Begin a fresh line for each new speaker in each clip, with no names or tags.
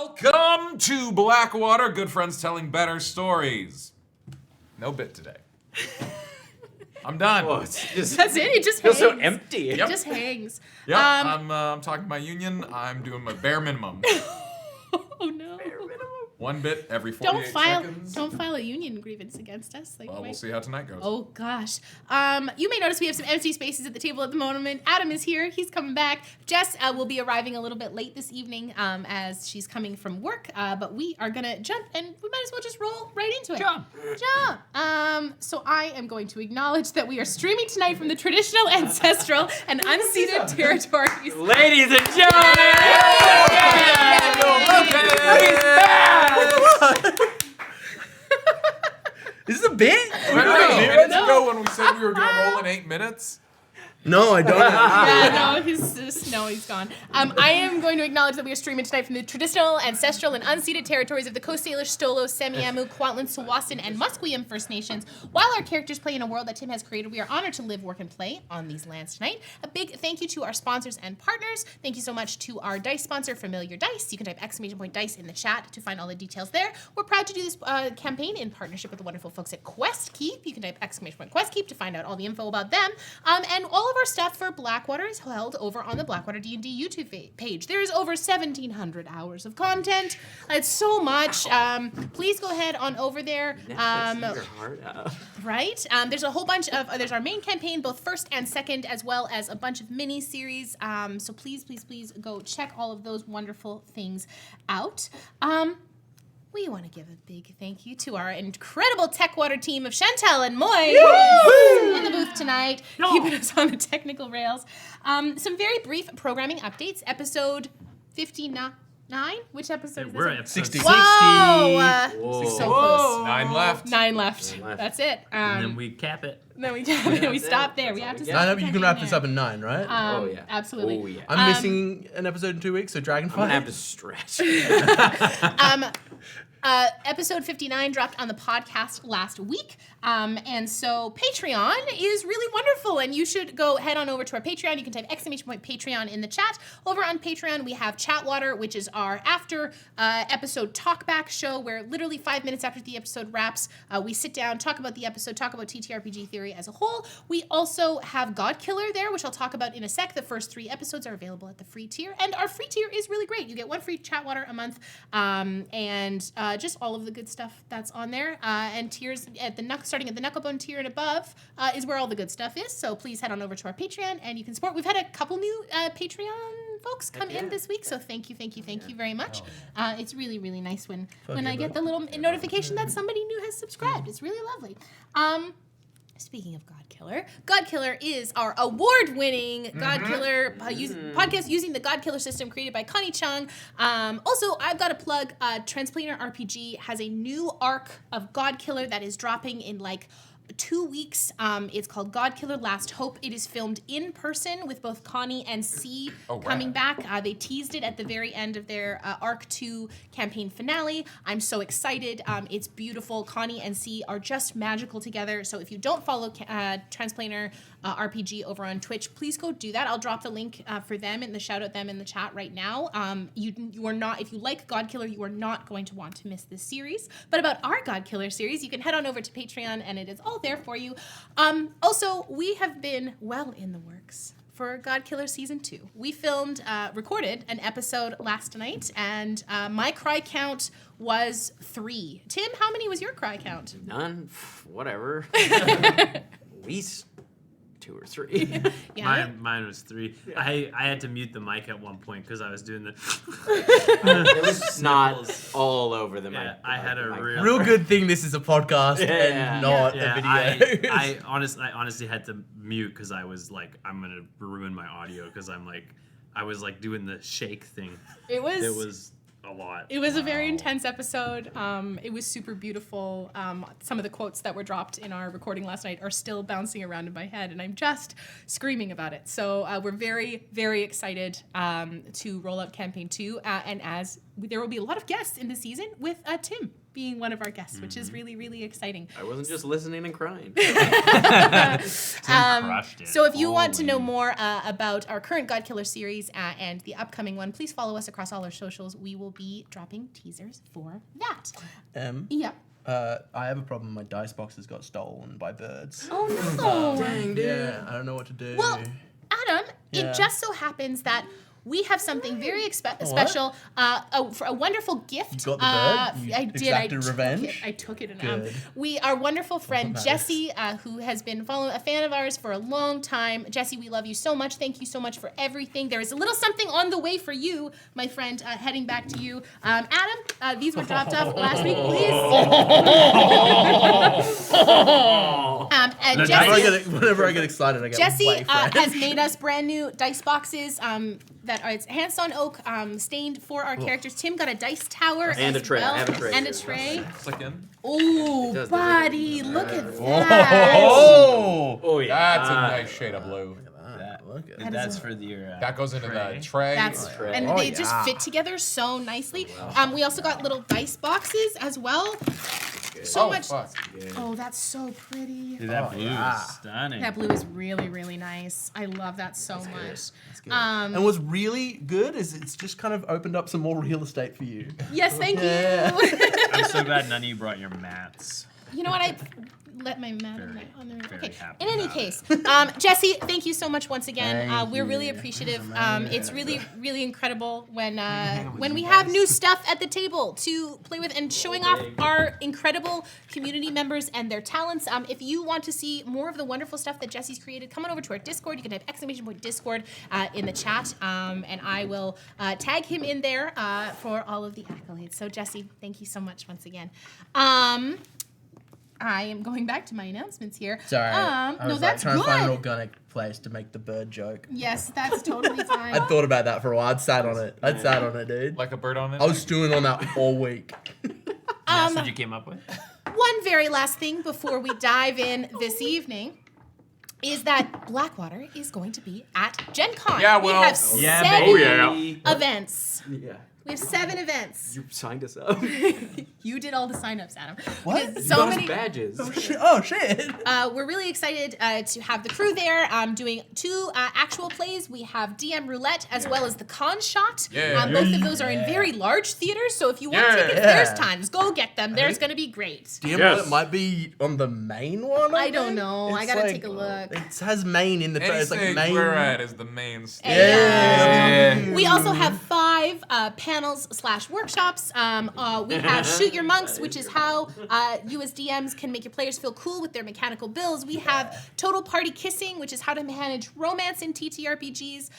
Welcome to Blackwater, good friends telling better stories. No bit today. I'm done.
Oh, it's just,
That's it. It just
feels
hangs.
so empty.
It just hangs.
Yep, I'm talking to my union. I'm doing my bare minimum.
Oh no.
One bit every 48 seconds.
Don't file a union grievance against us.
Well, we'll see how tonight goes.
Oh gosh. You may notice we have some empty spaces at the table at the moment. Adam is here. He's coming back. Jess will be arriving a little bit late this evening as she's coming from work. But we are gonna jump, and we might as well just roll right into it. Jump. So I am going to acknowledge that we are streaming tonight from the traditional, ancestral, and unceded territories.
Ladies and gentlemen!
Is this a bit?
Minutes ago when we said we were going to roll in 8 minutes.
No, I don't.
Yeah, he's gone. I am going to acknowledge that we are streaming tonight from the traditional, ancestral, and unceded territories of the Coast Salish, Stolo, Semiahmoo, Kwantlen, Tsawwassen, and Musqueam First Nations. While our characters play in a world that Tim has created, we are honored to live, work, and play on these lands tonight. A big thank you to our sponsors and partners. Thank you so much to our dice sponsor, Familiar Dice. You can type !dice in the chat to find all the details there. We're proud to do this campaign in partnership with the wonderful folks at QuestKeep. You can type !QuestKeep to find out all the info about them. And all of our stuff for Blackwater is held over on the BlackwaterDnD YouTube page. There is over 1,700 hours of content. It's so much. Please go ahead on over there. Right? There's a whole bunch of, there's our main campaign, both first and second, as well as a bunch of mini-series. So please go check all of those wonderful things out. We want to give a big thank you to our incredible Techwater team of Chantel and Moy in the booth tonight, keeping us on the technical rails. Some very brief programming updates. Episode 59. Which episode is this?
We're at
60.
Whoa! So close.
9 left.
9 left. That's it.
and then we cap it.
Then we stop there. We have to stop.
You can wrap this up in 9, right?
Oh, yeah.
Absolutely.
Oh, yeah.
I'm missing an episode in 2 weeks, so Dragonfire.
I'm going to have to stretch.
Episode 59 dropped on the podcast last week. And so Patreon is really wonderful, and you should go head on over to our Patreon. You can type !Patreon in the chat. Over on Patreon, we have Chatwater, which is our after episode talkback show, where literally 5 minutes after the episode wraps, we sit down, talk about the episode, talk about TTRPG theory as a whole. We also have Godkiller there, which I'll talk about in a sec. The first 3 episodes are available at the free tier, and our free tier is really great. You get 1 free Chatwater a month, and just all of the good stuff that's on there. And tiers at starting at the Knucklebone tier and above is where all the good stuff is. So please head on over to our Patreon and you can support. We've had a couple new Patreon folks come in this week, so thank you very much. It's really, really nice when I get the little notification that somebody new has subscribed. It's really lovely. Speaking of Godkiller is our award-winning Godkiller podcast using the Godkiller system created by Connie Chung. Also, I've got to plug, Transplanar RPG has a new arc of Godkiller that is dropping in like 2 weeks. It's called Godkiller Last Hope. It is filmed in person with both Connie and C coming back. They teased it at the very end of their Arc 2 campaign finale. I'm so excited. It's beautiful. Connie and C are just magical together. So if you don't follow Transplanar RPG over on Twitch, please go do that. I'll drop the link for them and shout out them in the chat right now. You are not, if you like Godkiller, you are not going to want to miss this series. But about our Godkiller series, you can head on over to Patreon and it is all there for you. Also, we have been well in the works for Godkiller Season 2. We recorded an episode last night, and my cry count was 3. Tim, how many was your cry count?
None. Whatever. At least 2 or 3.
Yeah.
Mine was 3. Yeah. I had to mute the mic at one point because I was doing the.
It was not all over the mic.
Yeah, I had a
real good thing. This is a podcast and not a video.
I honestly had to mute because I was like, I'm gonna ruin my audio because I was doing the shake thing. It was a lot.
It was a very intense episode. It was super beautiful. Some of the quotes that were dropped in our recording last night are still bouncing around in my head, and I'm just screaming about it. So we're very, very excited to roll out Campaign 2, and as there will be a lot of guests in the season with Tim. being one of our guests, which is really, really exciting.
I wasn't just listening and crying.
Crushed it.
So if you want to know more about our current Godkiller series and the upcoming one, please follow us across all our socials. We will be dropping teasers for that. Yeah.
I have a problem. My dice boxes got stolen by birds.
Oh no.
Dang, dude.
Yeah, I don't know what to do.
Well, Adam,
Yeah.
it just so happens that we have something very special, for a wonderful gift.
You got the bird? You
I did.
exacted revenge?
I took it. And,
Good.
our wonderful friend
matters.
Jessie, who has been a fan of ours for a long time. Jessie, we love you so much. Thank you so much for everything. There is a little something on the way for you, my friend. Heading back to you, Adam. These were dropped off last week, please. And Jessie.
Whenever I get excited, I get
Jessie
way French.
has made us brand new dice boxes that are it's handstone oak stained for our characters. Tim got a dice tower
And
as
a tray.
well.
I have a tray,
And a
too.
tray.
Click in.
Oh,
does,
buddy,
doesn't it?
look at
Oh.
that.
Oh!
Oh yeah.
That's a nice shade of blue.
Look at
That
That's
is a-
for your.
That goes into
tray.
the tray.
That's
Tray.
and
Oh,
they just
yeah.
fit together so nicely. We also got little dice boxes as well. So
oh,
much.
fuck.
Oh, that's so pretty.
Dude, that
Oh,
blue
yeah.
is stunning.
That blue is really, really nice. I love that so much.
That's good. And what's really good is it's just kind of opened up some more real estate for you.
Yes, thank
Yeah.
you.
I'm so glad none of you brought your mats.
You know what? I let my mat
Very,
on there.
very
Okay.
happy
In any
about
case, Jesse, thank you so much once again.
Thank
We're really
you.
appreciative. It's really, really incredible when we have new stuff at the table to play with and showing off our incredible community members and their talents. If you want to see more of the wonderful stuff that Jesse's created, come on over to our Discord. You can type !Discord in the chat, and I will tag him in there for all of the accolades. So Jesse, thank you so much once again. I am going back to my announcements here.
Sorry. I
No,
was
that's
trying to find an
good.
organic place to make the bird joke.
Yes, that's totally fine.
I thought about that for a while. I'd sat on it. Dude.
Like a bird on it.
I was stewing on that all week.
That's what you came up with?
One very last thing before we dive in this evening is that Blackwater is going to be at Gen Con.
Yeah,
we
well-
have
Yeah,
7
baby.
events.
Yeah.
We have 7 events.
You signed us up.
You did all the signups, Adam.
What?
We have
You
so
Those
many.
badges.
Oh shit!
We're really excited to have the crew there doing 2 actual plays. We have DM Roulette as well as the Con Shot.
Yeah.
Both of those are in very large theaters, so if you want
Yeah.
tickets, there's tons. Go get them. There's going to be great.
Do you
Yes.
know it might be on the main one?
I don't
think?
know. I
It's
gotta
like-
take a look.
It has main in the
Any
it's like
stage
main.
we're at is the main stage.
Yeah. We also have 5 panels/workshops. We have Shoot Your Monks, which is how you as DMs can make your players feel cool with their mechanical builds. We have Total Party Kissing, which is how to manage romance in TTRPGs.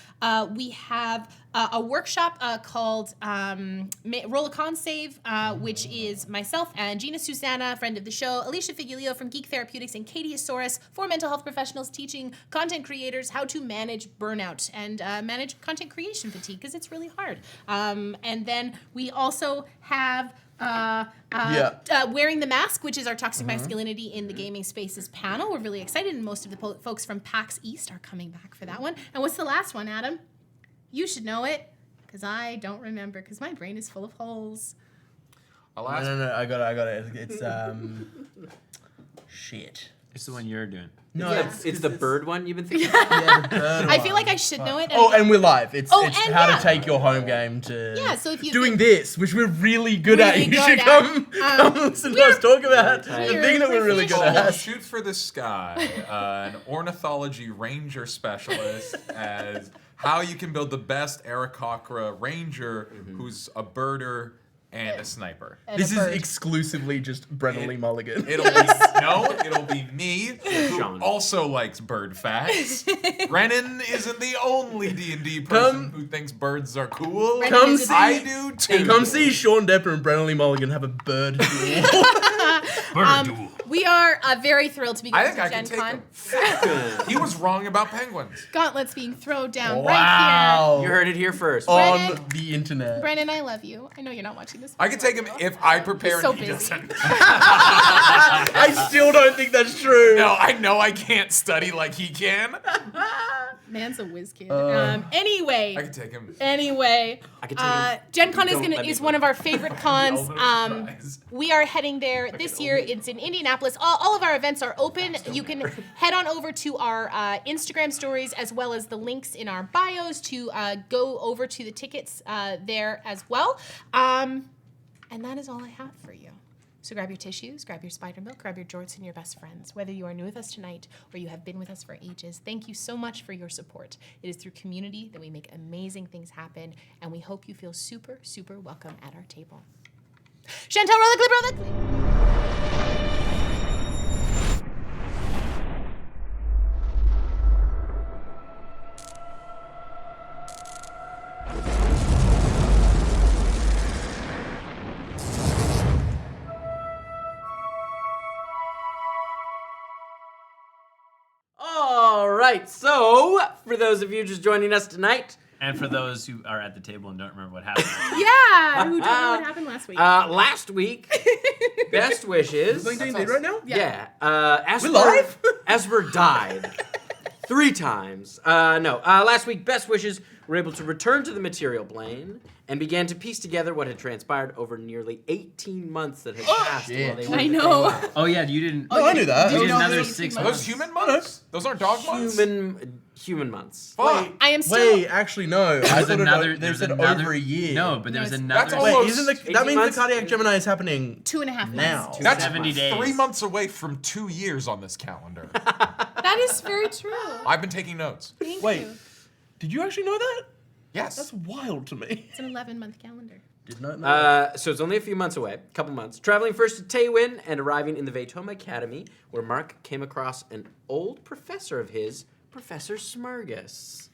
We have a workshop called Roll a Con Save, which is myself and Gina Susanna, friend of the show, Alicia Figulio from Geek Therapeutics, and Katie Asaurus, 4 mental health professionals teaching content creators how to manage burnout and manage content creation fatigue, because it's really hard. And then we also have Wearing the Mask, which is our toxic masculinity in the gaming spaces panel. We're really excited, and most of the folks from PAX East are coming back for that one. And what's the last one, Adam? You should know it, because I don't remember, because my brain is full of holes.
I'll ask.
No, I got it. It's shit.
It's the one you're doing.
No,
It's the bird one you've been thinking.
Yeah, the bird
I
one.
feel like I should know it.
Oh, and we're live. It's
Oh,
it's
and
how
yeah.
to take your home game to
Yeah, so if you-
doing this, which we're really good at.
Really
You
good
should
at.
come listen to us talk about the
We're
thing that we're really good
Oh,
at.
Shoot for the Sky, an ornithology ranger specialist, as how you can build the best Aarakocra ranger who's a birder and a sniper.
And
This
a
is
bird.
exclusively just Brennan Lee Mulligan.
It'll be me, who
Sean.
also likes bird facts. Brennan isn't the only D&D person who thinks birds are cool.
Brennan
Come
is a-
see-
I do too.
Come see Sean Depper and Brennan Lee Mulligan have a bird duel.
Bird duel.
We are very thrilled to be
I
going
think
to
I
Gen
can
Con.
take him. He was wrong about penguins.
Gauntlets being thrown down right
Wow.
You heard it here first.
On
Brennan.
the internet.
here. Brennan, I love you. I know you're not watching this.
I can take him if I prepare
So
and he
busy.
doesn't.
I still don't think that's true.
No, I know I can't study like he can.
Man's a whiz kid.
I
Anyway.
can take him.
Anyway,
I can take him.
Gen Con
Don't let me
is
go.
one of our favorite cons.
Surprise.
We are heading there this year. It's in Indianapolis. All of our events are open. You can head on over to our Instagram stories as well as the links in our bios to go over to the tickets there as well. And that is all I have for you. So grab your tissues, grab your spider milk, grab your jorts and your best friends. Whether you are new with us tonight or you have been with us for ages, thank you so much for your support. It is through community that we make amazing things happen, and we hope you feel super, super welcome at our table. Chantal, roll the clip, roll the clip.
All right, so for those of you just joining us tonight,
And for those who are at the table and don't remember what happened.
Yeah, who don't know what happened last week.
last week, best wishes.
We're playing D&D right now?
Yeah. Esper,
We're live?
Esper died 3 times. Last week, best wishes were able to return to the material plane and began to piece together what had transpired over nearly 18 months that had passed
shit.
while they were
I
in the
know.
Feywild.
Oh yeah, you didn't.
Oh, I knew that.
You
You
did
know
another
how
6
many
Are
months.
those human months? Those aren't dog months?
Human months.
Fuck.
I am still.
Wait, actually, no. I
There's
thought
another.
they
There's
said
another.
over a year.
No, but there's
No, it's-
another.
That's
Wait,
almost-
isn't the,
18
that means
months?
the cardiac Gemini is happening
2.5
now?
months.
That's
70 days.
3 months away from 2 years on this calendar.
That is very true.
I've been taking notes.
Thank
Wait.
you.
Did you actually know that?
Yes.
That's wild to me.
It's an 11-month calendar.
Did not know that.
So it's only a few months away, a couple months. Traveling first to Taywin and arriving in the Vaytoma Academy, where Mark came across an old professor of his, Professor Smargus,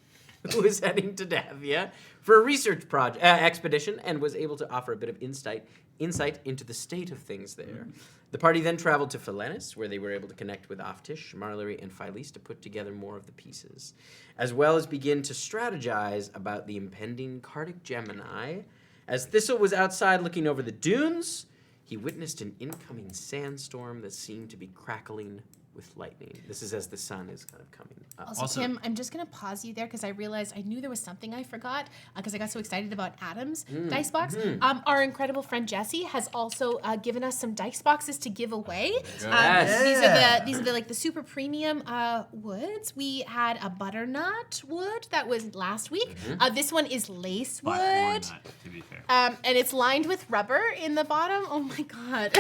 who was heading to Davia for a research expedition and was able to offer a bit of insight into the state of things there. The party then traveled to Felinis, where they were able to connect with Oftish, Marlery, and Filis to put together more of the pieces, as well as begin to strategize about the impending Cardiac Gemini. As Thistle was outside looking over the dunes, he witnessed an incoming sandstorm that seemed to be crackling with lightning. This is as the sun is kind of coming up.
Also, Tim, I'm just going to pause you there because I realized I knew there was something I forgot because I got so excited about Adam's dice box. Our incredible friend Jessie has also given us some dice boxes to give away.
Yes.
These are the like the super premium woods. We had a butternut wood that was last week. This one is lace wood.
But more than that, to be fair.
And it's lined with rubber in the bottom. Oh my god.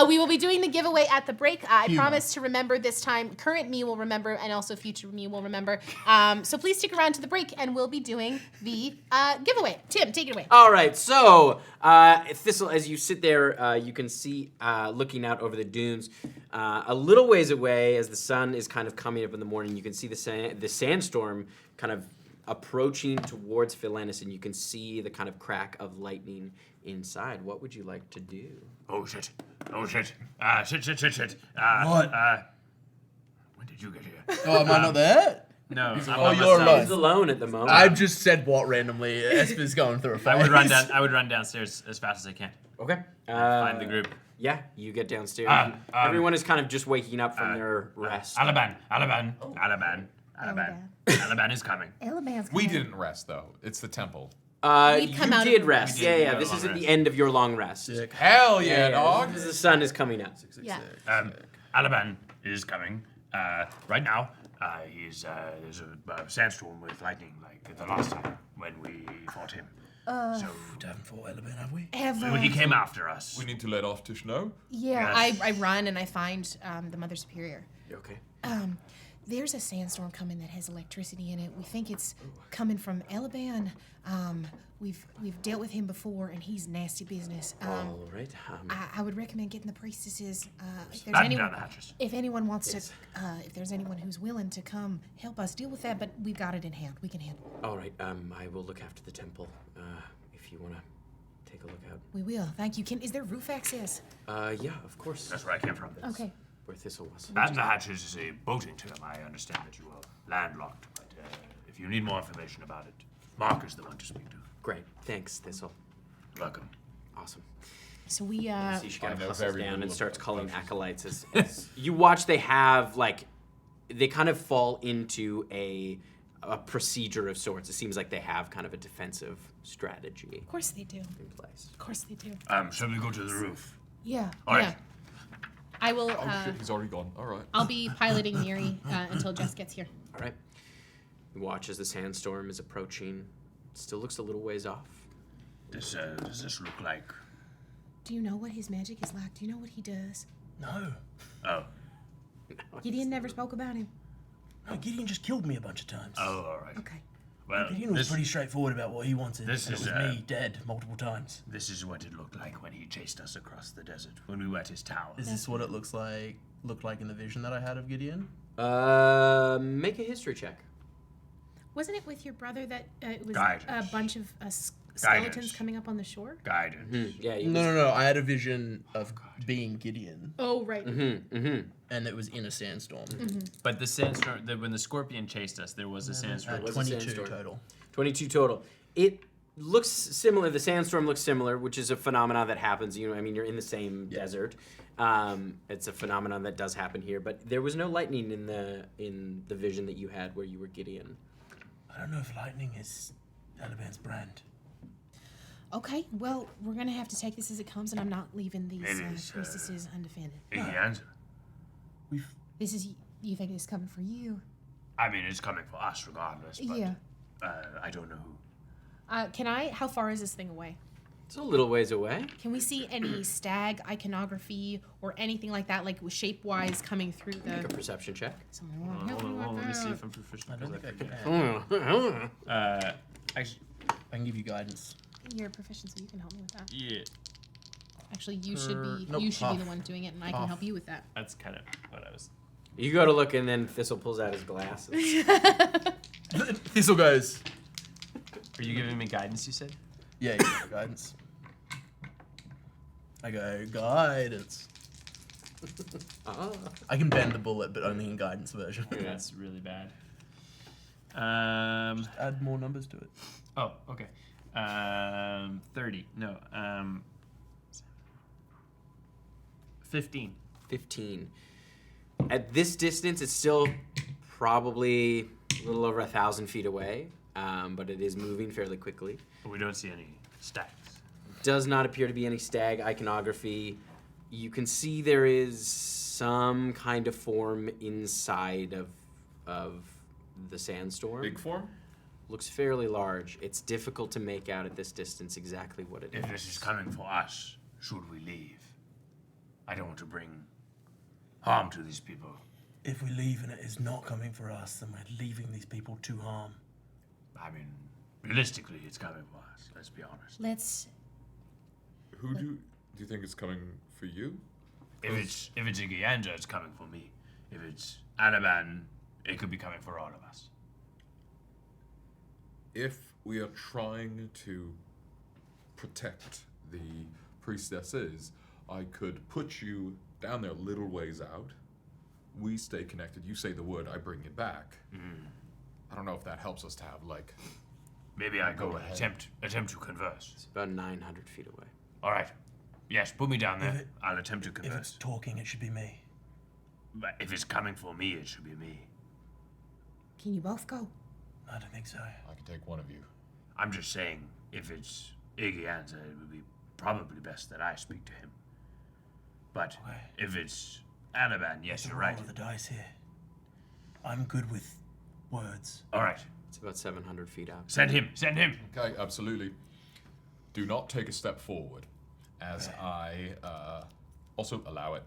We will be doing the giveaway at the break. I promise to remember this time. Current me will remember, and also future me will remember. So please stick around to the break, and we'll be doing the giveaway. Tim, take it away.
All right, so Thistle, as you sit there, you can see looking out over the dunes, a little ways away as the sun is kind of coming up in the morning. You can see the sandstorm kind of approaching towards Felinis, and you can see the kind of crack of lightning inside. What would you like to do?
Oh shit! Oh shit! Shit!
What?
When did you get here?
Oh, am I not there?
No. I'm
Oh,
by
you're
myself.
He's alone at the moment.
I just said what randomly. Esper's going through a phase.
I would run downstairs as fast as I can.
Okay.
Find the group.
Yeah, you get downstairs.
Everyone
is kind of just waking up from their rest.
Alaban is coming.
We didn't rest, though. It's the temple.
We'd come
You
out
did
of-
rest.
We did
Yeah.
go
This
long
is at
rest.
the end of your long rest.
Sick.
Hell yeah, dog.
The sun is coming up.
Yeah.
Alaban is coming. Right now, there's a sandstorm with lightning like the last time when we fought him. So
Haven't fought Element, have we?
he came after us.
We need to let Oftish know.
Yeah,
Yes.
I run and I find the Mother Superior.
Okay.
There's a sandstorm coming that has electricity in it. We think it's coming from Elaban. We've dealt with him before, and he's nasty business.
All right.
I would recommend getting the priestesses. If there's
Batten
anyone,
down the hatches.
if anyone wants to, if there's anyone who's willing to come help us deal with that, but we've got it in hand. We can handle it.
All right. I will look after the temple. If you want to take a look out.
We will. Thank you. Is there roof access?
Yeah, of course.
That's where I came from.
Okay.
Where Thistle was.
Batten the hatches is a boating term. I understand that you are landlocked, but if you need more information about it, Mark is the one to speak to.
Great. Thanks, Thistle.
Welcome.
Awesome.
So we
See, she kind of
knows
hustles
every
down
rule
and
of
starts
the
calling
potions.
acolytes as you watch. They have they kind of fall into a a procedure of sorts. It seems like they have kind of a defensive strategy
Of course they do.
in place.
Of course they do.
Shall we go to the roof?
Yeah.
All
yeah.
right.
I will.
Oh shit, he's already gone. All right.
I'll be piloting Miri until Jess gets here.
All right. You watch as the sandstorm is approaching. Still looks a little ways off.
Does this look like?
Do you know what his magic is like? Do you know what he does?
No.
Oh.
Gideon never spoke about him.
No, Gideon just killed me a bunch of times.
Oh, all right.
Okay.
Well,
Gideon was pretty straightforward about what he wanted.
this
and it
is,
was me dead multiple times.
This is what it looked like when he chased us across the desert when we were at his tower.
Is this what it looked like in the vision that I had of Gideon?
Make a history check.
Wasn't it with your brother that it was
Guidance.
a bunch of skeletons
Guidance.
coming up on the shore?
Guidance.
Yeah. You
No. I had a vision of being Gideon,
Oh, right.
and it was in a sandstorm.
But the sandstorm, when the scorpion chased us, there was a sandstorm.
was a
22
sandstorm.
total.
22 total. It looks similar. The sandstorm looks similar, which is a phenomenon that happens. You know, I mean, you're in the same desert. It's a phenomenon that does happen here, but there was no lightning in the vision that you had where you were Gideon.
I don't know if lightning is Taliban's brand.
Okay, well, we're going to have to take this as it comes, and I'm not leaving these
Maybe it's,
priestesses undefended.
Iolanthe.
This is, you think this is coming for you?
I mean, it's coming for us regardless, but
Yeah.
I don't know who.
How far is this thing away?
It's a little ways away.
Can we see any stag iconography or anything like that, like shape-wise coming through
Make a
the...
perception check.
Someone
Hold on, let me see if I'm proficient.
I don't
because
think I
forget.
can.
Actually,
I can give you guidance.
Your proficiency, you can help me with that.
yeah,
Actually, you should be
nope,
you should be
half.
the one doing it, and I can
Half.
help you with that.
that's kind of what I was.
You go to look, and then Thistle pulls out his glasses.
Thistle goes.
Are you giving me guidance? You said.
Yeah, you give me guidance. I go, guidance. I can bend the bullet, but only in guidance version.
That's really bad.
Add more numbers to it.
Oh, okay. 30. No. 15.
15. At this distance, it's still probably a little over 1,000 feet away, but it is moving fairly quickly.
But we don't see any stacks.
Does not appear to be any stag iconography. You can see there is some kind of form inside of the sandstorm.
Big form?
Looks fairly large. It's difficult to make out at this distance exactly what it is.
If this is coming for us, should we leave? I don't want to bring harm to these people.
If we leave and it is not coming for us, then we're leaving these people to harm.
I mean, realistically, it's coming for us. Let's be honest.
Let's...
Who do you think is coming for you?
If it's Igianda, it's coming for me. If it's Anaban, it could be coming for all of us.
If we are trying to protect the priestesses, I could put you down there a little ways out. We stay connected. You say the word, I bring you back. I don't know if that helps us to have, like...
Maybe I go
Go
and
ahead.
attempt to converse.
It's about 900 feet away.
All right. Yes, put me down there.
If it-
I'll attempt to
If it's
converse.
talking, it should be me.
But if it's coming for me, it should be me.
Can you both go?
I don't think so.
I can take one of you.
I'm just saying, if it's Igianda, it would be probably best that I speak to him. But
Okay.
if it's Anaban, yes,
It's a
you're
roll
right.
of the dice here. I'm good with words.
All right.
It's about 700 feet out.
Send him. Send him.
Okay, absolutely. Do not take a step forward, as I also allow it.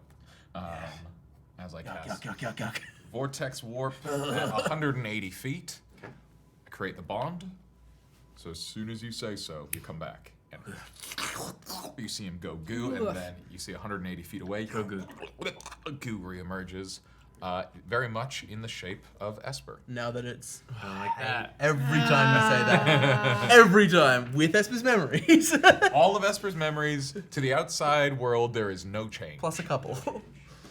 As I
Yuck,
cast
yuck, yuck, yuck, yuck.
Vortex Warp at 180 feet. I create the bond. So as soon as you say so, you come back. And you see him go goo, and then you see 180 feet away. Go goo. Goo reemerges, very much in the shape of Esper.
Now that it's
Like that.
every time you say that, every time with Esper's memories,
All of Esper's memories to the outside world, there is no change.
plus a couple.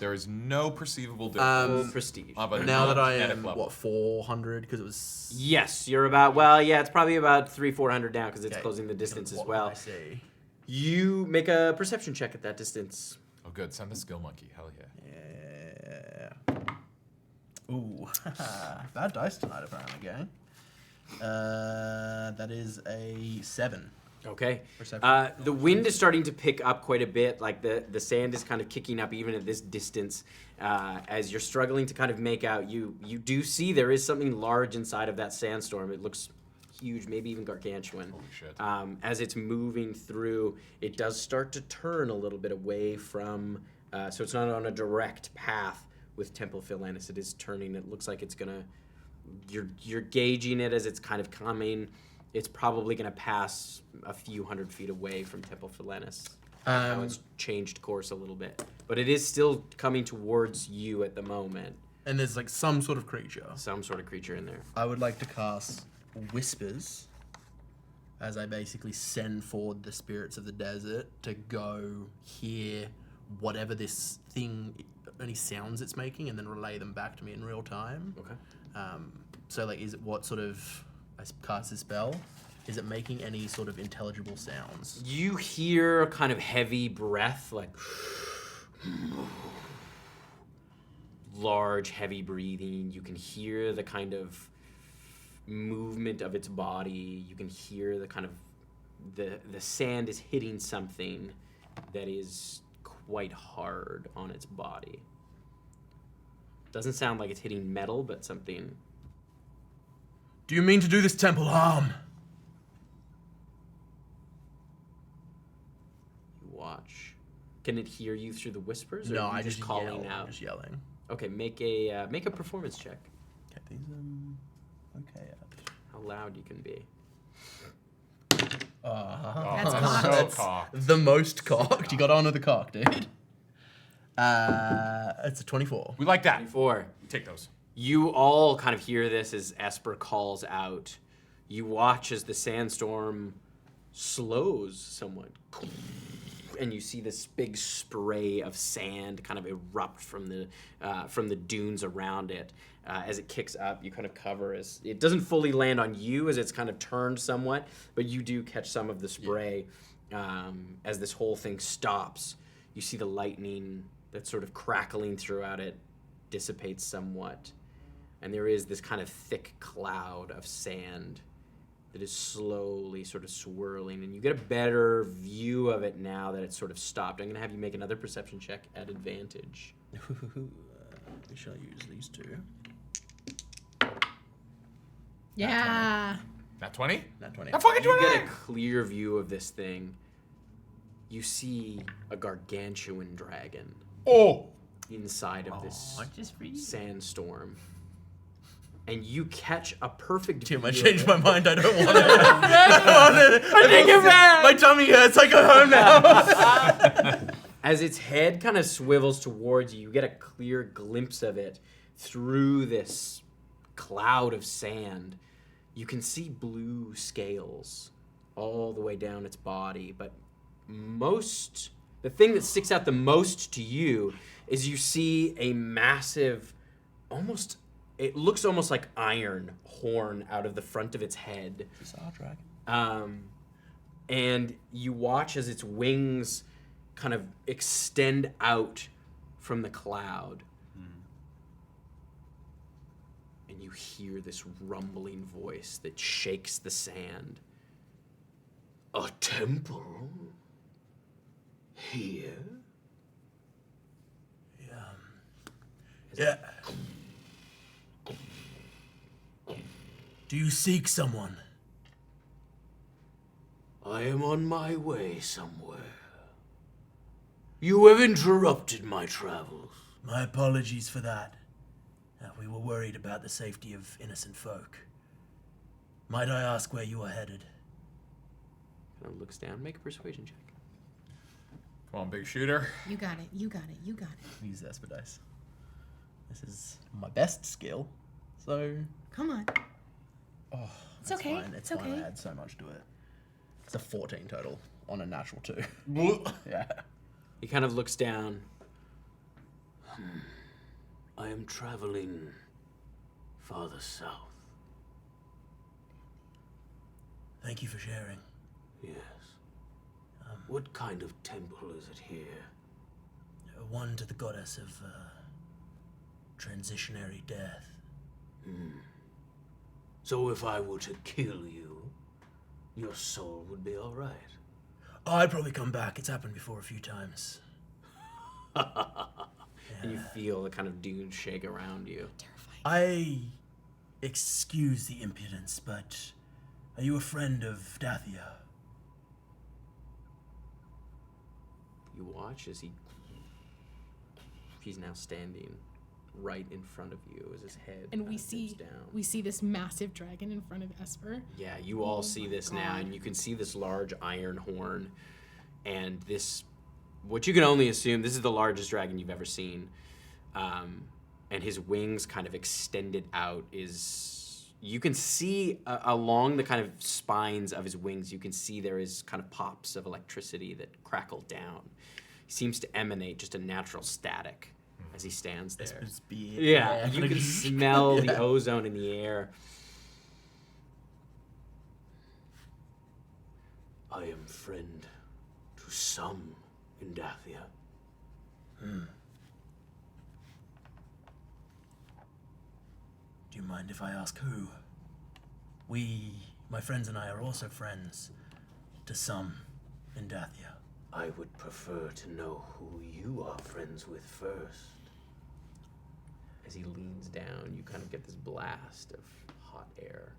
There is no perceivable difference.
Prestige.
of a
Now that I
non-kinetic
am
level.
400 because it was.
Yes, you're about, well, yeah, it's probably about 300-400 now because it's
Okay.
closing the distance as
What
well.
I see.
You make a perception check at that distance.
Oh, good. Send the skill monkey. Hell yeah.
Yeah. Ooh, bad dice tonight apparently, gang. That is a 7.
Okay.
Perception.
The wind is starting to pick up quite a bit. Like the sand is kind of kicking up even at this distance. As you're struggling to kind of make out, you do see there is something large inside of that sandstorm. It looks huge, maybe even gargantuan.
Holy shit.
As it's moving through, it does start to turn a little bit away from. So it's not on a direct path with Temple Felinis. It is turning. It looks like it's gonna. You're gauging it as it's kind of coming. It's probably going to pass a few hundred feet away from Temple Felinis. How it's changed course a little bit. But it is still coming towards you at the moment.
And there's like some sort of creature.
Some sort of creature in there.
I would like to cast Whispers as I basically send forward the spirits of the desert to go hear whatever this thing, any sounds it's making, and then relay them back to me in real time.
Okay.
So like, is it what sort of... I cast this spell. Is it making any sort of intelligible sounds?
You hear kind of heavy breath, like large, heavy breathing. You can hear the kind of movement of its body. You can hear the kind of the sand is hitting something that is quite hard on its body. Doesn't sound like it's hitting metal, but something.
Do you mean to do this temple harm?
You watch. Can it hear you through the whispers? Or
No,
are you
I just
calling
yell.
out.
I'm just yelling.
Okay, make a performance check.
Okay, these okay.
How loud you can be.
That's
so
cocked.
cocked.
The most cocked. You got on with the cock, dude. It's a 24.
We like that.
24.
Take those.
You all kind of hear this as Esper calls out. You watch as the sandstorm slows somewhat. And you see this big spray of sand kind of erupt from the dunes around it. As it kicks up, you kind of cover as it doesn't fully land on you as it's kind of turned somewhat, but you do catch some of the spray as this whole thing stops. You see the lightning that's sort of crackling throughout it dissipates somewhat. And there is this kind of thick cloud of sand that is slowly sort of swirling, and you get a better view of it now that it's sort of stopped. I'm going to have you make another perception check at advantage.
We shall use these two.
Yeah.
Nat 20?
Nat 20.
Nat fucking
You
20!
get a clear view of this thing. You see a gargantuan dragon
Oh!
inside of this
Just for you.
sandstorm. And you catch a perfect
Tim, I
view
changed
of
my
it.
mind. I don't want it. I don't want it. I
take it back.
My tummy hurts. I go home now.
As its head kind of swivels towards you, you get a clear glimpse of it through this cloud of sand. You can see blue scales all the way down its body, but the thing that sticks out the most to you is you see a massive, it looks almost like iron horn out of the front of its head.
It's our dragon.
And you watch as its wings kind of extend out from the cloud. And you hear this rumbling voice that shakes the sand. A temple? Here?
Yeah. Do you seek someone?
I am on my way somewhere. You have interrupted my travels.
My apologies for that. We were worried about the safety of innocent folk. Might I ask where you are headed?
Kind of looks down. Make a persuasion check.
Come on, big shooter.
You got it. You got it. You got it.
Use Esper dice. This is my best skill, so...
Come on.
Oh,
It's
that's
okay.
Fine.
It's
Fine.
okay.
I add so much to it. It's a 14 total on a natural 2. Yeah.
He kind of looks down. I am traveling farther south.
Thank you for sharing.
Yes. What kind of temple is it here?
One to the goddess of transitionary death.
So if I were to kill you, your soul would be all right.
I'd probably come back. It's happened before a few times.
And you feel the kind of dunes shake around you.
I excuse the impudence, but are you a friend of Daia?
You watch as he's now standing right in front of you as his head
And we
dips
see
down.
this massive dragon in front of Esper.
Yeah, you all see this now,
God.
and you can see this large iron horn, and this, what you can only assume, this is the largest dragon you've ever seen, and his wings kind of extended out you can see along the kind of spines of his wings, you can see there is kind of pops of electricity that crackle down. He seems to emanate just a natural static as he stands there.
Esper's beard.
Yeah, you can smell the ozone in the air.
I am friend to some in Daia.
Do you mind if I ask who? My friends and I are also friends to some in Daia.
I would prefer to know who you are friends with first.
As he leans down, you kind of get this blast of hot air.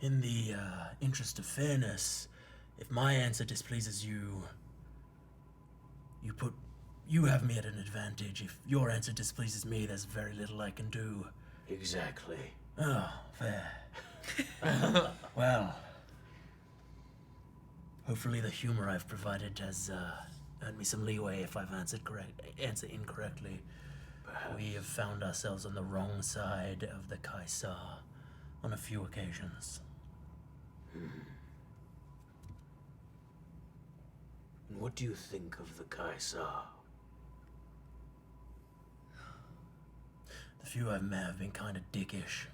In the interest of fairness, if my answer displeases you, you have me at an advantage. If your answer displeases me, there's very little I can do.
Exactly.
Oh, fair. Well, hopefully the humor I've provided has earned me some leeway if I've answered incorrectly.
Perhaps.
We have found ourselves on the wrong side of the Kaisar on a few occasions.
And what do you think of the Kaisar?
The few I've met have been kind of dickish.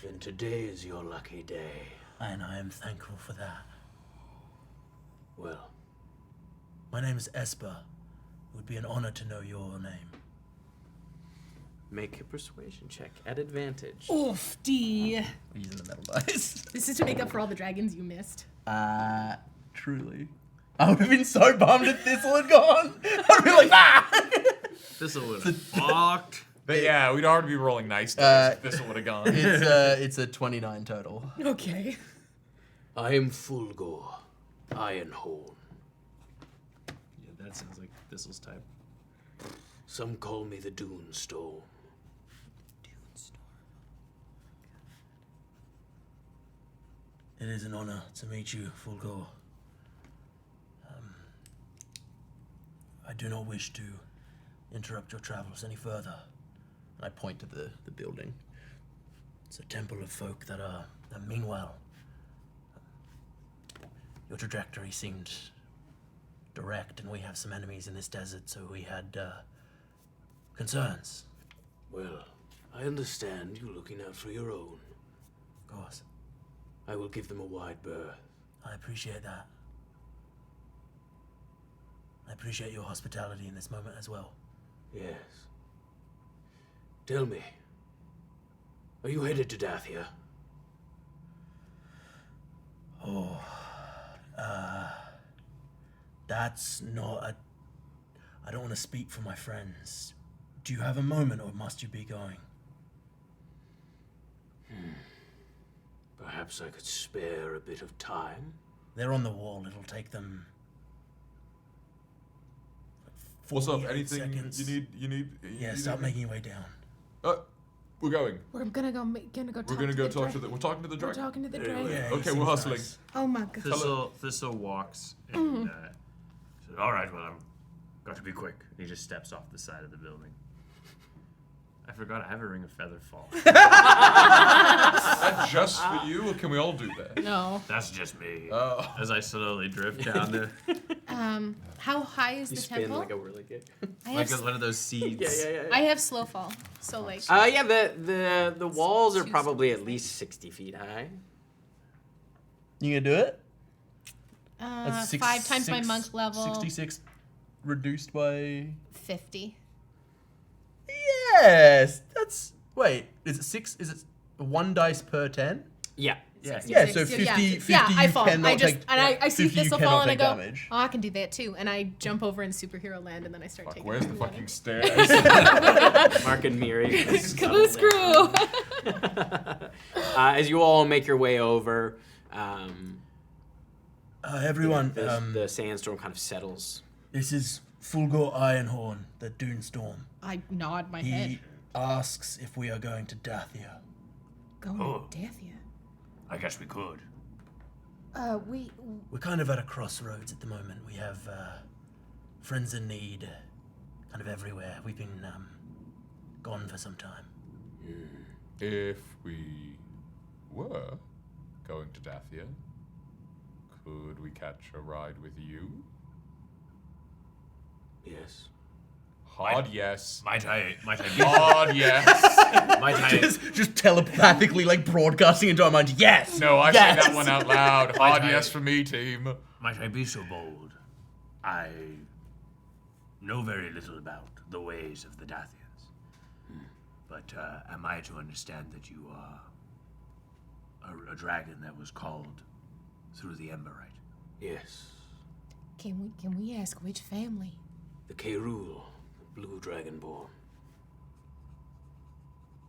And today is your lucky day.
And I am thankful for that.
Well,
My name is Esper. It would be an honor to know your name.
Make a persuasion check at advantage.
Oof, D.
We're using the metal dice.
This is to make up for all the dragons you missed.
Truly. I would have been so bummed if Thistle had gone. I'd be like,
Thistle would have fucked.
But yeah, we'd already be rolling nice dice if this would have gone.
It's a 29 total.
Okay.
I am Fulgor, Ironhorn.
Yeah, that sounds like Thistle's type.
Some call me the Dune Storm.
It is an honor to meet you, Fulgor. I do not wish to interrupt your travels any further.
And I point to the building.
It's a temple of folk that mean well. Your trajectory seemed direct, and we have some enemies in this desert, so we had concerns.
Well, I understand you looking out for your own.
Of course.
I will give them a wide berth.
I appreciate that. I appreciate your hospitality in this moment as well.
Yes. Tell me, are you headed to Daia?
That's not I don't want to speak for my friends. Do you have a moment, or must you be going?
Perhaps I could spare a bit of time.
They're on the wall. It'll take them.
What's up?
48
Anything
seconds.
you need?
Yeah, start making your way down.
We're going.
We're gonna go talk
We're gonna
to
go
the
talk to
dra-
the. We're talking to the
We're
dragon.
talking to the
Yeah,
dragon.
Yeah, he
Okay,
seems
we're hustling.
nice.
Oh my god.
Thistle walks and says, "All right, well, I'm got to be quick." And he just steps off the side of the building. I forgot I have a ring of feather fall.
That just for you, or can we all do that?
No.
That's just me.
Oh.
As I slowly drift down the
How high is
You
the
spin
temple?
like a whirlygig.
I
like
have,
one of those seeds.
I have slow fall, so like.
Yeah, the walls are
Two
probably at least 60 feet high.
You gonna do it?
That's 5 times my monk level.
66 reduced by...
50.
Yes, that's... Wait, is it 6? Is it 1 dice per 10?
Yeah.
Yeah,
Six,
so 50, 50
I
you
fall.
cannot
I just
take...
and I see
50 you
Thistle
cannot
fall and I
take
go,
damage.
oh, I can do that too. And I jump over in superhero land and then I start
Fuck,
taking.
where's the
it.
fucking stairs?
Mark and Miri.
Caboose crew.
As you all make your way over,
Everyone,
the sandstorm kind of settles.
this is Fulgor Ironhorn, the Dunestorm.
I nod my
He
head.
asks if we are going to Dathia.
Going
Oh.
to Dathia.
I guess we could.
We're kind of at a crossroads at the moment. We have friends in need kind of everywhere. We've been gone for some time.
If we were going to Dathia, could we catch a ride with you?
Yes.
Hard yes.
Might I be
Hard yes.
might I
Just telepathically, like, broadcasting into our minds, yes!
No, I
yes!
say that one out loud. Hard
I-
yes for me, team.
might I be so bold? I know very little about the ways of the Dathians. But am I to understand that you are a dragon that was called through the Emberite?
Yes.
Can we ask which family?
The Kerul, the blue dragonborn.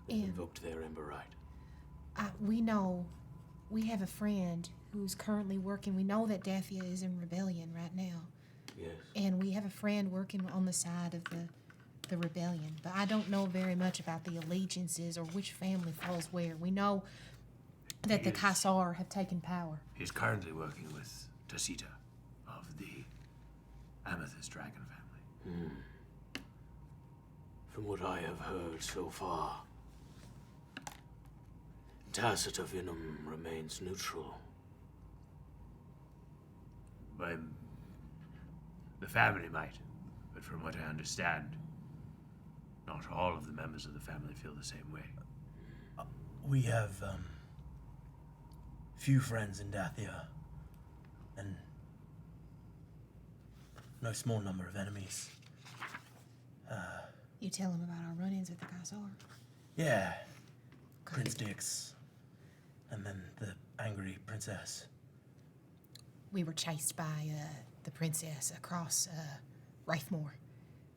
They
And
invoked their Emberite.
we know, we have a friend who's currently working. We know that Dathia is in rebellion right now,
Yes.
and we have a friend working on the side of the rebellion. But I don't know very much about the allegiances or which family falls where. We know that the
Yes.
Kaisar have taken power.
He's currently working with Tasita of the Amethyst Dragon family.
From what I have heard so far, Tacita Venom remains neutral.
But the family might, but from what I understand, not all of the members of the family feel the same way.
We have few friends in Dathia, and no small number of enemies.
You tell him about our run-ins with the Kaisar.
Yeah, Prince Dix, and then the angry princess.
We were chased by the princess across Wraithmoor.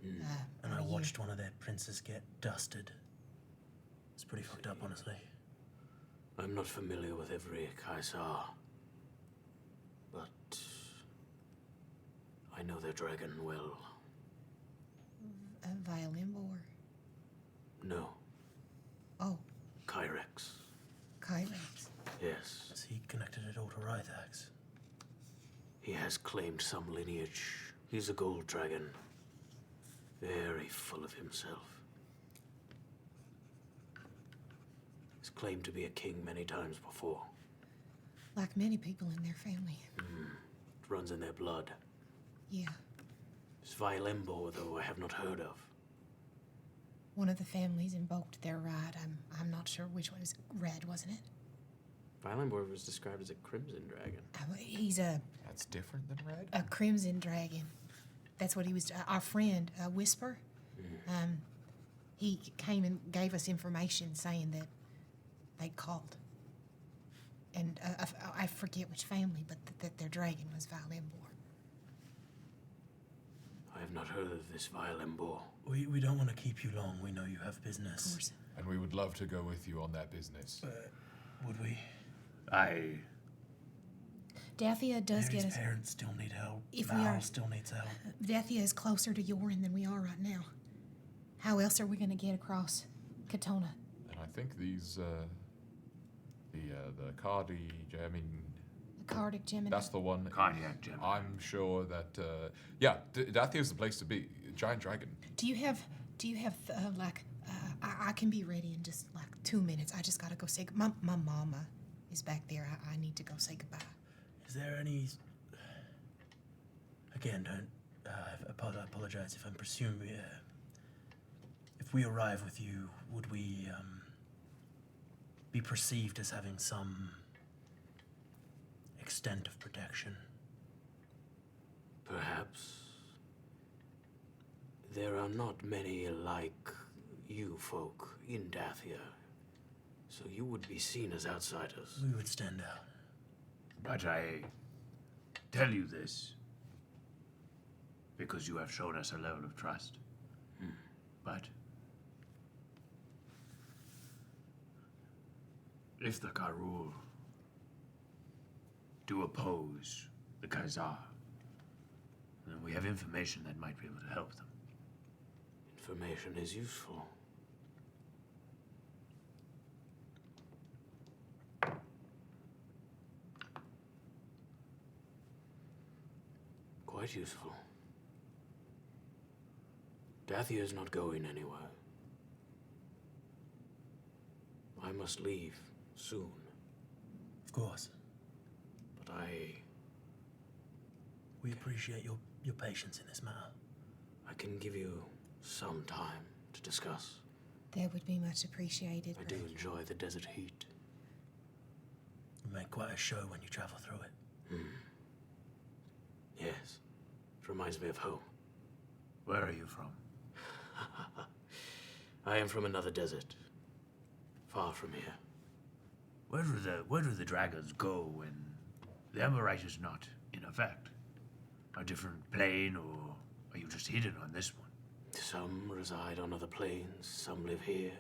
And
about
I
a year.
watched one of their princes get dusted. It's pretty fucked up, honestly.
I'm not familiar with every Kaisar, but I know their dragon well.
Violimbor.
No,
Oh,
Kyrex.
Kyrex.
Yes.
Is he connected at all to Rythax?
He has claimed some lineage. He's a gold dragon. Very full of himself. He's claimed to be a king many times before.
Like many people in their family.
It runs in their blood.
Yeah.
This Violembor, though, I have not heard of.
One of the families invoked their right. I'm not sure which one. It was red, wasn't it?
Violembor was described as a crimson dragon.
He's a
That's different than red?
crimson dragon. That's what he was. Our friend, Whisper. He came and gave us information saying that they called. And I forget which family, but that their dragon was Violembor.
I have not heard of this Violembor.
We don't want to keep you long. We know you have business.
Of course.
And we would love to go with you on that business.
Would we?
Dathia does
Mary's
get us.
parents still need help.
If we
Val
are-
still needs help.
Dathia is closer to Yorin than we are right now. How else are we going to get across Cotona?
And I think these, the Cardi, I mean,
The Cardic Gemini.
that's the one.
Cardiac Gemini.
I'm sure that, yeah, Dathia's the place to be. Giant dragon.
Do you have I can be ready in just like 2 minutes. I just gotta go say my mama is back there. I need to go say goodbye.
Is there any? Again, don't. I apologize if I'm presuming. If we arrive with you, would we be perceived as having some extent of protection?
Perhaps. There are not many like you folk in Daia, so you would be seen as outsiders.
We would stand out.
But I tell you this because you have shown us a level of trust. But if the Karul do oppose the Khazar, then we have information that might be able to help them.
Information is useful. Quite useful. Daia is not going anywhere. I must leave soon.
Of course.
But
We appreciate your patience in this matter.
I can give you some time to discuss.
That would be much appreciated.
I do enjoy the desert heat.
You make quite a show when you travel through it.
Yes. It reminds me of home.
Where are you from?
I am from another desert. Far from here.
Where do the dragons go when the Aberrant is not in effect? A different plane, or are you just hidden on this one?
Some reside on other planes, some live here.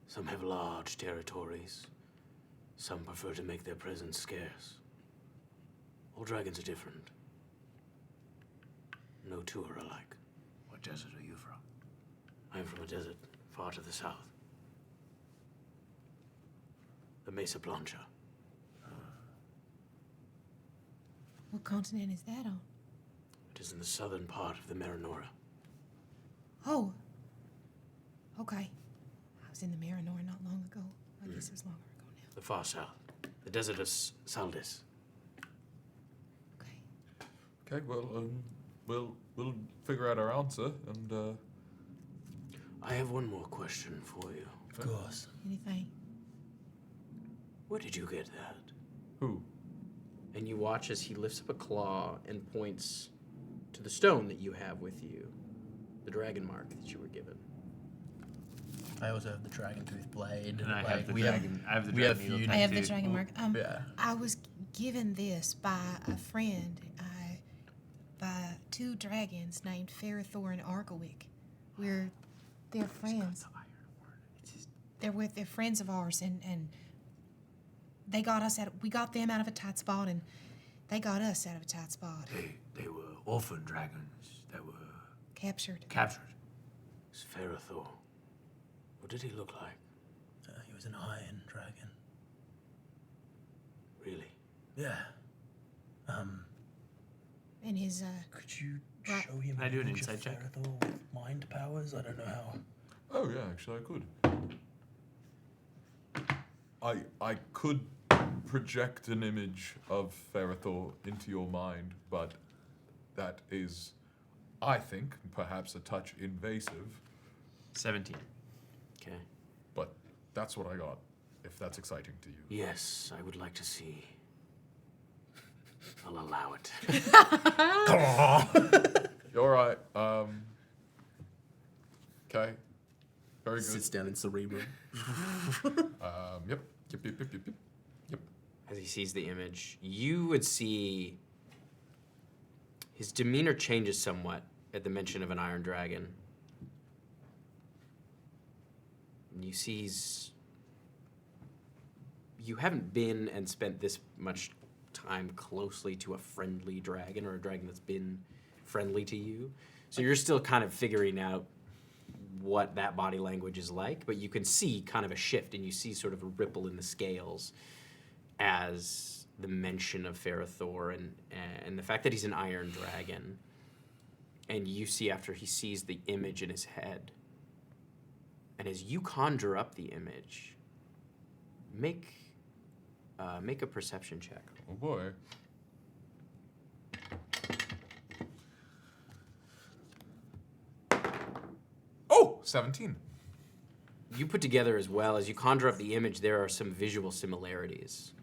Some have large territories. Some prefer to make their presence scarce. All dragons are different. No two are alike.
What desert are you from?
I am from a desert far to the south. The Mesa Blanca.
What continent is that on?
It is in the southern part of the Marinora.
Oh. Okay. I was in the Marinor not long ago. I guess it was longer ago now.
The far south. The desert of Saldis.
Okay.
Okay, well, we'll figure out our answer, and
I have one more question for you.
Of course.
Anything?
Where did you get that?
who?
And you watch as he lifts up a claw and points to the stone that you have with you, the dragon mark that you were given.
I also have the dragon tooth blade.
And I have the
we
dragon. I have the
we have
dragon needle
feud.
I have the
tattoo.
dragon mark.
Yeah.
I was given this by a friend, by two dragons named Ferithor and Argowick. They're friends. They're friends of ours, and they got us we got them out of a tight spot, and they got us out of a tight spot.
They were orphan dragons that were
Captured.
captured.
It's Ferithor. What did he look like?
He was an iron dragon.
Really?
Yeah.
And his
Could you
Right.
show him?
Can I do an
image of
insight check?
Ferithor with mind powers? I don't know how.
Oh yeah, actually I could. I could project an image of Ferithor into your mind, but that is, I think, perhaps a touch invasive.
17.
Okay.
But that's what I got. If that's exciting to you.
Yes, I would like to see. I'll allow it.
You're right. Okay. Very good.
Sits down in Cerebrum.
Yep. Yep.
As he sees the image, you would see his demeanor changes somewhat at the mention of an iron dragon. You see you haven't been and spent this much time closely to a friendly dragon or a dragon that's been friendly to you. So you're still kind of figuring out what that body language is like, but you can see kind of a shift, and you see sort of a ripple in the scales as the mention of Ferithor and the fact that he's an iron dragon. And you see after he sees the image in his head, and as you conjure up the image, make a perception check.
Oh boy. Oh, 17.
You put together as well, as you conjure up the image, there are some visual similarities.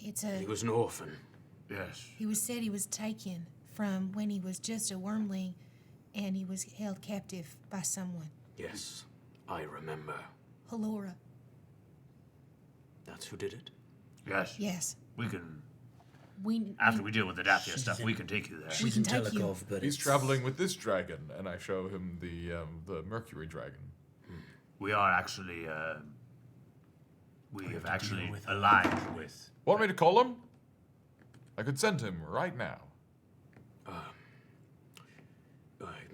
It's
He was an orphan.
Yes.
He was said he was taken from when he was just a wormling and he was held captive by someone.
Yes, I remember.
Halora.
That's who did it?
Yes.
Yes.
We can.
We
After we deal with the Dathia stuff, we can take you there.
We
She's
can
in
take you.
Telekov, but
He's
it's-
traveling with this dragon, and I show him the Mercury dragon.
We are actually. We have
to deal
actually
with her.
aligned with.
Want me to call him? I could send him right now.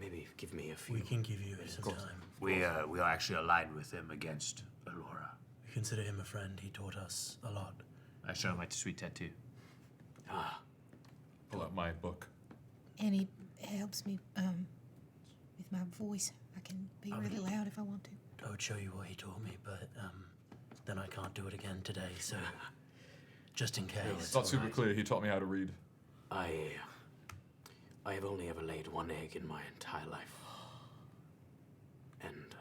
Maybe give me a few.
We can give you some time.
We are actually aligned with him against Allura.
We consider him a friend. He taught us a lot.
I show him my sweet tattoo.
Pull out my book.
And he helps me with my voice. I can be really loud if I want to.
I would show you what he taught me, but then I can't do it again today, so just in case.
It's not super clear. He taught me how to read.
I have only ever laid one egg in my entire life. And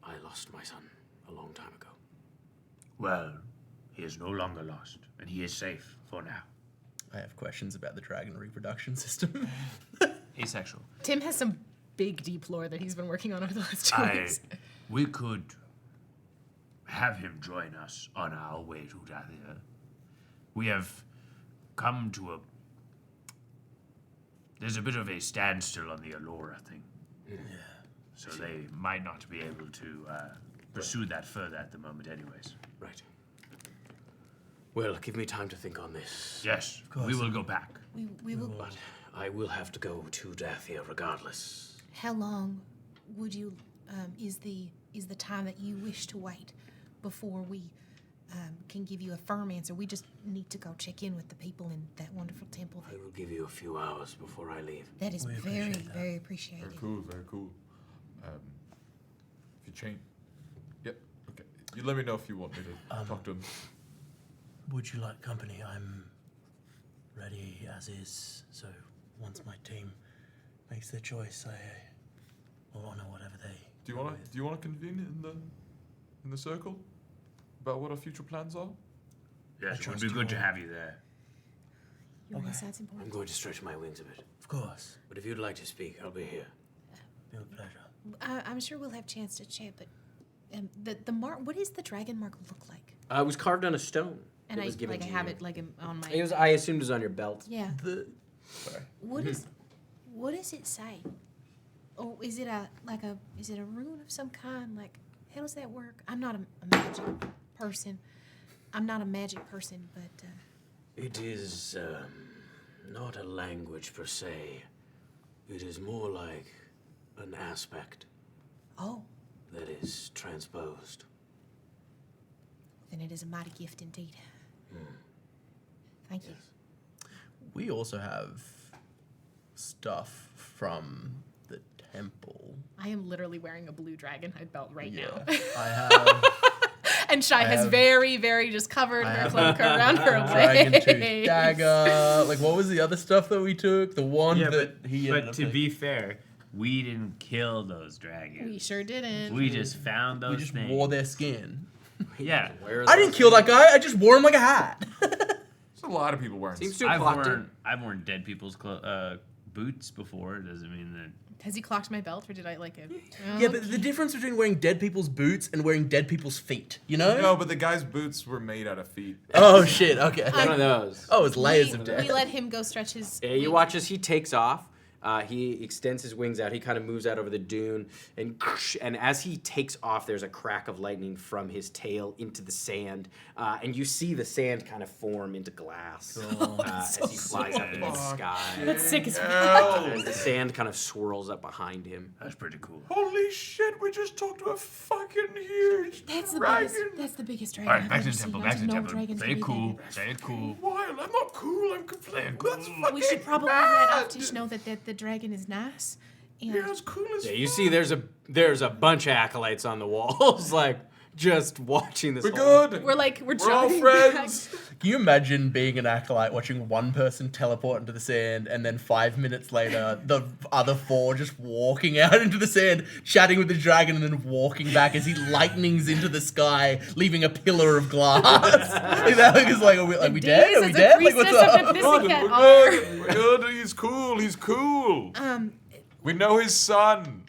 I lost my son a long time ago.
Well, he is no longer lost, and he is safe for now.
I have questions about the dragon reproduction system.
Asexual.
Tim has some big, deep lore that he's been working on over the last 2 weeks.
We could have him join us on our way to Dathia. We have come to a. There's a bit of a standstill on the Allura thing.
Yeah.
So they might not be able to pursue that further at the moment, anyways.
Right. Well, give me time to think on this.
Yes,
course.
we will go back.
We will.
But I will have to go to Dathia regardless.
How long would you? Is the time that you wish to wait before we can give you a firm answer? We just need to go check in with the people in that wonderful temple.
I will give you a few hours before I leave.
That is
We
very,
appreciate that.
very appreciated.
Very cool, very cool. If you change. Yep, okay. You let me know if you want me to talk to him.
Would you like company? I'm ready as is, so once my team makes their choice, I will honor whatever they
Do you
go
wanna
with.
convene in the circle about what our future plans are?
Yes, it would
trust
be
you
good to
all.
have you there.
Your
Okay.
insight's
I'm
important.
going to stretch my wings a bit.
Of course.
But if you'd like to speak, I'll be here.
Be a pleasure.
I'm sure we'll have a chance to chat, but the mark. What does the dragon mark look like?
It was carved on a stone.
And
It
I
was given to
have
you.
it like on my.
It was. I assumed it was on your belt.
Yeah.
Sorry.
What does it say? Oh, is it a rune of some kind? Like, how does that work? I'm not a magic person. But
It is not a language per se. It is more like an aspect
oh,
that is transposed.
then it is a mighty gift indeed. Thank you.
We also have stuff from the temple.
I am literally wearing a blue dragonhide belt right now.
I have
And Shai has
have-
very, very just covered
I
her
have
cloak around her
dragon tooth
waist.
dagger. Like, what was the other stuff that we took? The one
Yeah,
that he ended
but
up
to
taking.
be fair, we didn't kill those dragons.
We sure didn't.
We just found those
We just
things.
wore their skin.
Yeah.
I didn't kill that guy. I just wore him like a hat.
There's a lot of people wearing.
Seems to have clocked it.
I've worn dead people's boots before. It doesn't mean that.
Has he clocked my belt, or did I like it?
Yeah, but the difference between wearing dead people's boots and wearing dead people's feet, you know?
No, but the guy's boots were made out of feet.
Oh shit. Okay.
One of those.
Oh, it's layers
we,
of death.
we let him go stretch his.
Yeah, you
wings.
watch as he takes off. He extends his wings out. He kind of moves out over the dune, and as he takes off, there's a crack of lightning from his tail into the sand, and you see the sand kind of form into glass as he flies up into the sky.
That's sick as fuck.
As the sand kind of swirls up behind him.
That's pretty cool.
Holy shit! We just talked to a fucking huge
That's the
dragon.
biggest. That's the biggest dragon.
All right,
I've
back to
ever
the
seen.
temple.
I
Back to
didn't
the
know
temple.
dragons
Say
could
it
be that
cool.
big.
Say it cool.
Wild. I'm not cool. I'm complaining. That's fucking
We should probably
bad.
let Optish know that the dragon is nice. And
Yeah, it's cool as
Yeah, you
fuck.
see, there's a bunch of acolytes on the walls, like just watching this.
We're
whole-
good.
We're
all
driving
friends.
Can you imagine being an acolyte watching one person teleport into the sand and then 5 minutes later the other 4 just walking out into the sand, chatting with the dragon and then walking back as he lightnings into the sky, leaving a pillar of glass? Like that is like, are we dead? Are we dead? Like what's up?
We're good. He's cool. He's cool. We know his son.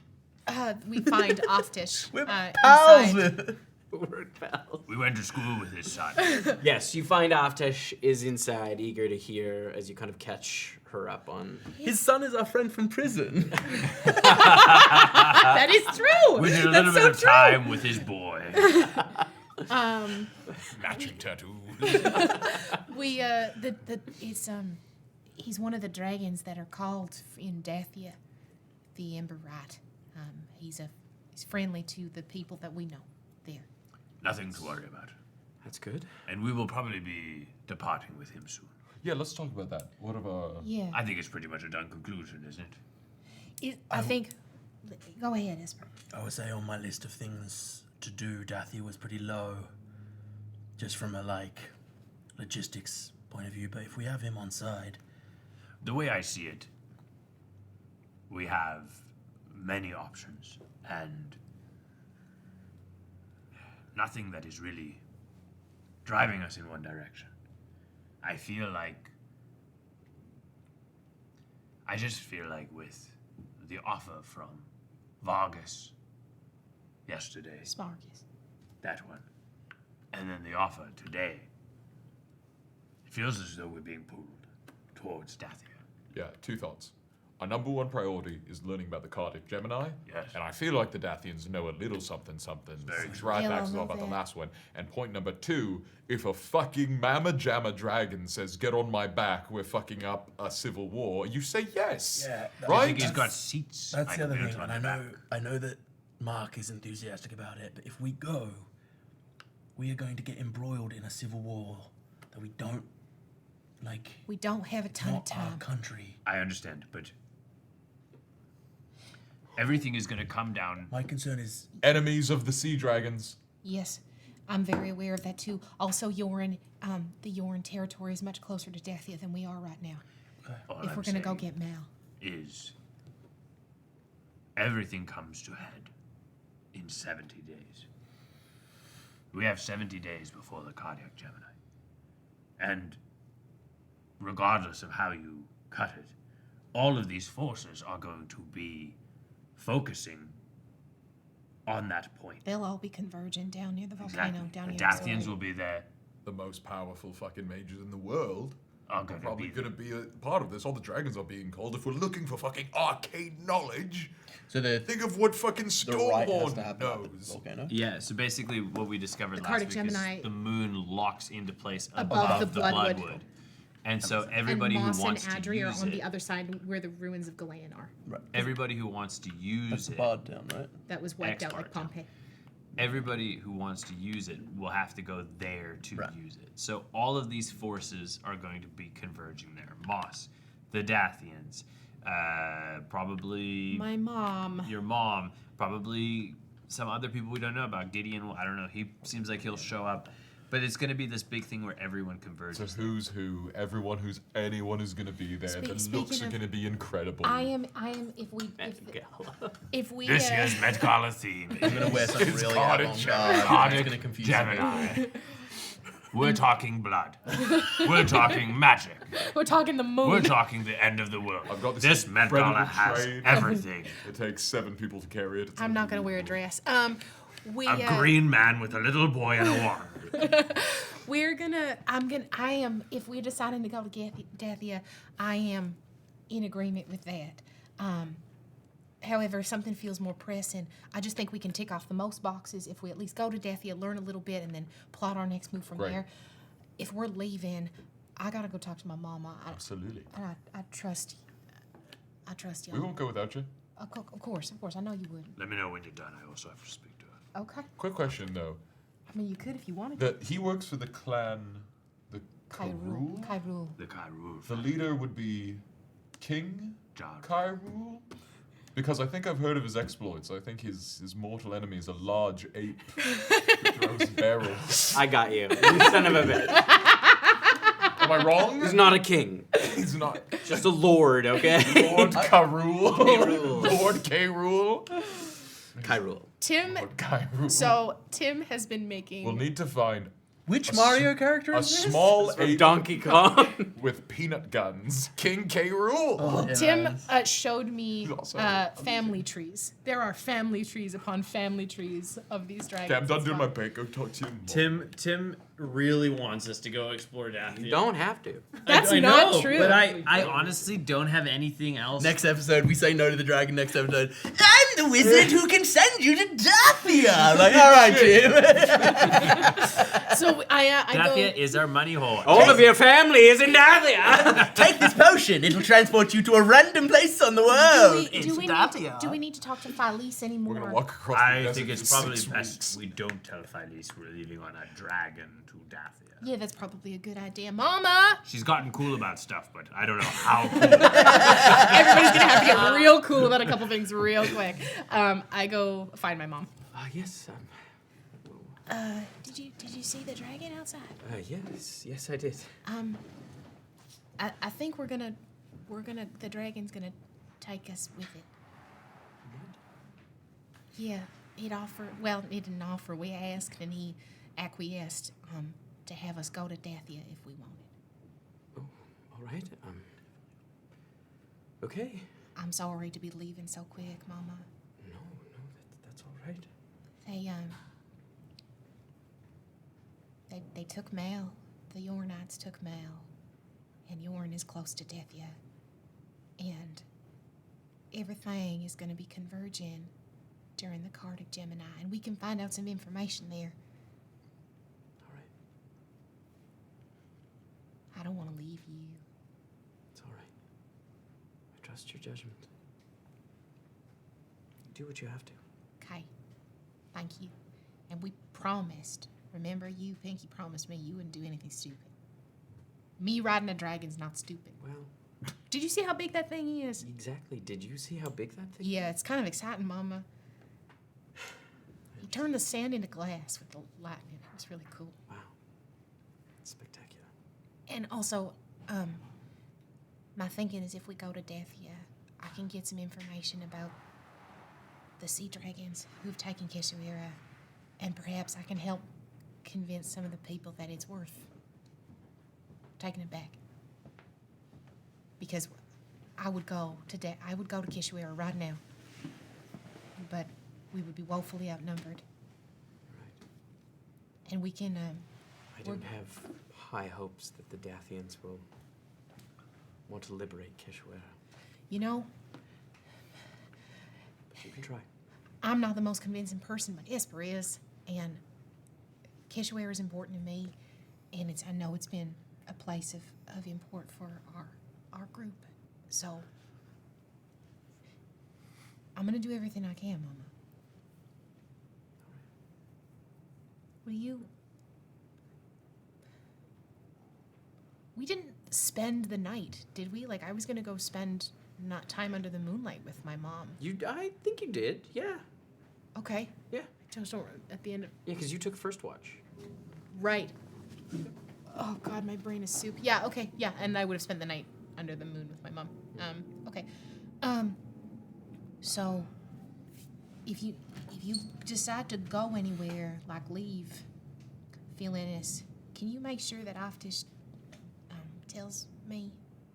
We find Oftish
We're
inside.
pals with.
Word pals.
We went to school with his son.
Yes, you find Oftish is inside, eager to hear as you kind of catch her up on.
His son is our friend from prison.
That is true.
We did a
That's
little
so
bit of
true.
time with his boy.
Matching tattoos.
He's one of the dragons that are called in Dacia the Aberrant. He's friendly to the people that we know there.
Nothing to worry about.
That's good.
And we will probably be departing with him soon.
Yeah, let's talk about that. What about?
Yeah.
I think it's pretty much a done conclusion, isn't it?
I think. Go ahead, Esper.
I would say on my list of things to do, Dacia was pretty low, just from a logistics point of view. But if we have him on side,
The way I see it, we have many options and nothing that is really driving us in one direction. I just feel like with the offer from Vargas yesterday,
Sparkus.
that one, and then the offer today, it feels as though we're being pulled towards Dacia.
Yeah, 2 thoughts. Our number 1 priority is learning about the Cardiff Gemini.
Yes.
And I feel like the Dathians know a little something.
very
It's
true.
right
Yeah,
back
I'll
to
know
about the
that.
last one. And point number 2, if a fucking Mama Jamma dragon says, get on my back, we're fucking up a civil war, you say yes.
Yeah,
I
right?
think he's got seats.
that's
like
the other
built
thing.
on
And
the
I know,
back.
I know that Mark is enthusiastic about it, but if we go, we are going to get embroiled in a civil war that we don't like.
We don't have a ton of
Not our
time.
country.
I understand, but everything is going to come down.
My concern is
Enemies of the sea dragons.
Yes, I'm very aware of that too. Also, Yorin, the Yorin territory is much closer to Dacia than we are right now.
All
If
I'm
we're gonna go
saying
get Mal.
is everything comes to a head in 70 days. We have 70 days before the Cardiac Gemini. And regardless of how you cut it, all of these forces are going to be focusing on that point.
They'll all be converging down near the volcano,
Exactly.
down
The
near the
Dathians
sword.
will be there.
The most powerful fucking mages in the world.
Are
Are
going to
probably
be
going to be a part of this. All the dragons are being called. If we're looking for fucking arcane knowledge,
So the
think of what fucking
right has
Stormhorn
to happen at the
knows.
volcano.
Yeah, so basically what we discovered
The
last
Cardiac
week
Gemini-
is the moon locks into place
Above
above,
the
the
Bloodwood.
Bloodwood. And so everybody
and
who
Moss
wants
and
to
Adri are
use
on
it,
the other side where the ruins of Galen are.
everybody who wants to
That's
use
the
it,
Bard Town, right?
That was wiped out like
X-Bard Town.
Pompeii.
everybody who wants to use it will have to go there to
Right.
use it. So all of these forces are going to be converging there. Moss, the Dathians, probably
My mom.
your mom, probably some other people we don't know about. Gideon, I don't know. He seems like he'll show up. But it's going to be this big thing where everyone
It's
converges.
a who's who. Anyone who's going to be there. The looks
speaking
are
of-
going to be incredible.
I am. If we.
This year's Met Gala theme
I'm gonna wear something
It's
really
Cardiff
avant-garde. It's
Cardiff
gonna confuse
Gemini. We're talking blood. We're talking magic.
We're talking the moon.
We're talking the end of the world.
I've got
This Met
incredible
Gala has
train.
everything.
It takes 7 people to carry it. It's
I'm not gonna wear a dress.
A green man with a little boy and a wand.
I am, if we're deciding to go to Dacia, I am in agreement with that. However, if something feels more pressing, I just think we can tick off the most boxes if we at least go to Dacia, learn a little bit, and then plot our next move from
Right.
there. If we're leaving, I gotta go talk to my mama.
Absolutely.
And I trust y'all.
We won't go without you.
Of course, I know you would.
Let me know when you're done. I also have to speak to her.
Okay.
Quick question though.
I mean, you could if you wanted to.
He works for the clan, the Kyrul.
Kyrul.
The Kyrul.
The leader would be King
John.
Kyrul. Because I think I've heard of his exploits. I think his mortal enemy is a large ape who throws barrels.
I got you. You son of a bitch.
Am I wrong?
He's not a king.
He's not.
Just a lord, okay?
Lord Karul. Lord K-Rule.
Kyrule.
Tim.
Lord K-Rule.
So Tim has been making.
We'll need to find
Which Mario character
a
is this?
small
From
ape
Donkey Kong.
with peanut guns. King K-Rule.
Oh,
Tim
yes.
showed me
He's also
family trees. There are family trees upon family trees of these dragons.
Okay, I'm done
as
doing
well.
my bait. Go talk to you.
Tim really wants us to go explore Dathia.
You don't have to.
That's
I
not
know,
true.
But I honestly don't have anything else.
Next episode, we say no to the dragon. Next episode, I'm the wizard who can send you to Dathia. I'm like, all right, Jim.
So I
Dathia
go.
is our money hole.
All of your family is in Dathia.
Take this potion. It'll transport you to a random place on the world.
Do we need to talk to Felinis anymore?
We're gonna walk across the
I
desert
think
in
it's probably
6
best
weeks.
we don't tell Felinis we're leaving on a dragon to Dathia.
Yeah, that's probably a good idea, Mama.
She's gotten cool about stuff, but I don't know how cool.
Everybody's gonna have to get real cool about a couple things real quick. I go find my mom.
Yes.
Did you see the dragon outside?
Yes, I did.
I think the dragon's gonna take us with it. Yeah, he didn't offer. We asked and he acquiesced to have us go to Dathia if we wanted.
Oh, all right. Okay.
I'm sorry to be leaving so quick, Mama.
No, that's all right.
They took Mal. The Yornites took Mal. And Yorn is close to Dathia. And everything is going to be converging during the Cardic Gemini. And we can find out some information there.
All right.
I don't want to leave you.
It's all right. I trust your judgment. Do what you have to.
Okay. Thank you. And we promised. Remember, you, Pinky, promised me you wouldn't do anything stupid. Me riding a dragon's not stupid.
Well,
Did you see how big that thing is?
exactly. Did you see how big that thing is?
Yeah, it's kind of exciting, Mama. He turned the sand into glass with the lightning. It was really cool.
Wow. Spectacular.
And also, my thinking is if we go to Dathia, I can get some information about the sea dragons who've taken Kishuira, and perhaps I can help convince some of the people that it's worth taking it back. Because I would go to Kishuira right now, but we would be woefully outnumbered.
Right.
And we can.
I don't have high hopes that the Dathians will want to liberate Kishuira.
You know,
But you can try.
I'm not the most convincing person, but Esper is, and Kishuira is important to me, and I know it's been a place of import for our group. So I'm gonna do everything I can, Mama. Will you? We didn't spend the night, did we? Like I was gonna go spend time under the moonlight with my mom.
I think you did. Yeah.
Okay.
Yeah.
Just don't at the end of.
Yeah, because you took first watch.
Right. Oh God, my brain is soup. Yeah, okay, yeah, and I would have spent the night under the moon with my mom. Okay. So if you decide to go anywhere, like leave Felinis, can you make sure that Aftish tells me,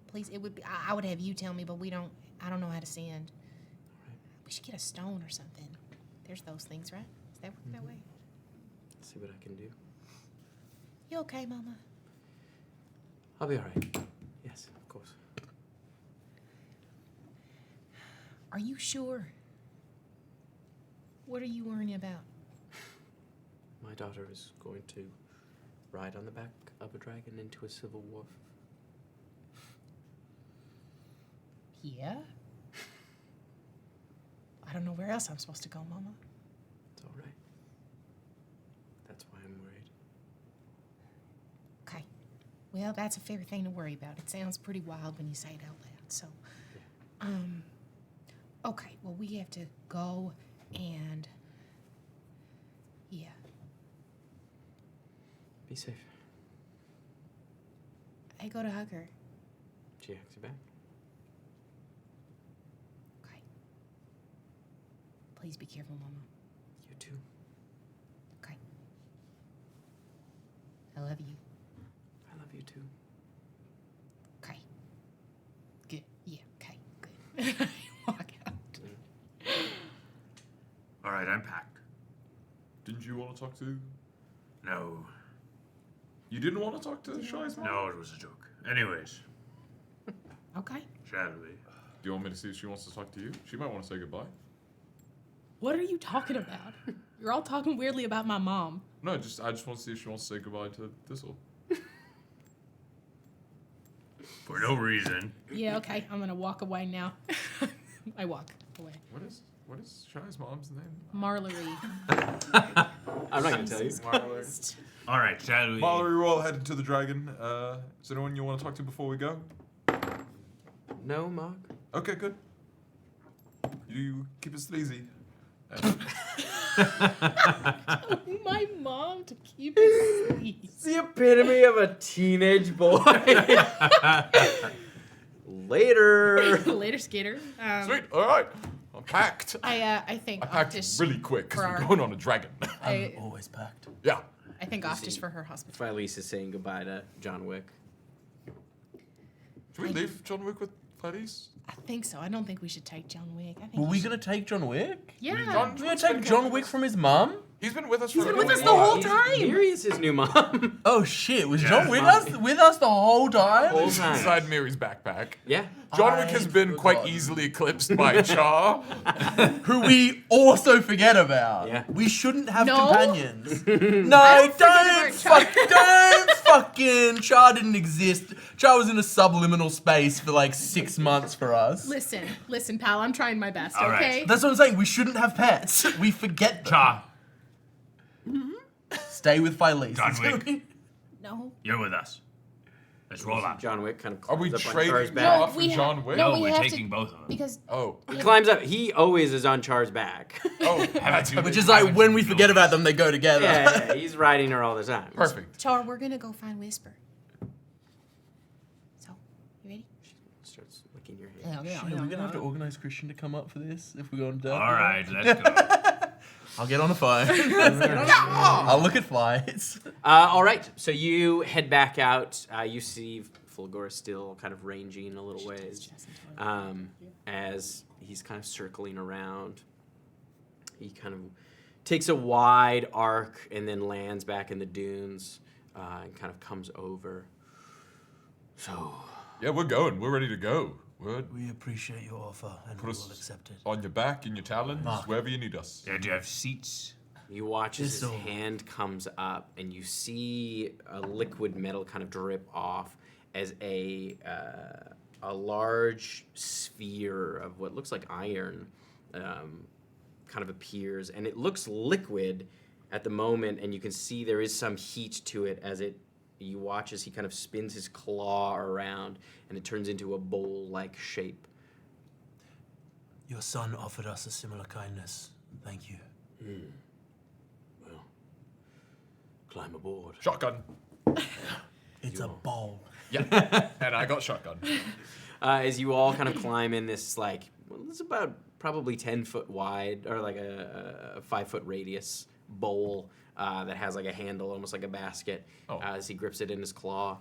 please? It would be I would have you tell me, but I don't know how to send.
Right.
We should get a stone or something. There's those things, right? Does that work that way?
See what I can do.
You okay, Mama?
I'll be all right. Yes, of course.
Are you sure? What are you worrying about?
My daughter is going to ride on the back of a dragon into a civil war.
Yeah? I don't know where else I'm supposed to go, Mama.
It's all right. That's why I'm worried.
Okay. Well, that's a fair thing to worry about. It sounds pretty wild when you say it out loud. So, Okay, well, we have to go and... Yeah.
Be safe.
I go to hug her.
She hugs you back.
Okay. Please be careful, Mama.
You too.
Okay. I love you.
I love you too.
Okay. Good. Yeah, okay, good. I walk out.
All right, I'm packed.
Didn't you want to talk to?
No.
You didn't want to talk to Shy's mom?
No, it was a joke. Anyways,
Okay.
shall we?
Do you want me to see if she wants to talk to you? She might want to say goodbye.
What are you talking about? You're all talking weirdly about my mom.
No, I just want to see if she wants to say goodbye to Thistle.
For no reason.
Yeah, okay. I'm gonna walk away now. I walk away.
What is Shy's mom's name?
Marlery.
I'm not gonna tell you.
All right, shall we?
Mallory, we're all headed to the dragon. Is there anyone you want to talk to before we go?
No, Mark.
Okay, good. You keep it sleazy.
My mom to keep it sleep.
It's the epitome of a teenage boy. Later.
Later, skater.
Sweet. All right. I'm packed.
I think
I packed
Octish
really quick because
for
we're
our-
going on a dragon.
I
Always packed.
Yeah.
think Octish for her hospital.
Felinis is saying goodbye to John Wick.
Should we leave John Wick with Felinis?
I think so. I don't think we should take John Wick. I think
Were
he
we
should-
gonna take John Wick?
Yeah.
We're gonna take John Wick from his mum?
He's been with us
He's
for
been
a
with us
little
the whole
while.
time.
Miri's his new mom.
Oh shit, was
Yeah,
John Wick with us the whole time?
Whole
He's
time.
inside Miri's backpack.
Yeah.
John Wick has been quite
forgot.
easly eclipsed by Char.
Who we also forget about.
Yeah.
We shouldn't have
No.
companions. No,
don't
don't
forget about
don't fucking Char didn't exist. Char was in a subliminal space for like 6 months for us.
Listen, pal. I'm trying my best.
All right.
Okay.
That's what I'm saying. We shouldn't have pets. We forget them.
Cha,
Stay with Phileas.
John Wick.
No.
you're with us. Let's roll out.
John Wick kind of
Are we
climbs up on Char's
trading
back.
off for
we ha-
John Wick?
no,
No,
we
we're
have
taking
to-
both of them.
Because
Oh.
He climbs up. He always is on Char's back.
Oh.
Which is like when we forget about them, they go together.
yeah, he's riding her all the time.
Perfect.
Char, we're gonna go find Whisper. So, you ready?
Starts licking your hand.
Yeah,
We're gonna have to organize Christian to come up for this if we're going to.
All right, let's go.
I'll get on the phone. I'll look at flights.
All right, so you head back out. You see Fulgor still kind of ranging a little ways as he's kind of circling around. He kind of takes a wide arc and then lands back in the dunes and kind of comes over. So,
Yeah, we're going. We're ready to go. We're
We appreciate your offer and
Put
we
us-
will accept it.
on your back, in your talons,
Mark.
wherever you need us.
Yeah, do you have seats?
you watch as his
Thistle.
hand comes up and you see a liquid metal kind of drip off as a large sphere of what looks like iron kind of appears, and it looks liquid at the moment, and you can see there is some heat to it as you watch as he kind of spins his claw around and it turns into a bowl-like shape.
Your son offered us a similar kindness. Thank you.
Well, climb aboard.
Shotgun.
It's a bowl.
Yeah. And I got shotgun.
As you all kind of climb in this, it's about probably 10 foot wide, or like a 5 foot radius bowl that has like a handle, almost like a basket,
Oh.
as he grips it in his claw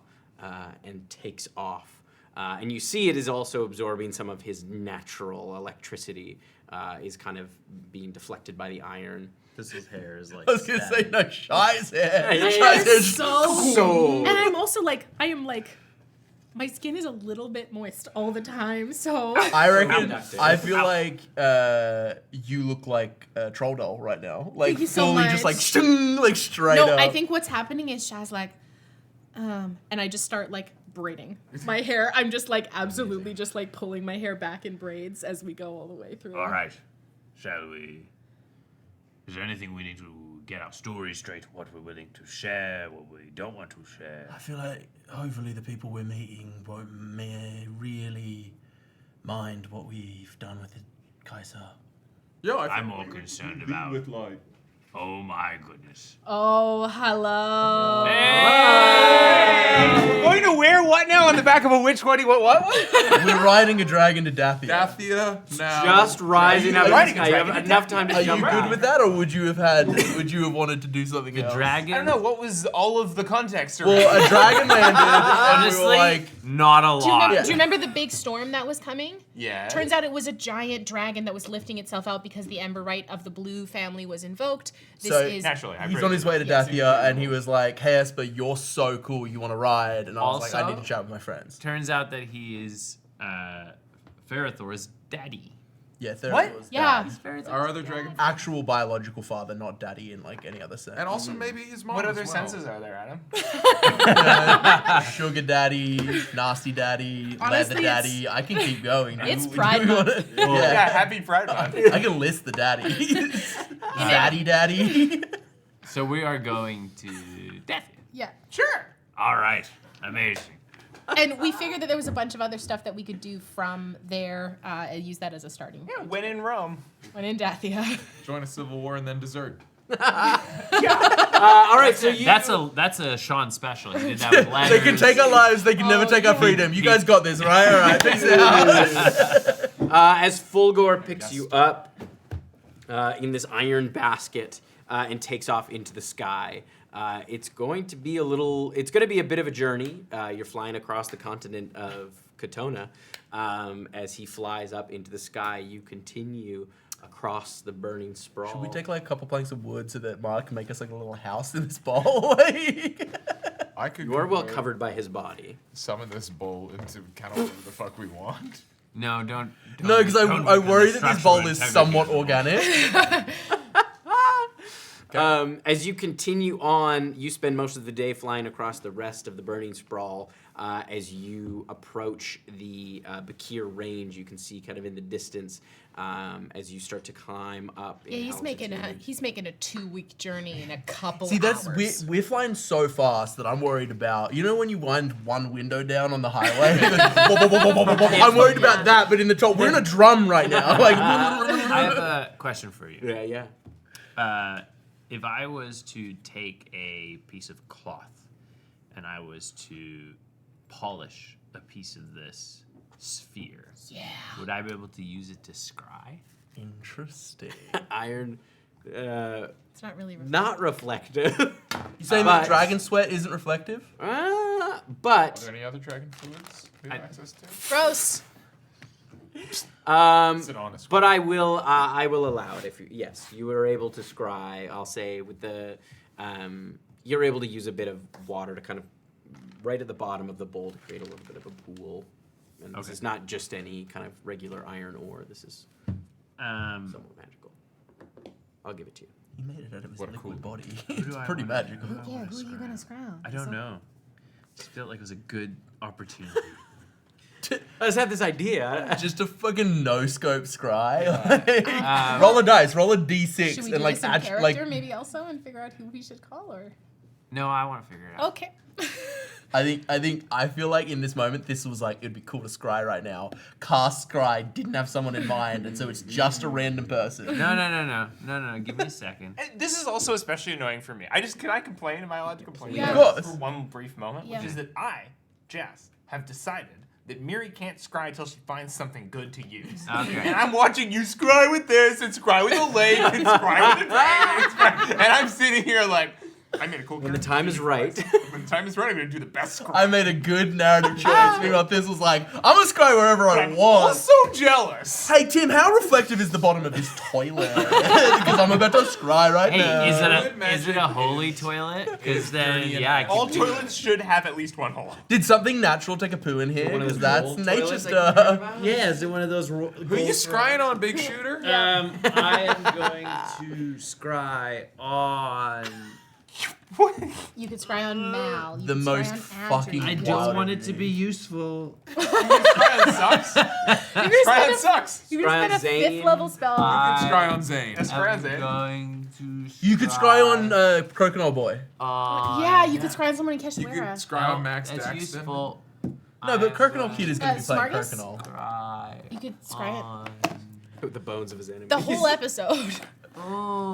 and takes off. And you see it is also absorbing some of his natural electricity, is kind of being deflected by the iron.
Thistle's hair is like.
I was gonna say no, Shy's hair.
Yeah,
Shy's hair
It's
just-
so. And I'm also my skin is a little bit moist all the time, so.
I reckon.
Abducted.
I feel like you look like a troll doll right now. Like
Thank you so
fully, just
much.
like shing, like straight
No,
up.
I think what's happening is Shaz and I just start braiding my hair. I'm just absolutely just pulling my hair back in braids as we go all the way through.
All right, shall we? Is there anything we need to get our story straight? What we're willing to share, what we don't want to share?
I feel like hopefully the people we're meeting won't really mind what we've done with Kaiser.
Yo,
I'm more concerned about.
With like.
Oh my goodness.
Oh, hello.
We're going to wear what now on the back of a witch? What?
We're riding a dragon to Dathia.
Dathia now.
Just rising up.
riding a
You have
dragon.
enough time to
Are you
jump
good
around.
with that, or would you have wanted to do something else?
Dragon.
I don't know. What was all of the context around?
Well, a dragon landed, and we
Honestly,
were like,
not a
Do you,
lot.
remember, do you remember the big storm that was coming?
yeah.
Turns out it was a giant dragon that was lifting itself out because the Ember Rite of the Blue family was invoked. This
So,
is
Naturally, I
he's on his way to Dathia, and he was like, "Hey Esper, you're so cool. You want to ride?" And I was like, "I
Also-
need to chat with my friends."
Turns out that he is Ferithor's daddy.
Yeah, Thera
What?
was
yeah.
daddy.
Our other dragon.
Actual biological father, not daddy in like any other sense.
And also maybe his mom.
What
as
other
well.
senses are there, Adam?
Sugar daddy, nasty daddy,
Honestly,
leather daddy. I can keep going.
It's
Do
Pride
you
Month.
wanna-
Yeah,
Yeah.
happy Pride Month.
I can list the daddies. Fatty daddy.
So we are going to Dathia.
Yeah.
Sure.
All right. Amazing.
And we figured that there was a bunch of other stuff that we could do from there and use that as a starting
Yeah,
point.
when in Rome.
When in Dathia.
Join a civil war and then desert.
All right, so you.
That's a Sean special. He did that with letters.
They can take our lives, they can never take our
yeah.
freedom. You guys got this, right? All right, fix it out.
As Fulgore picks you up in this iron basket and takes off into the sky, it's going to be a bit of a journey. You're flying across the continent of Cotona. As he flies up into the sky, you continue across the burning sprawl.
Should we take like a couple planks of wood so that Mark can make us like a little house in this bowl?
I could.
You are well
convert
covered by his body.
Some of this bowl into kind of whatever the fuck we want.
No, don't.
No, because
don't
I
weaken
worry
the
that this
structural
bowl is
integrity
somewhat
of the
organic.
As you continue on, you spend most of the day flying across the rest of the burning sprawl. As you approach the Bakir range, you can see kind of in the distance as you start to climb up.
Yeah, he's making a 2-week journey in a couple
See, that's
hours.
we're flying so fast that I'm worried about. You know when you wind one window down on the highway? I'm worried about that, but in the top, we're in a drum right now. Like,
I have a question for you.
Yeah.
If I was to take a piece of cloth and I was to polish a piece of this sphere, would I be able to use it to scry?
Interesting.
Iron.
It's not really
Not reflective.
You saying that dragon sweat isn't reflective?
Are
But
there any other dragon fluids we have access to?
gross.
It's an honest.
but I will allow it if you were able to scry. I'll say with the you're able to use a bit of water to kind of right at the bottom of the bowl to create a little bit of a pool. And this is not just any kind of regular iron ore. This is somewhat magical. I'll give it to you.
He made it out of his
What a
liquid
cool-
body.
do
It's
I
pretty
wanna
magical.
Yeah, who are you gonna scroll?
I don't know. Just felt like it was a good opportunity.
I just had this idea.
Just a fucking no-scope scry. Roll a dice, roll a d6,
Should we
and
do
like
this in
add,
character
like
maybe also and figure out who we should call or?
No, I want to figure it out.
Okay.
I feel like in this moment, this was like, it'd be cool to scry right now. Cast scry didn't have someone in mind, and so it's just a random person.
No. Give me a second.
And this is also especially annoying for me. Can I complain? Am I allowed to complain?
Yeah.
Of course.
For one brief moment,
Yeah.
which is that I, Jess, have decided that Miri can't scry until she finds something good to use.
Okay.
And I'm watching you scry with this, and scry with a lake, and scry with a dragon, and I'm sitting here like, I made a cool
When the
character.
time is right.
When the time is right, I'm gonna do the best scry.
I made a good narrative choice. Meanwhile, this was like, I'm gonna scry wherever I
I'm
want.
also jealous.
Hey Tim, how reflective is the bottom of this toilet? Because I'm about to scry right now.
Hey, is it a holy toilet? Because then, yeah, I
All
can do
toilets should have at least one hole.
Did something natural take a poo in here?
One of
Because
those
that's
roll
nature
toilets that you heard
stuff.
about?
Yeah, is it one of those?
Who are you scrying on, Big Shooter?
I am going to scry on.
You could scry on Mal. You
The
could
most
scry on
fucking
I
Anthony.
don't
Wow.
want it to be useful.
Scry sucks. Scry sucks.
You could
Scry on
spend a
Zane.
5th level spell.
Scry on Zane.
Scry on Zane.
going to.
You could scry on Crocodile Boy.
Yeah, you could scry on someone and catch
You could
Lara.
scry on Max
That's
Daxton.
useful.
No, but Crocodile Kid is going to be playing
Smargus?
Crocodile.
Scry
You could scry it.
on
The bones of his enemies.
The whole episode.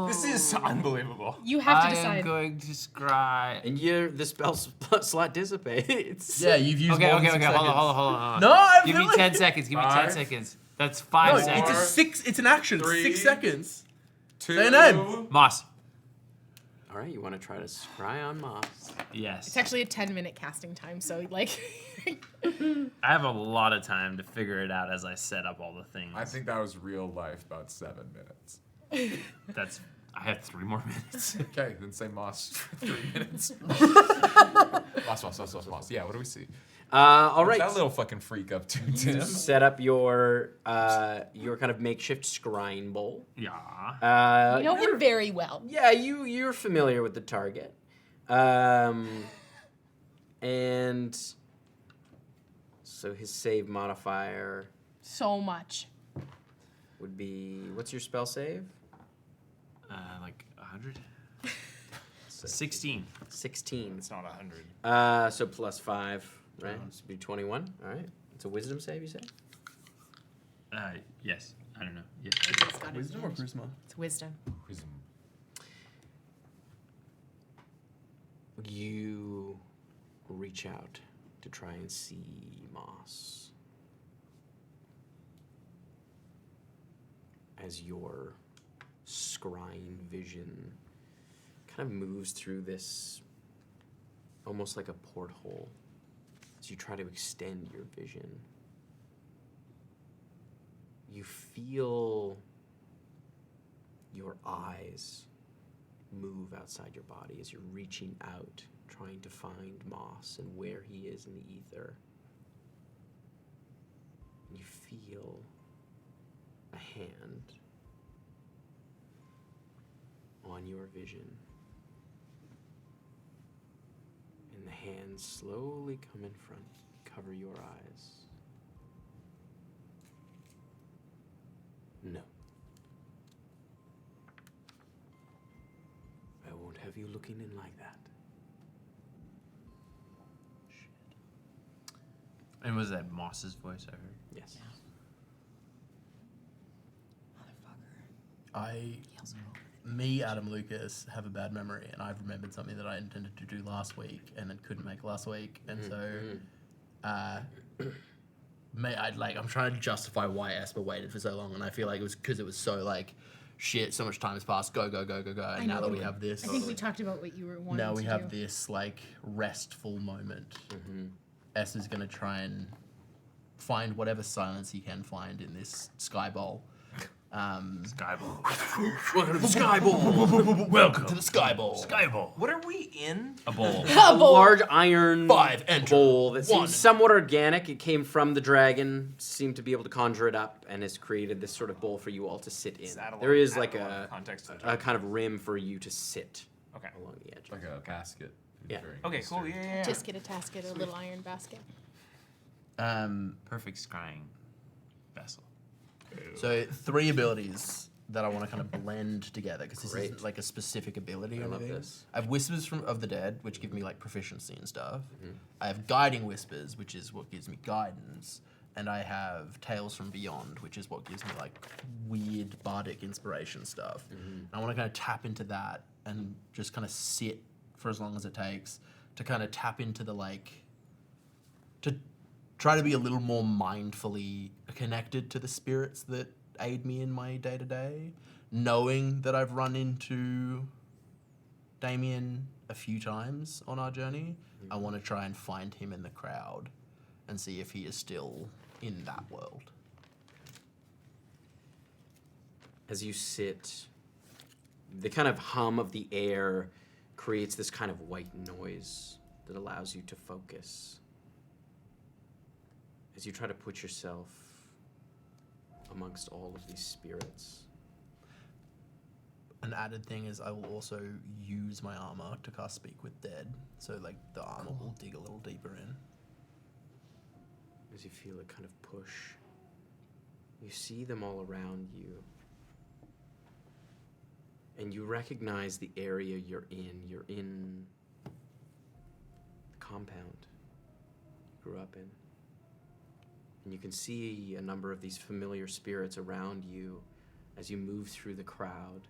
This is unbelievable.
You have to
I
decide.
am going to scry.
And the spell slot dissipates.
Yeah, you've used
Okay,
more than
okay,
6
okay.
seconds.
Hold on.
No, I
Give me
really-
10 seconds. Give me 10
5,
seconds. That's
No,
5
it's
seconds.
a 6. It's an action.
3,
6 seconds.
2.
Say a name.
Moss.
All right, you want to try to scry on Moss.
Yes.
It's actually a 10-minute casting time, so like.
I have a lot of time to figure it out as I set up all the things.
I think that was real life, about 7 minutes.
I have 3 more minutes.
Okay, then say Moss for 3 minutes. Moss. Yeah, what do we see?
All
What's
right.
that little fucking freak up to, Tim?
Set up your kind of makeshift scrying bowl.
Yeah.
You know him very well.
Yeah, you're familiar with the target. And so his save modifier
So much.
would be, what's your spell save?
Like 100? 16.
16.
It's not 100.
So plus 5, right? So it'd be 21. All right. It's a wisdom save, you say?
Yes. I don't know. Yes.
It's got
Wisdom or charisma?
It's wisdom.
You reach out to try and see Moss as your scrying vision kind of moves through this almost like a porthole as you try to extend your vision. You feel your eyes move outside your body as you're reaching out, trying to find Moss and where he is in the ether. You feel a hand on your vision. And the hand slowly come in front, cover your eyes. No. I won't have you looking in like that.
And was that Moss's voice I heard?
Yes.
Me, Adam Lucas, have a bad memory, and I've remembered something that I intended to do last week and then couldn't make last week, and I'm trying to justify why Esper waited for so long, and I feel like it was because it was so like, shit, so much time has passed, go, and now that we have this,
I think we talked about what you were wanting
now we
to
have
do.
this like restful moment. Esther's gonna try and find whatever silence he can find in this sky bowl.
Skyball.
Welcome to the Sky Bowl!
Welcome
To the sky bowl.
Skyball.
What are we in?
A bowl.
A large iron
5, enter.
bowl that
1.
seems somewhat organic. It came from the dragon, seemed to be able to conjure it up, and has created this sort of bowl for you all to sit in. There is like a
context.
kind of rim for you to sit
Okay.
along the edge.
Like a basket.
Yeah.
Okay. Cool. Yeah.
Just get a tasket, a little iron basket.
Perfect scrying vessel.
So 3 abilities that I want to kind of blend together because this
Great.
isn't like a specific ability.
I
or
love
anything.
this.
I have Whispers of the Dead, which give me like proficiency and stuff. I have Guiding Whispers, which is what gives me guidance, and I have Tales from Beyond, which is what gives me like weird bardic inspiration stuff. I want to kind of tap into that and just kind of sit for as long as it takes to kind of tap into the to try to be a little more mindfully connected to the spirits that aid me in my day-to-day, knowing that I've run into Damien a few times on our journey. I want to try and find him in the crowd and see if he is still in that world.
As you sit, the kind of hum of the air creates this kind of white noise that allows you to focus. As you try to put yourself amongst all of these spirits.
An added thing is I will also use my armor to cast Speak with Dead, so like the armor will dig a little deeper in.
As you feel it kind of push, you see them all around you. And you recognize the area you're in. You're in the compound you grew up in. And you can see a number of these familiar spirits around you as you move through the crowd.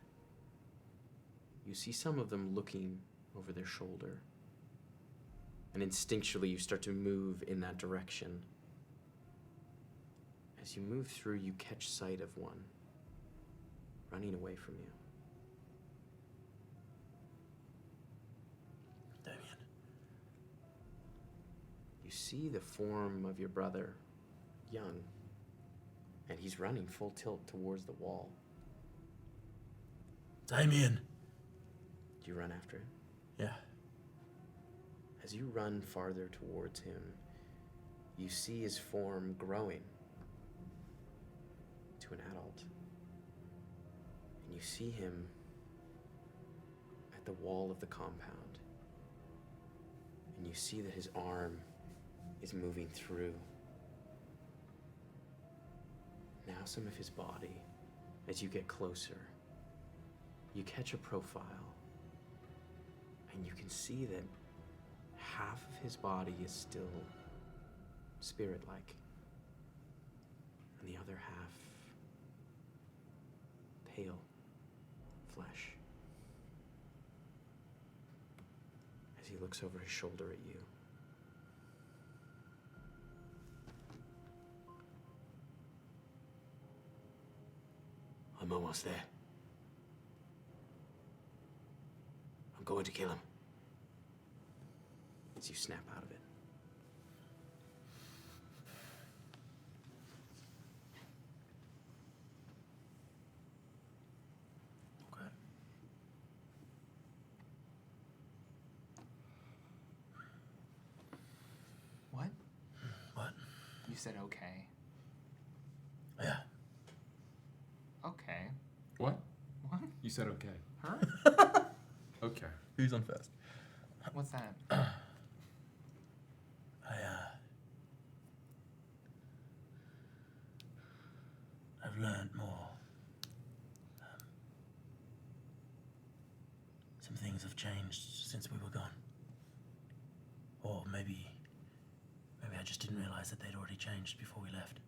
You see some of them looking over their shoulder. And instinctually, you start to move in that direction. As you move through, you catch sight of one running away from you.
Damien.
You see the form of your brother, young, and he's running full tilt towards the wall.
Damien.
Do you run after him?
Yeah.
As you run farther towards him, you see his form growing to an adult. And you see him at the wall of the compound. And you see that his arm is moving through. Now some of his body, as you get closer, you catch a profile. And you can see that half of his body is still spirit-like, and the other half pale flesh. As he looks over his shoulder at you.
I'm almost there. I'm going to kill him.
As you snap out of it.
Okay.
What?
What?
You said okay.
Yeah.
Okay.
What?
What?
You said okay.
Huh?
Okay.
Who's on first? What's that?
I've learned more. Some things have changed since we were gone. Or maybe I just didn't realize that they'd already changed before we left.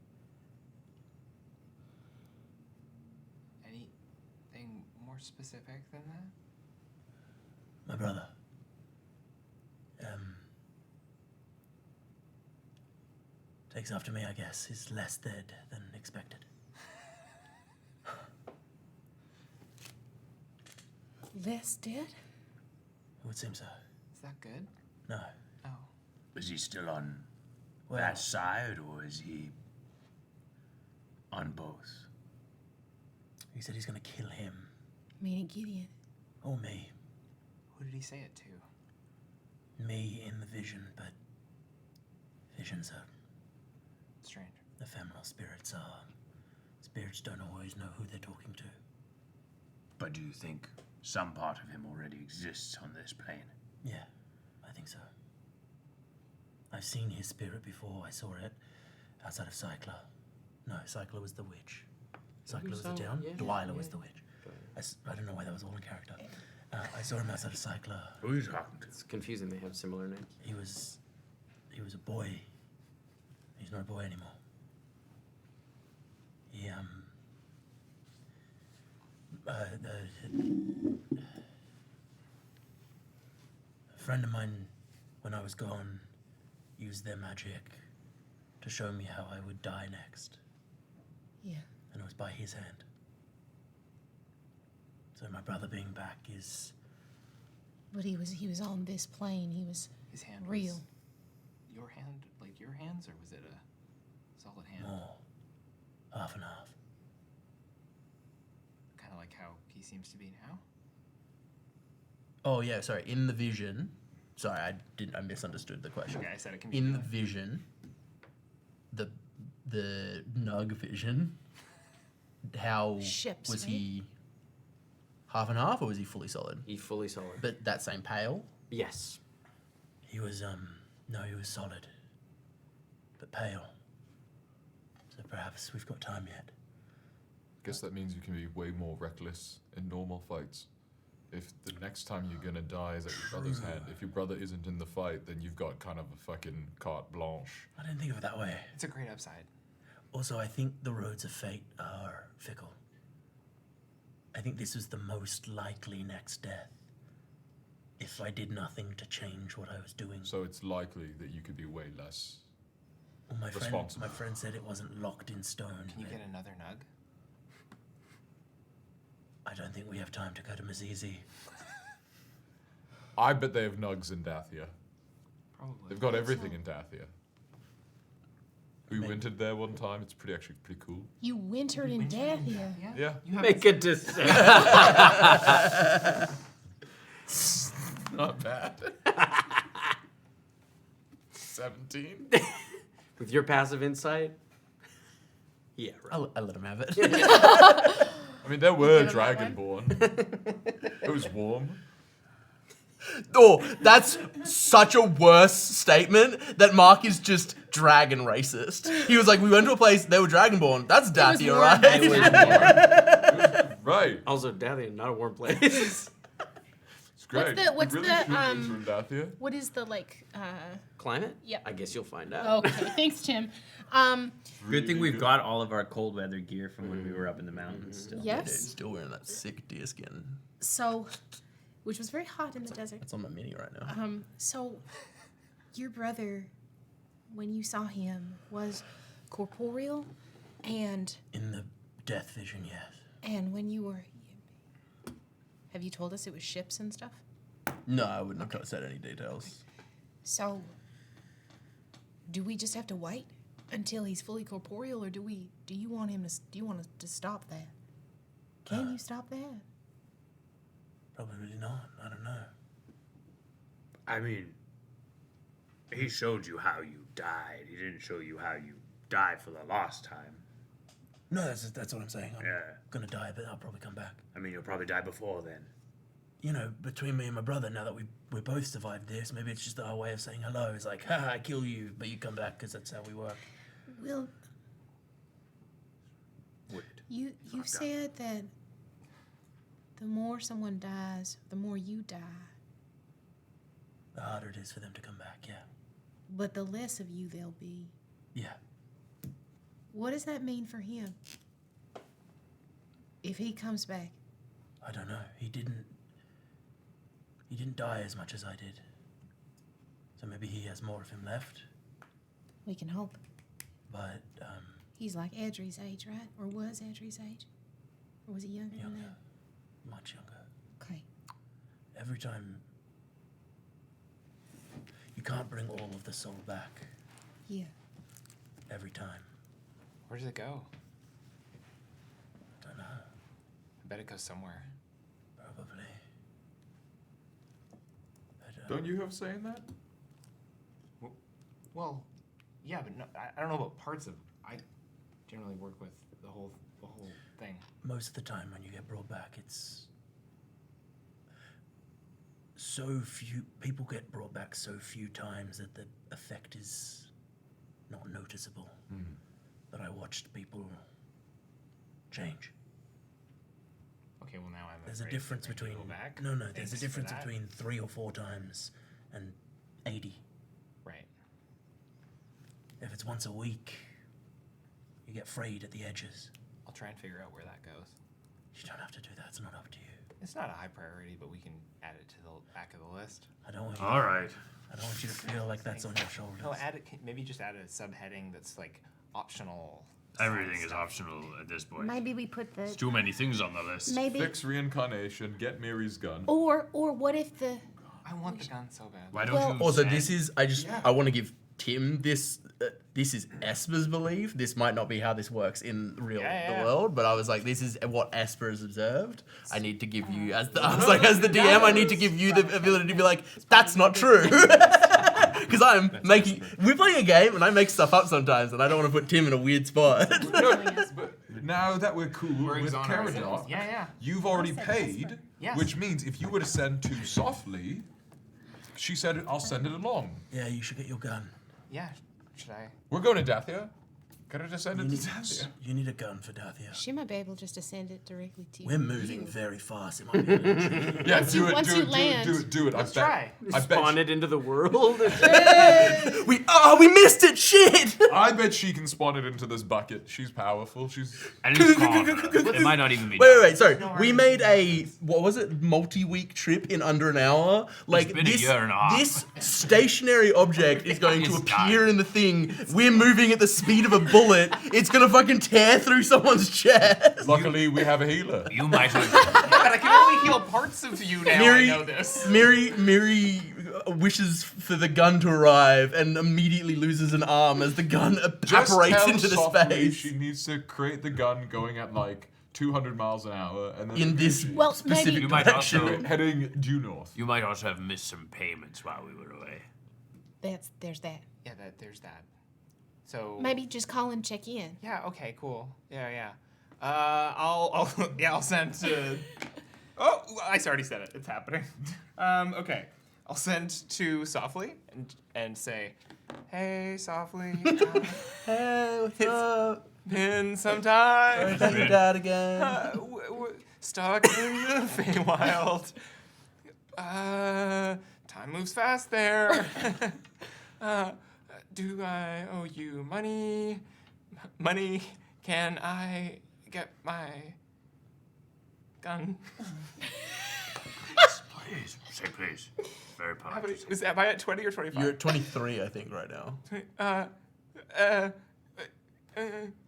Anything more specific than that?
My brother. Takes after me, I guess. He's less dead than expected.
Less dead?
It would seem so.
Is that good?
No.
Oh.
Is he still on
Well,
that side, or is he on both?
he said he's gonna kill him.
Meaning Gideon.
Or me.
Who did he say it to?
Me in the vision, but visions are
Strange.
ephemeral. Spirits are. Spirits don't always know who they're talking to.
But do you think some part of him already exists on this plane?
Yeah, I think so. I've seen his spirit before. I saw it outside of Cycler. No, Cycler was the witch. Cycler was the town.
Yeah,
Dwyler was
yeah.
the witch. I don't know why that was all in character. I saw him outside of Cycler.
Who are you talking to?
It's confusing, they have similar names.
He was a boy. He's not a boy anymore. He a friend of mine, when I was gone, used their magic to show me how I would die next.
Yeah.
And it was by his hand. So my brother being back is...
But he was on this plane. He was
His hand
real.
was your hand, like your hands, or was it a solid hand?
more. Half and half.
Kind of like how he seems to be now?
Oh yeah, sorry. In the vision, sorry, I misunderstood the question.
Okay, I said it can be
In the
both.
vision, the Nug vision, how
Ships,
was
right?
he? Half and half, or was he fully solid?
He fully solid.
But that same pale.
Yes.
He was, no, he was solid. But pale. So perhaps we've got time yet.
Guess that means you can be way more reckless in normal fights. If the next time you're gonna die is at your brother's hand, if your brother isn't in the fight, then you've got kind of a fucking carte blanche.
I didn't think of it that way.
It's a great upside.
Also, I think the roads of fate are fickle. I think this was the most likely next death. If I did nothing to change what I was doing.
So it's likely that you could be way less.
Well,
responsible.
my friend said it wasn't locked in stone.
Can you get another nug?
I don't think we have time to go to Mazizi.
I bet they have nugs in Dathia.
Probably.
They've got everything in Dathia. We wintered there one time. It's actually pretty cool.
You wintered in Dathia.
Yeah.
Make a decision.
Not bad. 17.
With your passive insight? Yeah, right.
I let him have it.
I mean, there were
get him that
Dragonborn. It was warm.
Oh, that's such a worse statement that Mark is just dragon racist. He was like, we went to a place, they were Dragonborn. That's Dathia,
warm.
right?
It was
Right.
Also, Dathia, not a warm place.
It's great.
What's
You really should winter in Dathia.
What is the
Climate?
Yep.
I guess you'll find out.
Okay, thanks, Tim.
Good thing we've got all of our cold weather gear from when we were up in the mountains still.
Dude,
Yes.
still wearing that sick deer skin.
So, which was very hot in the desert.
That's on my mini right now.
So, your brother, when you saw him, was corporeal, and
In the death vision, yes.
when you were, have you told us it was ships and stuff?
No, I wouldn't have said any details.
So, do we just have to wait until he's fully corporeal, or do you want him to? Do you want us to stop that? Can you stop that?
Probably not. I don't know.
I mean, he showed you how you died. He didn't show you how you died for the last time.
No, that's what I'm saying. I'm
Yeah.
gonna die, but I'll probably come back.
I mean, you'll probably die before then.
You know, between me and my brother, now that we both survived this, maybe it's just our way of saying hello. It's like, ha, I kill you, but you come back because that's how we work.
Well,
Wait.
you said that the more someone dies, the more you die,
The harder it is for them to come back, yeah.
but the less of you there'll be.
Yeah.
What does that mean for him? If he comes back,
I don't know. He didn't die as much as I did. So maybe he has more of him left.
we can hope.
But,
He's like Edry's age, right? Or was Edry's age? Or was he younger than
younger.
that?
Much younger.
Okay.
Every time... You can't bring all of the soul back.
Yeah.
Every time.
Where does it go?
I don't know.
I bet it goes somewhere.
Probably. But,
Don't you have a say in that?
Well, yeah, but no, I don't know about parts of. I generally work with the whole thing.
most of the time when you get brought back, it's so few people get brought back so few times that the effect is not noticeable. But I watched people change.
Okay, well now I'm.
There's a
afraid
difference
to bring
between
people back.
no, there's a
Thanks for
difference
that.
between 3 or 4 times and 80.
Right.
If it's once a week, you get frayed at the edges.
I'll try and figure out where that goes.
You don't have to do that. It's not up to you.
It's not a high priority, but we can add it to the back of the list.
I don't want you.
All right.
I don't want you to feel like that's on your shoulders.
No, add it. Maybe just add a subheading that's like optional.
Everything is
stuff.
optional at this point.
Maybe we put
There's
the
too many things on the list.
maybe
Fix reincarnation, get Miri's gun.
Or what if the
I want the gun so bad.
Why don't
Well-
you
Also,
send-
this is I want to give Tim this. This is Esper's belief. This might not be how this works in the
Yeah.
world, but I was like, this is what Esper has observed. I need to give you as the DM, I need to give you the ability to be like, that's not true, because we're playing a game and I make stuff up sometimes, and I don't want to put Tim in a weird spot.
But now that we're cool
We're
with
exonerated.
Carador,
Yeah.
you've already paid,
Yes.
which means if you were to send too softly, she said, I'll send it along.
Yeah, you should get your gun.
Yeah. Should I?
We're going to Dathia. Gotta just send
You
it to
need,
Dathia.
you need a gun for Dathia.
she might be able just to send it directly to
We're moving
you.
very fast. It might be a little tricky.
Yeah,
Once
do
you-
it,
once
do
you
it,
land.
do it. I
Let's
bet.
try.
I bet.
Spawn it into the world.
We are
Oh, we missed it! Shit!
I bet she can spawn it into this bucket. She's powerful. She's.
And it's gone. It might not even be.
Wait. Sorry. We made a what was it? Multi-week trip in under an hour. Like
been a year and a half.
This stationary object is going to
It's
appear
done.
in the thing. We're moving at the speed of a bullet. It's gonna fucking tear through someone's chest.
Luckily, we have a healer.
You might have.
Oh
But I can only heal parts of you now. I know this.
Miri wishes for the gun to arrive and immediately loses an arm as the gun
Just
apparates
tell
into the
softly
space.
she needs to create the gun going at like 200 miles an hour, and then
In this
Well,
specific
maybe-
You might
direction.
also-
heading due north.
You might also have missed some payments while we were away.
There's that.
Yeah, there's that. So
Maybe just call and check in.
Yeah. Okay. Cool. Yeah. I'll send to. Oh, I already said it. It's happening. Okay. I'll send to Softly and say, "Hey, Softly.
Hey, what's up?
Been some time.
Sorry that you died again.
Stuck in the Feywild. Time moves fast there. Do I owe you money? Money? Can I get my gun?
Please, say please. Very
How many,
polite.
am I at 20 or 25?
You're at 23, I think, right now.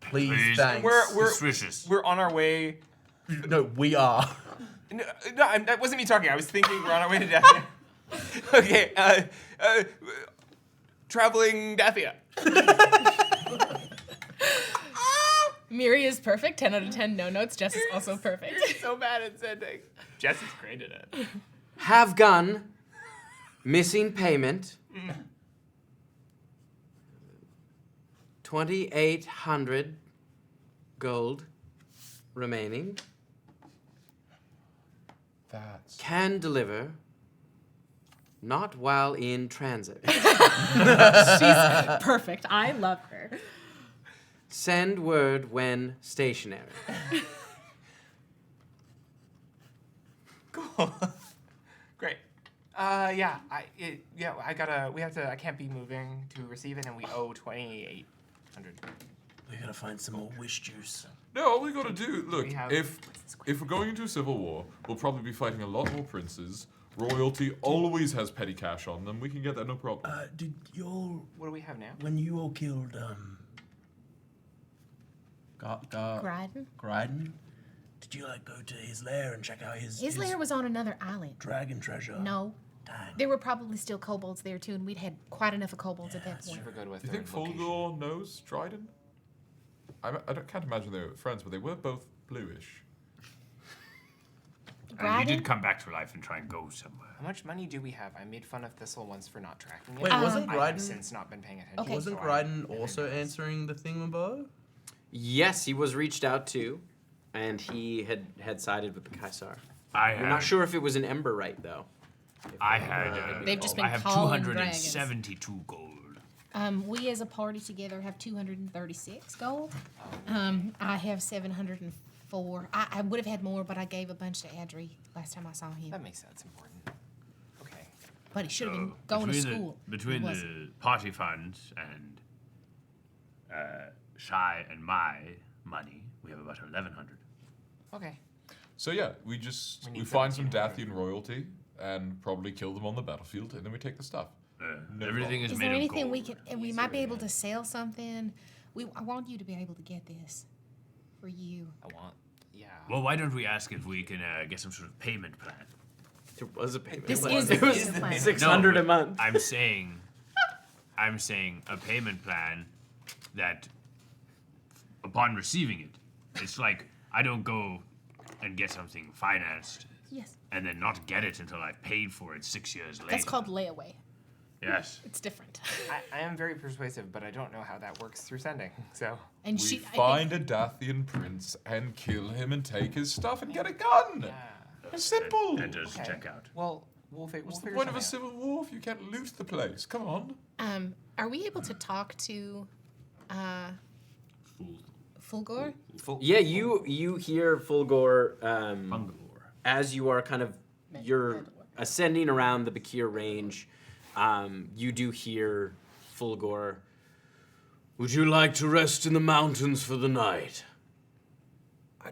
Please,
Please.
thanks.
We're
Suspicious.
we're on our way.
No, we are.
No, that wasn't me talking. I was thinking we're on our way to Dathia. Okay, traveling Dathia.
Miri is perfect. 10 out of 10. No notes. Jess is also perfect.
You're so bad at sending. Jess is great at it.
Have gun. Missing payment. 2,800 gold remaining.
That's.
Can deliver. Not while in transit.
She's perfect. I love her.
Send word when stationary.
Cool. Great. I can't be moving to receive it, and we owe 2,800.
We gotta find some more wish juice.
No, all we gotta do. Look,
We have-
if we're going into a civil war, we'll probably be fighting a lot more princes. Royalty always has petty cash on them. We can get that no problem.
Did y'all,
What do we have now?
when you all killed,
Gryden?
did you, like, go to his lair and check out
His lair was on another island.
dragon treasure?
No.
Dang.
There were probably still kobolds there too, and we'd had quite enough of kobolds at that point.
Never go to a
Do you think
third location.
Fulgor knows Triton? Can't imagine they were friends, but they were both bluish.
And he did come back to life and try and go somewhere.
How much money do we have? I made fun of Thistle once for not tracking it.
Wait, wasn't
I have
Gryden-
since not been paying attention.
Okay.
Wasn't
so I
Gryden
haven't
also
noticed.
answering the thingamabob?
Yes, he was reached out to, and he had sided with the Kaisar.
I
We're
had.
not sure if it was an Emberite though.
I had.
They've just been
I have
calling
272 gold.
We as a party together have 236 gold. I have 704. I would have had more, but I gave a bunch to Adri last time I saw him.
That makes sense. Important. Okay.
But he should have been
So,
going to
between
school.
Between
He
the
wasn't.
party funds and Shy and my money, we have about 1,100.
Okay.
So yeah, we
We need
find some
1,700.
Dathian royalty and probably kill them on the battlefield, and then we take the stuff. No
Everything is
Is
made
there
of
anything
gold.
we can? And we might be able to sell something. I want you to be able to get this for you.
I want. Yeah.
Well, why don't we ask if we can get some sort of payment plan?
There was a payment.
This
plan.
is
There was
the plan.
600
No,
a month.
I'm saying a payment plan that, upon receiving it, it's like I don't go and get something financed
Yes.
and then not get it until I've paid for it 6 years later.
That's called layaway.
Yes.
It's different.
I am very persuasive, but I don't know how that works through sending. So.
And
We
she
find a Dathian prince and kill him and take his stuff and get a gun. It's simple.
That does
Okay.
check out.
Well, we'll
What's the
figure
point of a
something
civil war if you can't loot the place? Come on.
Are we able to talk to Fulgor?
Yeah, you hear Fulgor
Bungalore.
as you are kind of you're ascending around the Bakir range. You do hear
Fulgor, would you like to rest in the mountains for the night?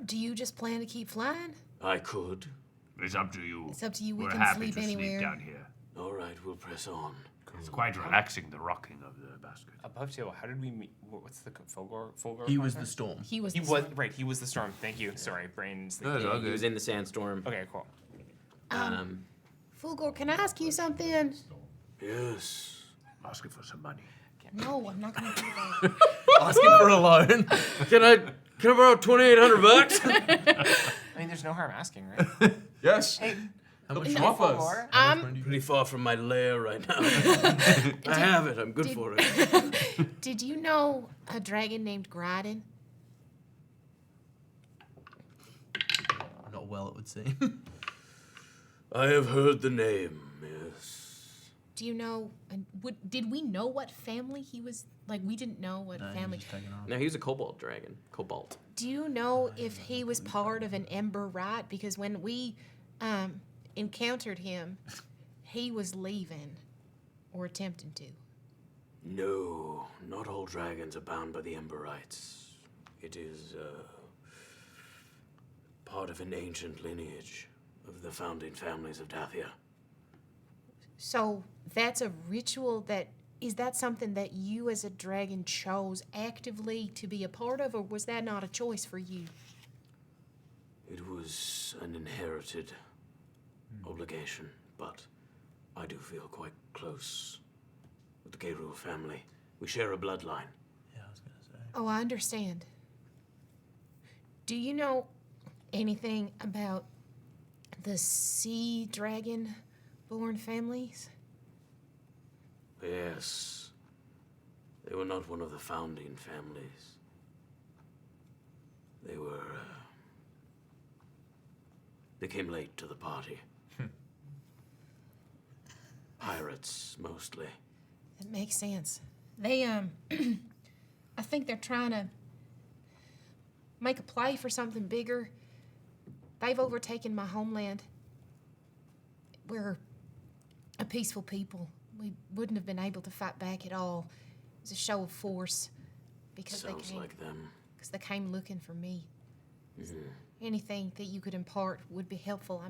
Do you just plan to keep flying?
I could.
It's up to you.
It's up to you. We
We're
can
happy
sleep
to
anywhere.
sleep down here.
All right, we'll press on.
It's quite relaxing, the rocking of the basket.
Above table, how did we meet? What's the Fulgor?
He was the storm.
He was.
He
the
was
storm.
right. He was the storm. Thank you. Sorry, brains.
No, it's all
He
good.
was in the sandstorm.
Okay, cool.
Fulgor, can I ask you something?
Yes.
Asking for some money.
No, I'm not gonna do that.
Asking for a loan.
Can I borrow $2,800?
I mean, there's no harm asking, right?
Yes.
Hey,
How much
Drop us.
Fulgor.
Pretty far from my lair right now. I have it. I'm good for it.
Did you know a dragon named Gryden?
Not well, it would seem.
I have heard the name, yes.
Do you know? Did we know what family he was? Like, we didn't know what family.
No, he was a cobalt dragon. Cobalt.
Do you know if he was part of an Ember Rite? Because when we encountered him, he was leaving or attempting to.
No, not all dragons are bound by the Emberites. It is part of an ancient lineage of the founding families of Daia.
So that's a ritual that. Is that something that you as a dragon chose actively to be a part of, or was that not a choice for you?
It was an inherited obligation, but I do feel quite close with the Gerul family. We share a bloodline.
Yeah, I was gonna say.
Oh, I understand. Do you know anything about the sea dragon born families?
Yes. They were not one of the founding families. They were, they came late to the party. Pirates, mostly.
It makes sense. They, I think they're trying to make a play for something bigger. They've overtaken my homeland. We're a peaceful people. We wouldn't have been able to fight back at all. It was a show of force because
Sounds like them.
because they came looking for me.
Mhm.
Anything that you could impart would be helpful.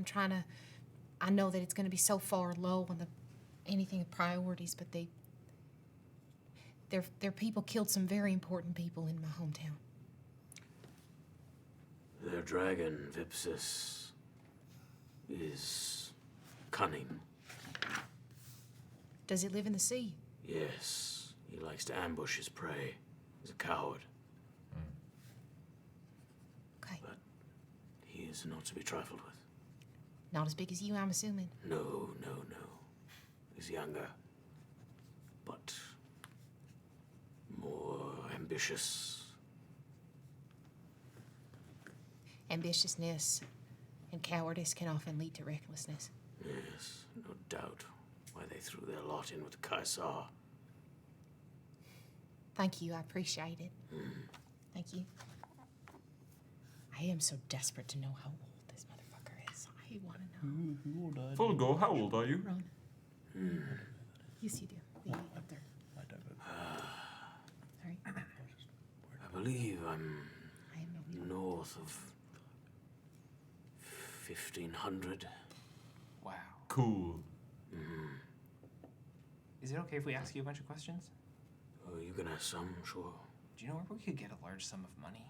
I know that it's going to be so far low on anything of priorities, but their people killed some very important people in my hometown.
Their dragon, Vipsis, is cunning.
Does it live in the sea?
Yes, he likes to ambush his prey. He's a coward.
Okay.
But he is not to be trifled with.
Not as big as you, I'm assuming.
No. He's younger, but more ambitious.
Ambitiousness and cowardice can often lead to recklessness.
Yes, no doubt why they threw their lot in with Kaisar.
Thank you, I appreciate it. Thank you. I am so desperate to know how old this motherfucker is. I want to know.
Fulgor, how old are you?
Ron. Yes, you do. The up there.
I don't know.
Sorry.
I believe I'm
I am no
north of 1,500.
Wow.
Cool.
Is it okay if we ask you a bunch of questions?
Oh, you can ask some, sure.
Do you know where we could get a large sum of money?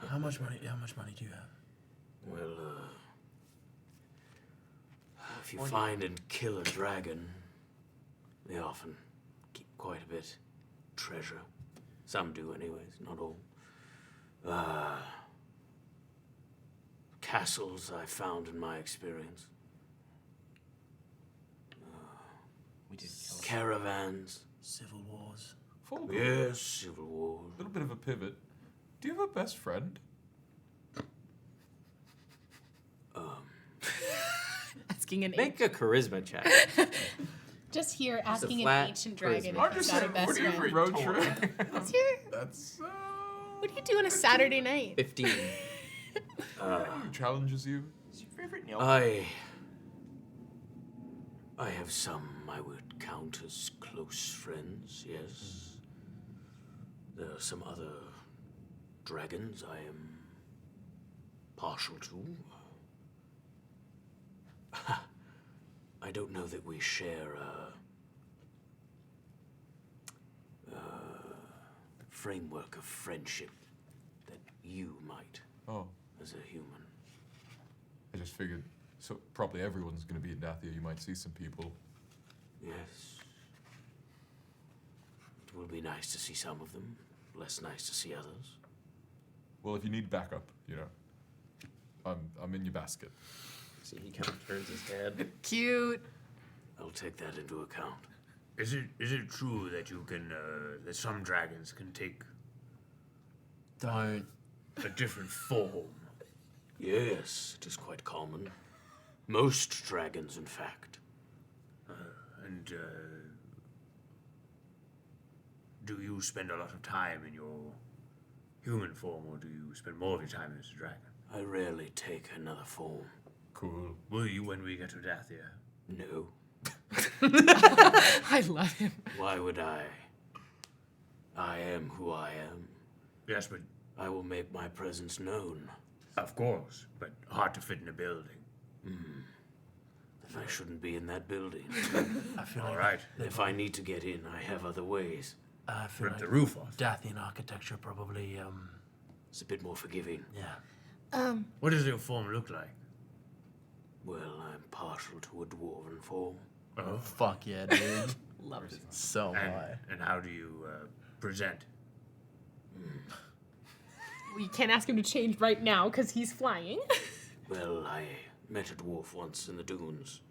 How much money do you have?
Well, if you find and kill a dragon, they often keep quite a bit treasure. Some do anyways, not all. Castles I found in my experience.
We did kill.
Caravans.
Civil wars.
Fulgor.
Yes, civil war.
A little bit of a pivot. Do you have a best friend?
Asking an
Make a charisma check.
just here asking an
flat
ancient dragon
charisma.
if he's got a best
what do you
friend.
road trip?
What's your,
That's
what do you do on a Saturday night?
15.
who challenges you.
What's your favorite nail?
I have some I would count as close friends, yes. There are some other dragons I am partial to. I don't know that we share a framework of friendship that you might
Oh,
as a human.
I just figured. So probably everyone's going to be in Dathia. You might see some people.
Yes. It will be nice to see some of them, less nice to see others.
Well, if you need backup, I'm in your basket.
See, he kind of turns his head.
Cute.
I'll take that into account.
Is it true that you can that some dragons can take
Don't.
a different form?
Yes, it is quite common. Most dragons, in fact.
And do you spend a lot of time in your human form, or do you spend more of your time as a dragon?
I rarely take another form.
Cool.
Will you when we get to Dathia?
No.
I love him.
Why would I? I am who I am.
Yes, but
I will make my presence known.
of course, but hard to fit in a building.
Then I shouldn't be in that building.
I feel
All
like
right,
If I need to get in, I have other ways.
I feel
rip
like
the roof off.
Dathian architecture probably
It's a bit more forgiving.
yeah.
What does your form look like?
Well, I'm partial to a dwarven form.
Oh,
Fuck yeah, dude.
Love it.
So high.
and how do you present?
Well, you can't ask him to change right now because he's flying.
Well, I met a dwarf once in the dunes,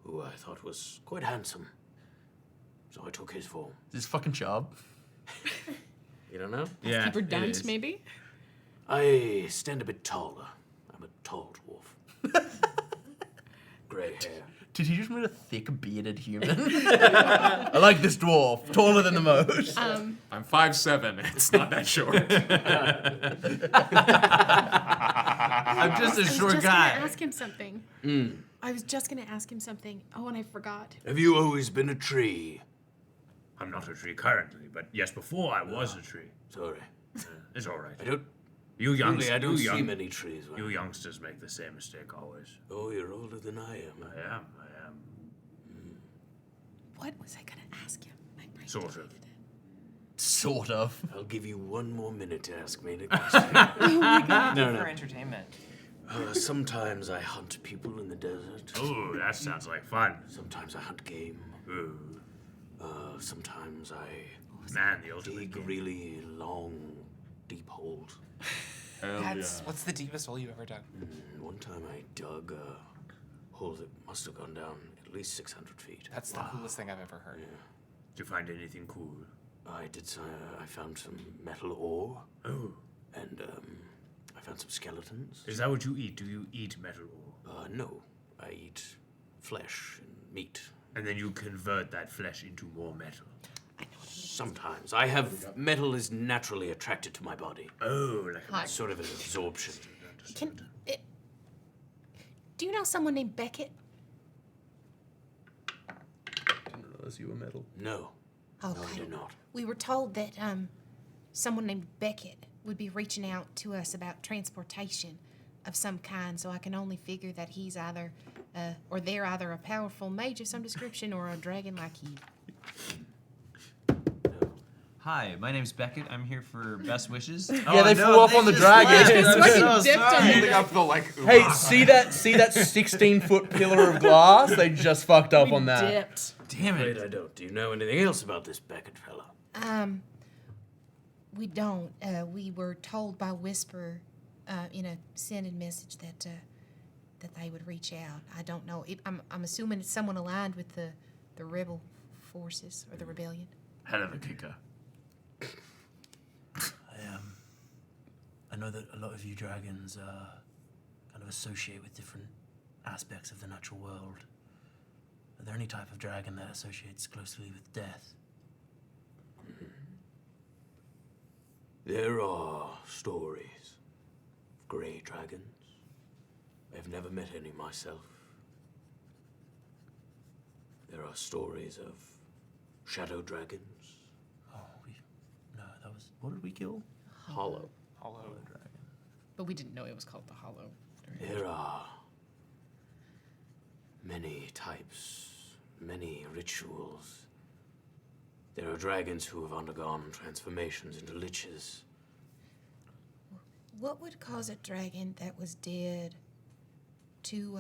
who I thought was quite handsome. So I took his form.
This fucking job.
You don't know?
Yeah,
Keeper
it
Dunt,
is.
maybe?
I stand a bit taller. I'm a tall dwarf. Grey hair.
Did he just meet a thick bearded human? I like this dwarf, taller than the most.
I'm 5'7". It's not that short.
I'm just a
I was
short
just
guy.
gonna ask him something. I was just gonna ask him something. Oh, and I forgot.
Have you always been a tree?
I'm not a tree currently, but yes, before I was a tree.
Sorry.
It's all right.
I don't.
You youngsters,
Really, I don't
you,
see
young,
many trees.
you youngsters make the same mistake always.
Oh, you're older than I am.
I am.
What was I gonna ask him? My brain
Sort of.
deleted it.
Sort of.
I'll give you one more minute to ask me any question.
For entertainment.
Sometimes I hunt people in the desert.
Oh, that sounds like fun.
Sometimes I hunt game.
Ooh,
Sometimes I
man, the ultimate
dig
game.
really long, deep holes.
Hell
What's the deepest hole you've ever dug?
One time I dug a hole that must have gone down at least 600 feet.
That's the coolest thing I've ever heard.
Did you find anything cool?
I found some metal ore,
Oh,
and I found some skeletons.
is that what you eat? Do you eat metal ore?
No, I eat flesh and meat.
And then you convert that flesh into more metal.
Sometimes I have metal is naturally attracted to my body.
Oh, like a
Hi.
Sort of an absorption.
Do you know someone named Beckett?
Didn't realize you were metal.
No,
Oh,
no, I do not.
We were told that someone named Beckett would be reaching out to us about transportation of some kind, so I can only figure that he's either, or they're either a powerful mage of some description or a dragon like you.
Hi, my name's Beckett. I'm here for best wishes.
Yeah, they flew off on the dragon.
It's fucking dipped on
I
it.
think I feel like.
Hey, see that 16-foot pillar of glass? They just fucked up on that.
Dipped.
Damn
Wait,
it.
I don't. Do you know anything else about this Beckett fella?
We don't. We were told by whisper in a sending message that that they would reach out. I don't know. I'm assuming it's someone aligned with the rebel forces or the rebellion.
hell of a kicker.
I know that a lot of you dragons kind of associate with different aspects of the natural world. Are there any type of dragon that associates closely with death?
There are stories of grey dragons. I've never met any myself. There are stories of shadow dragons.
Oh, no, that was. What did we kill?
Hollow.
Hollow.
Dragon.
But we didn't know it was called the Hollow.
There are many types, many rituals. There are dragons who have undergone transformations into liches.
What would cause a dragon that was dead to,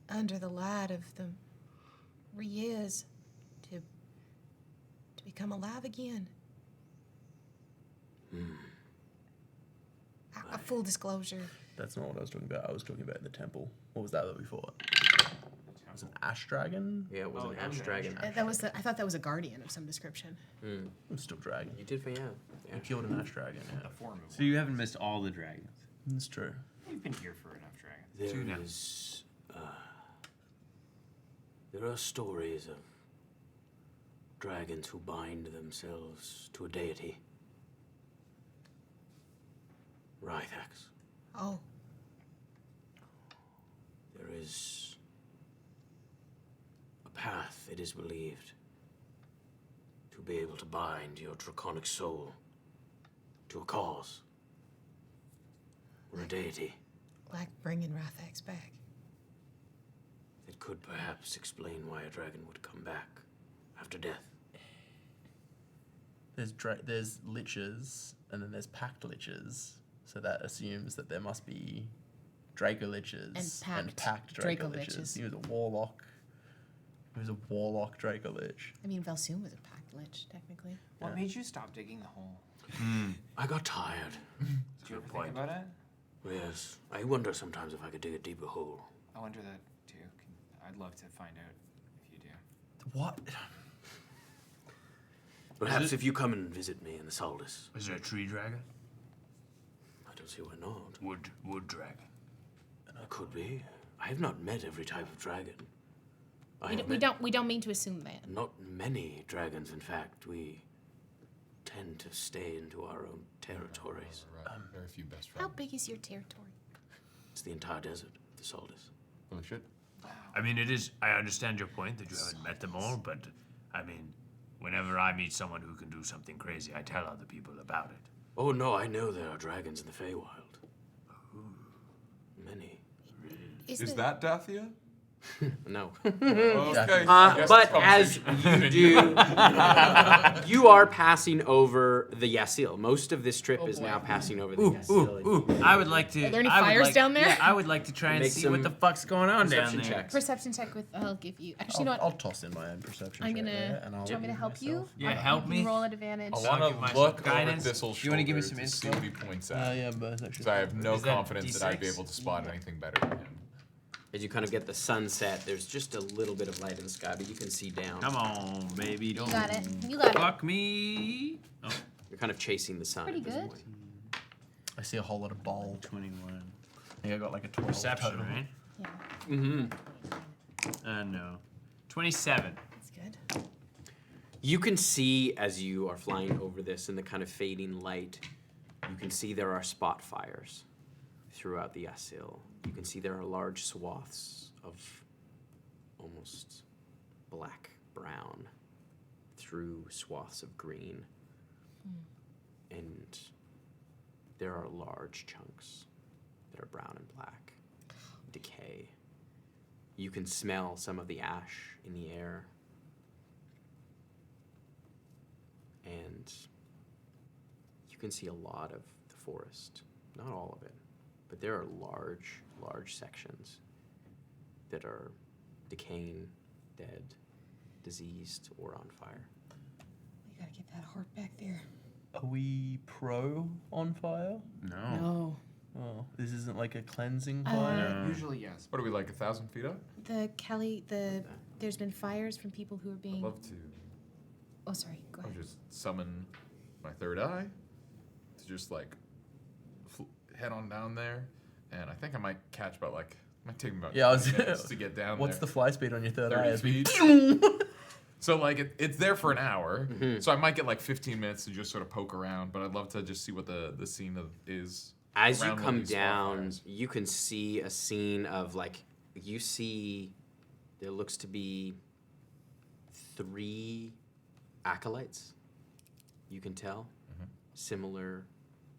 under the light of the Riez, to become alive again? A full disclosure.
That's not what I was talking about. I was talking about the temple. What was that we fought? It was an ash dragon?
Yeah, it was an ash dragon.
That was I thought that was a guardian of some description.
It was still dragon.
You did, yeah.
You killed an ash dragon, yeah.
So you haven't missed all the dragons.
That's true.
We've been here for enough dragons.
There
now.
is, there are stories of dragons who bind themselves to a deity. Rythax.
Oh,
There is a path, it is believed, to be able to bind your draconic soul to a cause or a deity
like bringing Rythax back.
that could perhaps explain why a dragon would come back after death.
There's liches, and then there's packed liches. So that assumes that there must be Draco liches
And packed
Draco
Draco
liches.
liches.
He was a warlock. He was a warlock Draco lich.
I mean, Velsoon was a packed lich, technically.
What made you stop digging the hole?
I got tired.
Did you ever think about it?
Yes, I wonder sometimes if I could dig a deeper hole.
I wonder that too. I'd love to find out if you do.
What?
Perhaps if you come and visit me in the Saldus.
Is there a tree dragon?
I don't see why not.
Wood dragon.
It could be. I have not met every type of dragon.
We don't mean to assume that.
Not many dragons, in fact. We tend to stay into our own territories.
Right. Very few best
How
friends.
big is your territory?
It's the entire desert, the Saldus.
Holy shit.
I mean, it is. I understand your point that you haven't met them all, but I mean, whenever I meet someone who can do something crazy, I tell other people about it.
Oh no, I know there are dragons in the Feywild. Many.
Is that Dacia?
No.
Okay. I guess
But
it's
as
conversation.
you do, you are passing over the Yasil. Most of this trip is now passing over the Yasil.
I would like to.
Are there any
I would
fires
like-
down there?
Yeah, I would like to try and
Make
see what
some
the fuck's going on down
Perception
there.
checks.
Perception check with. I'll give you. Actually, you know what?
I'll toss in my own perception.
I'm
check
gonna.
there, and I'll
Do you want me to
give
help you?
myself-
Yeah, help
You
me.
can roll at advantage.
I
I'll give
want to
myself
look over
guidance.
Thistle's
You wanna give me
shoulder
some
to see
inspo?
what he points at.
Yeah, but that's actually.
Because I have no
Is that
confidence that I'd be
D6?
able to spot anything better than him.
As you kind of get the sunset, there's just a little bit of light in the sky, but you can see down.
Come on, baby. Don't
You got it. You got it.
fuck me. Oh,
You're kind of chasing the sun.
Pretty
at this
good.
point.
I see a whole lot of bold.
21.
I think I got like a 12
Perception,
total.
right?
Yeah,
No. 27.
that's good.
You can see as you are flying over this in the kind of fading light, you can see there are spot fires throughout the Yasil. You can see there are large swaths of almost black-brown through swaths of green. And there are large chunks that are brown and black. Decay. You can smell some of the ash in the air. And you can see a lot of the forest. Not all of it, but there are large sections that are decaying, dead, diseased, or on fire.
We gotta get that heart back there.
Are we pro on fire?
No.
No.
Oh, this isn't like a cleansing fire?
Usually, yes.
What are we, like 1,000 feet up?
There's been fires from people who are
I'd
being.
love to.
Oh, sorry. Go
I'll
ahead.
just summon my third eye to just like head on down there, and I think I might catch about like might take me about
Yeah, I was-
20 minutes to get down
What's
there.
the fly speed on your third
30
eye? As we
feet. So like it's there for an hour, so I might get like 15 minutes to just sort of poke around, but I'd love to just see what the scene is.
As you
around one of
come
these spot
down,
fires.
you can see a scene of like, you see There looks to be 3 acolytes. You can tell. Similar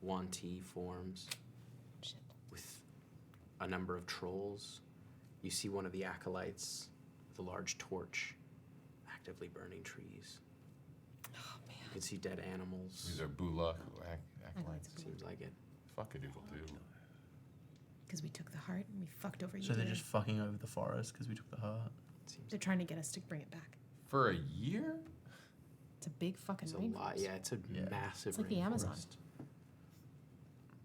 Wanti forms.
Shit.
With a number of trolls. You see one of the acolytes with a large torch actively burning trees.
Oh man.
You can see dead animals.
These are Bula acolytes.
Seems like it.
Fuck a doodle doo.
Because we took the heart and we fucked over you.
So they're just fucking over the forest because we took the heart.
They're trying to get us to bring it back.
For a year?
It's a big fucking
It's a
rainforest.
lot. Yeah, it's a massive
It's like the Amazon.
rainforest.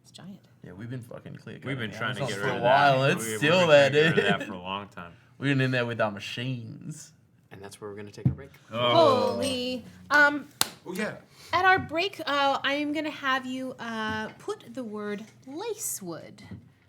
It's giant.
Yeah, we've been fucking clear.
We've been trying to get
for
rid
a
of
while.
that.
It's
We've
still
been
there,
trying to get rid of
dude.
that for a long time.
We've been in there with our machines.
And that's where we're going to take a break.
Holy.
Oh, yeah.
At our break, I am going to have you put the word lacewood.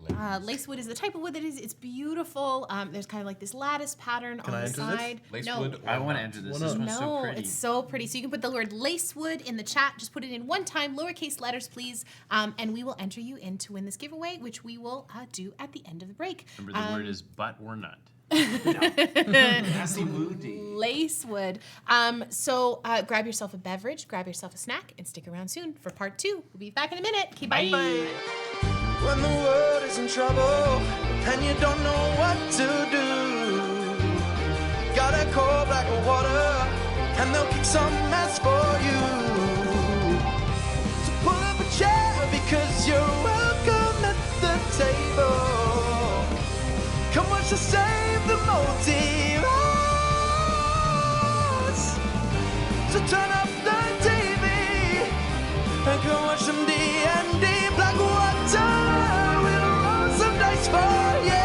Lacewood is the type of wood that is. It's beautiful. There's kind of like this lattice pattern on
I
the
enter this?
side.
Lacewood.
I want to enter this. This one's so
No,
pretty.
it's so pretty. So you can put the word lacewood in the chat. Just put it in one time, lowercase letters, please, and we will enter you in to win this giveaway, which we will do at the end of the break.
Remember, the word is butt or nut.
Lacewood. So grab yourself a beverage, grab yourself a snack, and stick around soon for part 2. We'll be back in a minute. Okay, bye.
When the world is in trouble and you don't know what to do, gotta call Blackwater and they'll kick some mess for you. So pull up a chair because you're welcome at the table. Come watch us save the multiverse. So turn up the TV and come watch some D&D. Blackwater will roll some dice for you.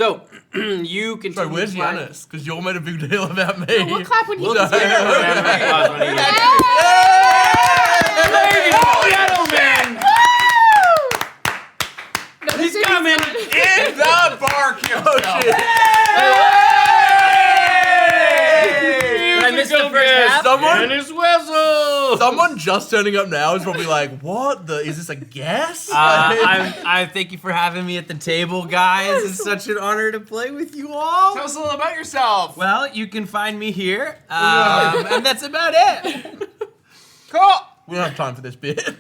So you continue.
Sorry, where's
to fly-
Giannis? Because you all made a big deal about me.
No, we'll clap when he
We'll
gets
do
here.
round of applause when he gets here.
Ladies
and gentlemen,
No,
he's
this is
coming.
fun.
In the bar himself.
I missed the first half.
Someone-
And his whistle.
Someone just turning up now is probably like, "What the? Is this a guess?"
I thank you for having me at the table, guys. It's such an honor to play with you all.
Tell us a little about yourself.
Well, you can find me here, and that's about it.
Cool.
We don't have time for this bit.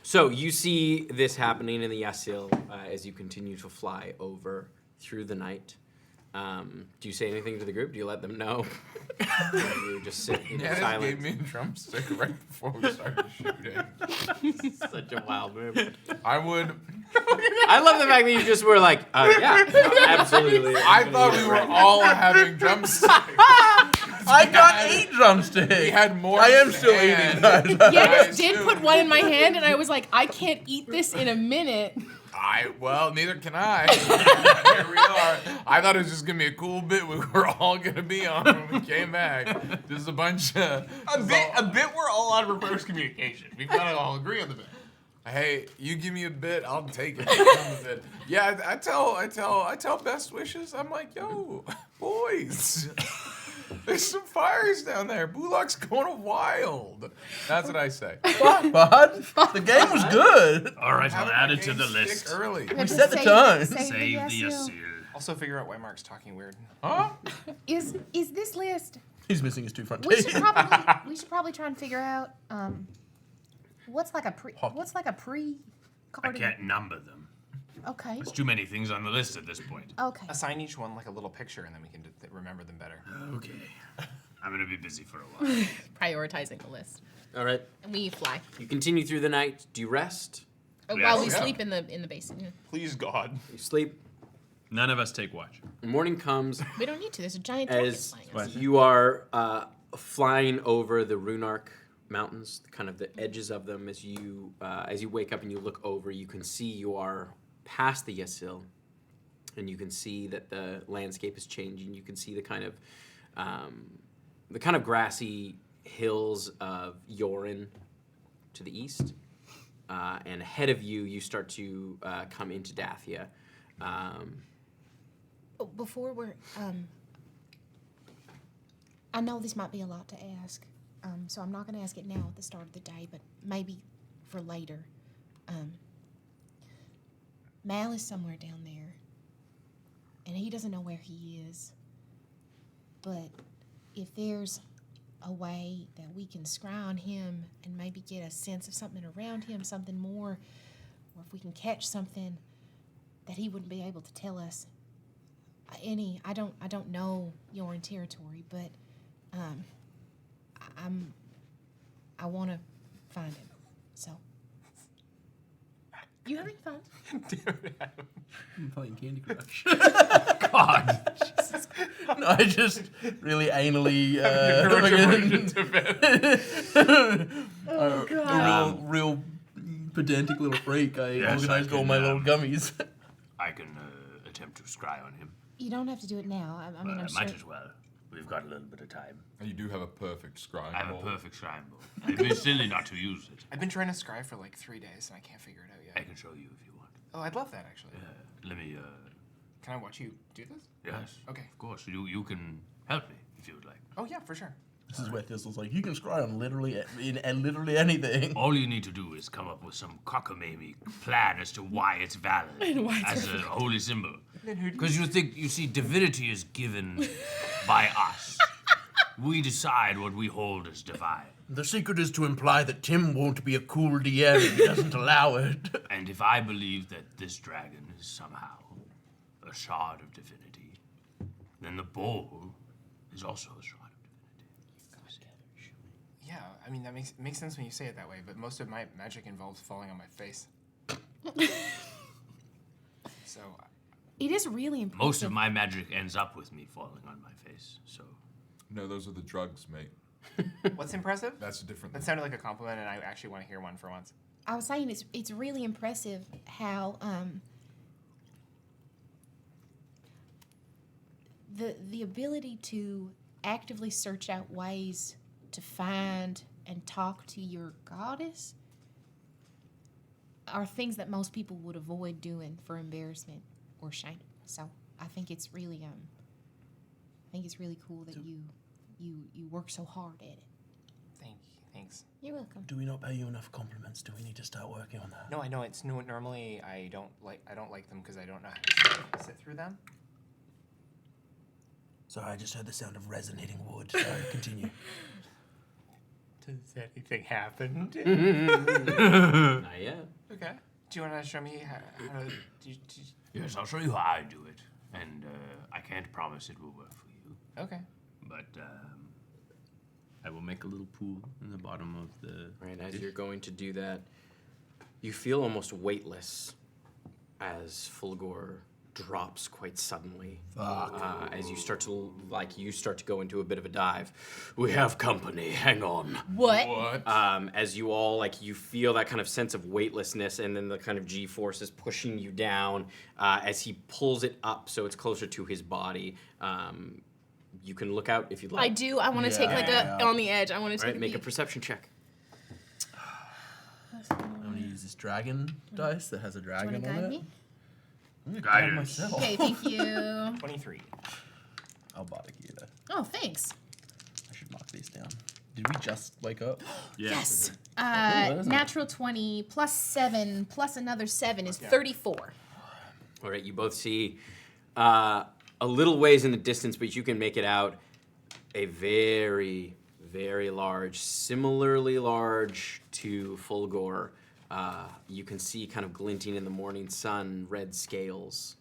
So you see this happening in the Yasil as you continue to fly over through the night. Do you say anything to the group? Do you let them know? Or do you just sit in
Dennis
silence?
gave me a drumstick right before we started shooting.
Such a wild move.
I would.
I love the fact that you just were like, yeah, absolutely.
I thought we were all having drumsticks.
I can't eat drumsticks.
He had more.
I am
in
still
hand.
eating, guys.
Yes, did put one in my hand, and I was like, I can't eat this in a minute.
Well, neither can I. Here we are. I thought it was just gonna be a cool bit we were all gonna be on when we came back. Just a bunch of
A bit we're all on reverse communication. We've got to all agree on the bit.
Hey, you give me a bit, I'll take it. Run with it. Yeah, I tell best wishes. I'm like, yo, boys. There's some fires down there. Bullock's going wild. That's what I say.
Fuck, bud. The game was good.
All right, I'll
Having
add
my
it to
game
the
stick
list.
Early.
We set the tone.
Save the Asil.
Also, figure out why Mark's talking weird.
Huh?
Is this list?
He's missing his 2 front
We
teeth.
should probably try and figure out what's like a pre
I
card.
can't number them.
Okay.
There's too many things on the list at this point.
Okay.
Assign each one like a little picture, and then we can remember them better.
Okay. I'm gonna be busy for a while.
Prioritizing the list.
All right.
And we fly.
You continue through the night. Do you rest?
While we
Yeah.
sleep in the basin. Yeah.
Please, God.
You sleep.
None of us take watch.
Morning comes
We don't need to. There's a giant dragon
as
flying us.
you are flying over the Runark Mountains, kind of the edges of them. As you wake up and you look over, you can see you are past the Yasil, and you can see that the landscape is changing. You can see the kind of grassy hills of Yorin to the east, and ahead of you, you start to come into Dathia.
Before we're I know this might be a lot to ask, so I'm not going to ask it now at the start of the day, but maybe for later. Mal is somewhere down there, and he doesn't know where he is. But if there's a way that we can scry on him and maybe get a sense of something around him, something more, or if we can catch something that he wouldn't be able to tell us. I don't know your territory, but I want to find him. So, you having fun?
I'm playing Candy Crush.
God.
No, I just really anally.
Oh, God.
A real pedantic little freak. I
Yes,
organized
I
all
can,
my little gummies.
I can attempt to scry on him.
You don't have to do it now. I mean, I'm
I
sure.
might as well. We've got a little bit of time.
You do have a perfect scrying
I have a
bowl.
perfect shrine bowl. It'd be silly not to use it.
I've been trying to scry for like 3 days, and I can't figure it out
I
yet.
can show you if you want.
Oh, I'd love that, actually.
Let me.
Can I watch you do this?
Yes.
Okay.
Of course. You can help me if you would like.
Oh, yeah, for sure.
This is where Thistle's like, you can scry on literally anything.
All you need to do is come up with some cockamamie plan as to why it's valid as a holy symbol. Because you see, divinity is given by us. We decide what we hold as divine.
The secret is to imply that Tim won't be a cool DM if he doesn't allow it.
And if I believe that this dragon is somehow a shard of divinity, then the bowl is also a shard of divinity.
Yeah, I mean, that makes sense when you say it that way, but most of my magic involves falling on my face. So,
It is really impressive.
Most of my magic ends up with me falling on my face, so...
No, those are the drugs, mate.
what's impressive?
That's a different
That
thing.
sounded like a compliment, and I actually want to hear one for once.
I was saying it's really impressive how the ability to actively search out ways to find and talk to your goddess are things that most people would avoid doing for embarrassment or shame. So I think it's really cool that you work so hard at it.
Thanks.
You're welcome.
Do we not pay you enough compliments? Do we need to start working on that?
No, I know it's normally I don't like them because I don't know how to sit through them.
Sorry, I just heard the sound of resonating wood. Sorry, continue.
Does anything happen?
Not yet.
Okay. Do you want to show me how to do?
Yes, I'll show you how I do it, and I can't promise it will work for you.
Okay.
But I will make a little pool in the bottom of the.
Right, as you're going to do that, you feel almost weightless as Fulgor drops quite suddenly. As you start to go into a bit of a dive.
We have company. Hang on.
What?
As you all you feel that kind of sense of weightlessness, and then the kind of G-force is pushing you down as he pulls it up so it's closer to his body. You can look out if you'd like.
I do. I want to take on the edge. I want to take
Right, make a perception check.
I'm gonna use this dragon dice that has a dragon
guide
on it.
me?
I'm gonna guide
Guidance.
myself.
Okay, thank you.
23.
I'll bardic you though.
Oh, thanks.
I should mark these down. Did we just wake up?
Yes.
that is
Natural 20 plus 7 plus another 7 is 34.
All right, you both see a little ways in the distance, but you can make it out a very, very large, similarly large to Fulgor. You can see kind of glinting in the morning sun, red scales,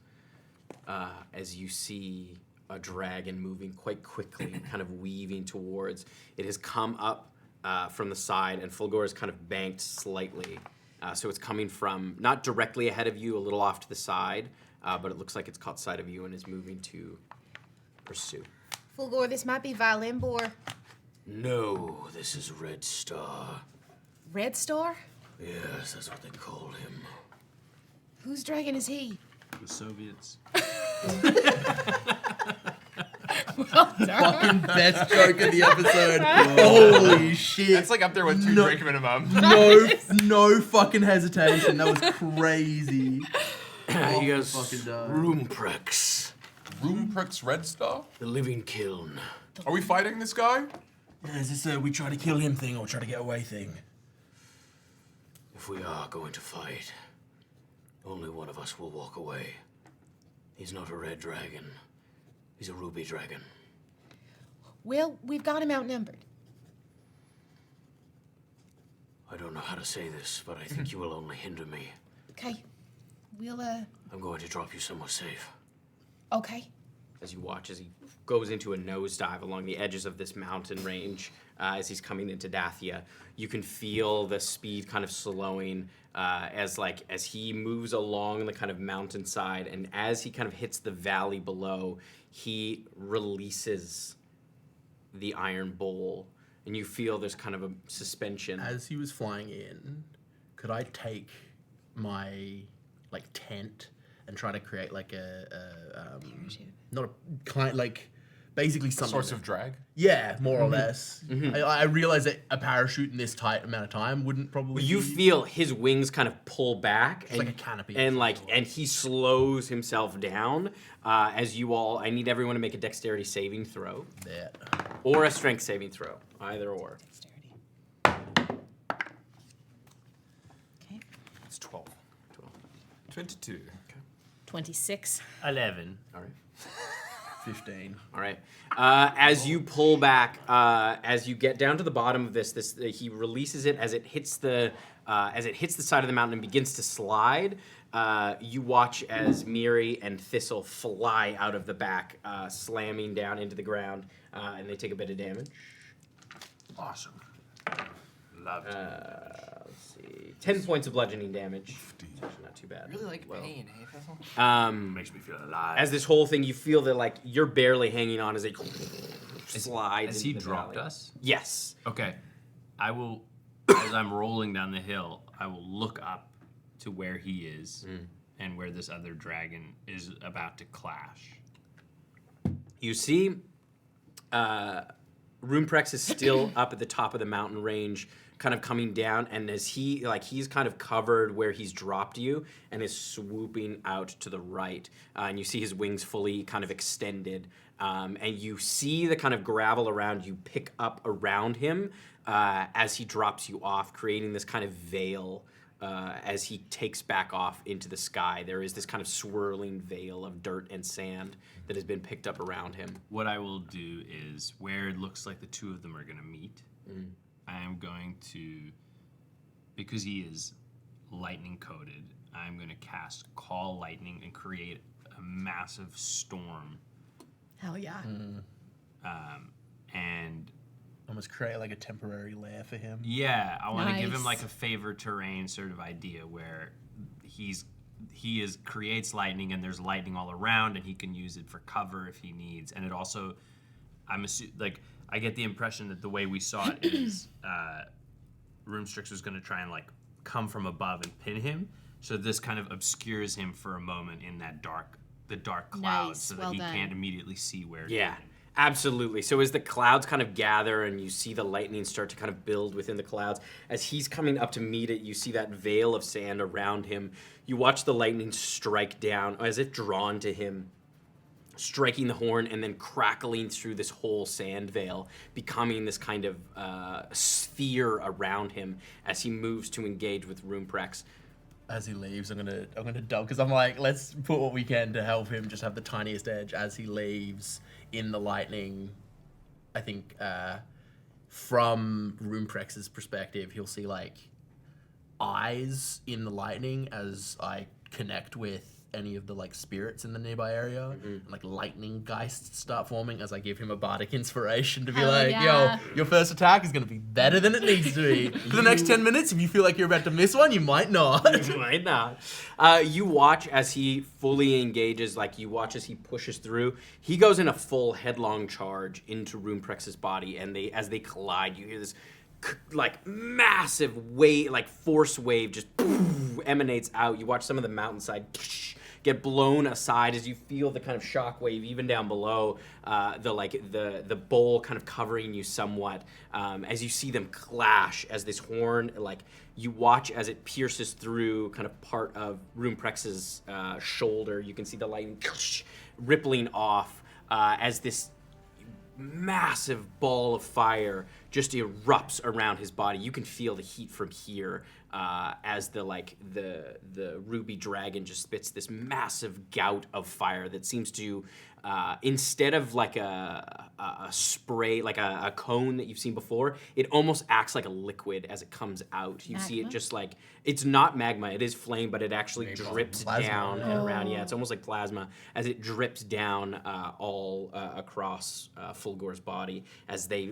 as you see a dragon moving quite quickly, kind of weaving towards. It has come up from the side, and Fulgor is kind of banked slightly. So it's coming from, not directly ahead of you, a little off to the side, but it looks like it's caught sight of you and is moving to pursue.
Fulgor, this might be Valimbor.
No, this is Red Star.
Red Star?
Yes, that's what they call him.
Whose dragon is he?
The Soviets.
Well done.
Fucking best joke of the episode. Holy shit.
That's like up there with 2 drink minimum.
No fucking hesitation. That was crazy.
He has
fucking does.
Roomprex,
Roomprex Red Star?
the living kiln.
Are we fighting this guy?
Yeah, is this a we try to kill him thing or try to get away thing?
If we are going to fight, only one of us will walk away. He's not a red dragon. He's a ruby dragon.
Well, we've got him outnumbered.
I don't know how to say this, but I think you will only hinder me.
Okay. We'll,
I'm going to drop you somewhere safe.
okay.
As you watch as he goes into a nosedive along the edges of this mountain range, as he's coming into Dathia, you can feel the speed kind of slowing as he moves along the kind of mountainside, and as he kind of hits the valley below, he releases the iron bowl, and you feel there's kind of a suspension.
As he was flying in, could I take my tent and try to create not a kind basically something
Source of drag?
Yeah, more or less. I realize that a parachute in this tight amount of time wouldn't probably.
You feel his wings kind of pull back, and
like a canopy,
and he slows himself down. As you all, I need everyone to make a dexterity saving throw, or a strength saving throw, either or.
Dexterity. Okay.
It's 12. 22.
26.
11.
All right.
15.
All right. As you pull back, as you get down to the bottom of this, he releases it as it hits the side of the mountain and begins to slide. You watch as Miri and Thistle fly out of the back, slamming down into the ground, and they take a bit of damage.
Awesome. Loved it.
Let's see, 10 points of bludgeoning damage. It's actually not too bad.
I really like pain, hey, Thistle?
Makes me feel alive.
As this whole thing, you feel that you're barely hanging on as it slides.
Has he
into the
dropped
valley.
us?
Yes.
Okay. I will, as I'm rolling down the hill, I will look up to where he is and where this other dragon is about to clash.
You see, Runeprex is still up at the top of the mountain range, kind of coming down, and as he's kind of covered where he's dropped you and is swooping out to the right. And you see his wings fully kind of extended. And you see the kind of gravel around you pick up around him as he drops you off, creating this kind of veil as he takes back off into the sky. There is this kind of swirling veil of dirt and sand that has been picked up around him.
What I will do is, where it looks like the two of them are going to meet, I am going to, because he is lightning coated, I'm going to cast Call Lightning and create a massive storm.
Hell yeah.
And
almost create like a temporary lair for him.
yeah, I want to give him
Nice.
like a favor terrain sort of idea where he creates lightning and there's lightning all around and he can use it for cover if he needs. And it also, I get the impression that the way we saw it is Runestrix was going to try and like come from above and pin him. So this kind of obscures him for a moment in that the dark clouds,
Nice,
so that
well
he
done.
can't immediately see where.
Yeah, absolutely. So as the clouds kind of gather and you see the lightning start to kind of build within the clouds, as he's coming up to meet it, you see that veil of sand around him. You watch the lightning strike down as if drawn to him, striking the horn and then crackling through this whole sand veil, becoming this kind of sphere around him as he moves to engage with Runeprex.
As he leaves, I'm gonna dump because I'm like, let's put what we can to help him just have the tiniest edge as he leaves in the lightning. I think from Runeprex's perspective, he'll see like eyes in the lightning as I connect with any of the like spirits in the nearby area. And, like lightning geists start forming as I give him a bardic inspiration to be
Hell
like,
yeah.
yo, your first attack is gonna be better than it needs to be. For the next 10 minutes, if you feel like you're about to miss one, you might not.
You might not. You watch as he fully engages, like you watch as he pushes through. He goes in a full headlong charge into Runeprex's body, and as they collide, you hear this like massive wave, like force wave just emanates out. You watch some of the mountainside get blown aside as you feel the kind of shock wave even down below, the bowl kind of covering you somewhat, as you see them clash as this horn, like you watch as it pierces through kind of part of Runeprex's shoulder. You can see the lightning rippling off as this massive ball of fire just erupts around his body. You can feel the heat from here as the ruby dragon just spits this massive gout of fire that seems to, instead of like a spray, like a cone that you've seen before, it almost acts like a liquid as it comes out. You see it just like, it's not magma, it is flame, but it actually drips
plasma,
down
yeah.
around. Yeah, it's almost like plasma as it drips down all across Fulgor's body as they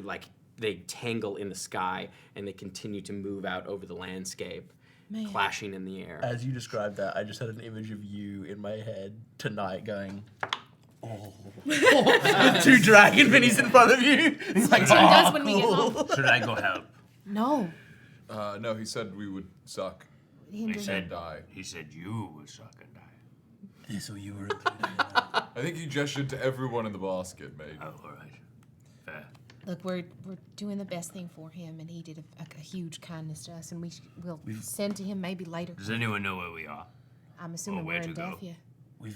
tangle in the sky and they continue to move out over the landscape, clashing in the air.
As you described that, I just had an image of you in my head tonight going, oh. With two dragon minis in front of you. It's like,
Tim does when we get home.
Should I go help?
No.
No, he said we would suck
He
He
didn't.
said,
die.
he said you would suck and die.
So you were included in that.
I think he gestured to everyone in the basket, mate.
Oh, all right. Fair.
Look, we're doing the best thing for him, and he did a huge kindness to us, and we'll send to him maybe later.
Does anyone know where we are?
I'm assuming
where
we're in
to go?
Dacia.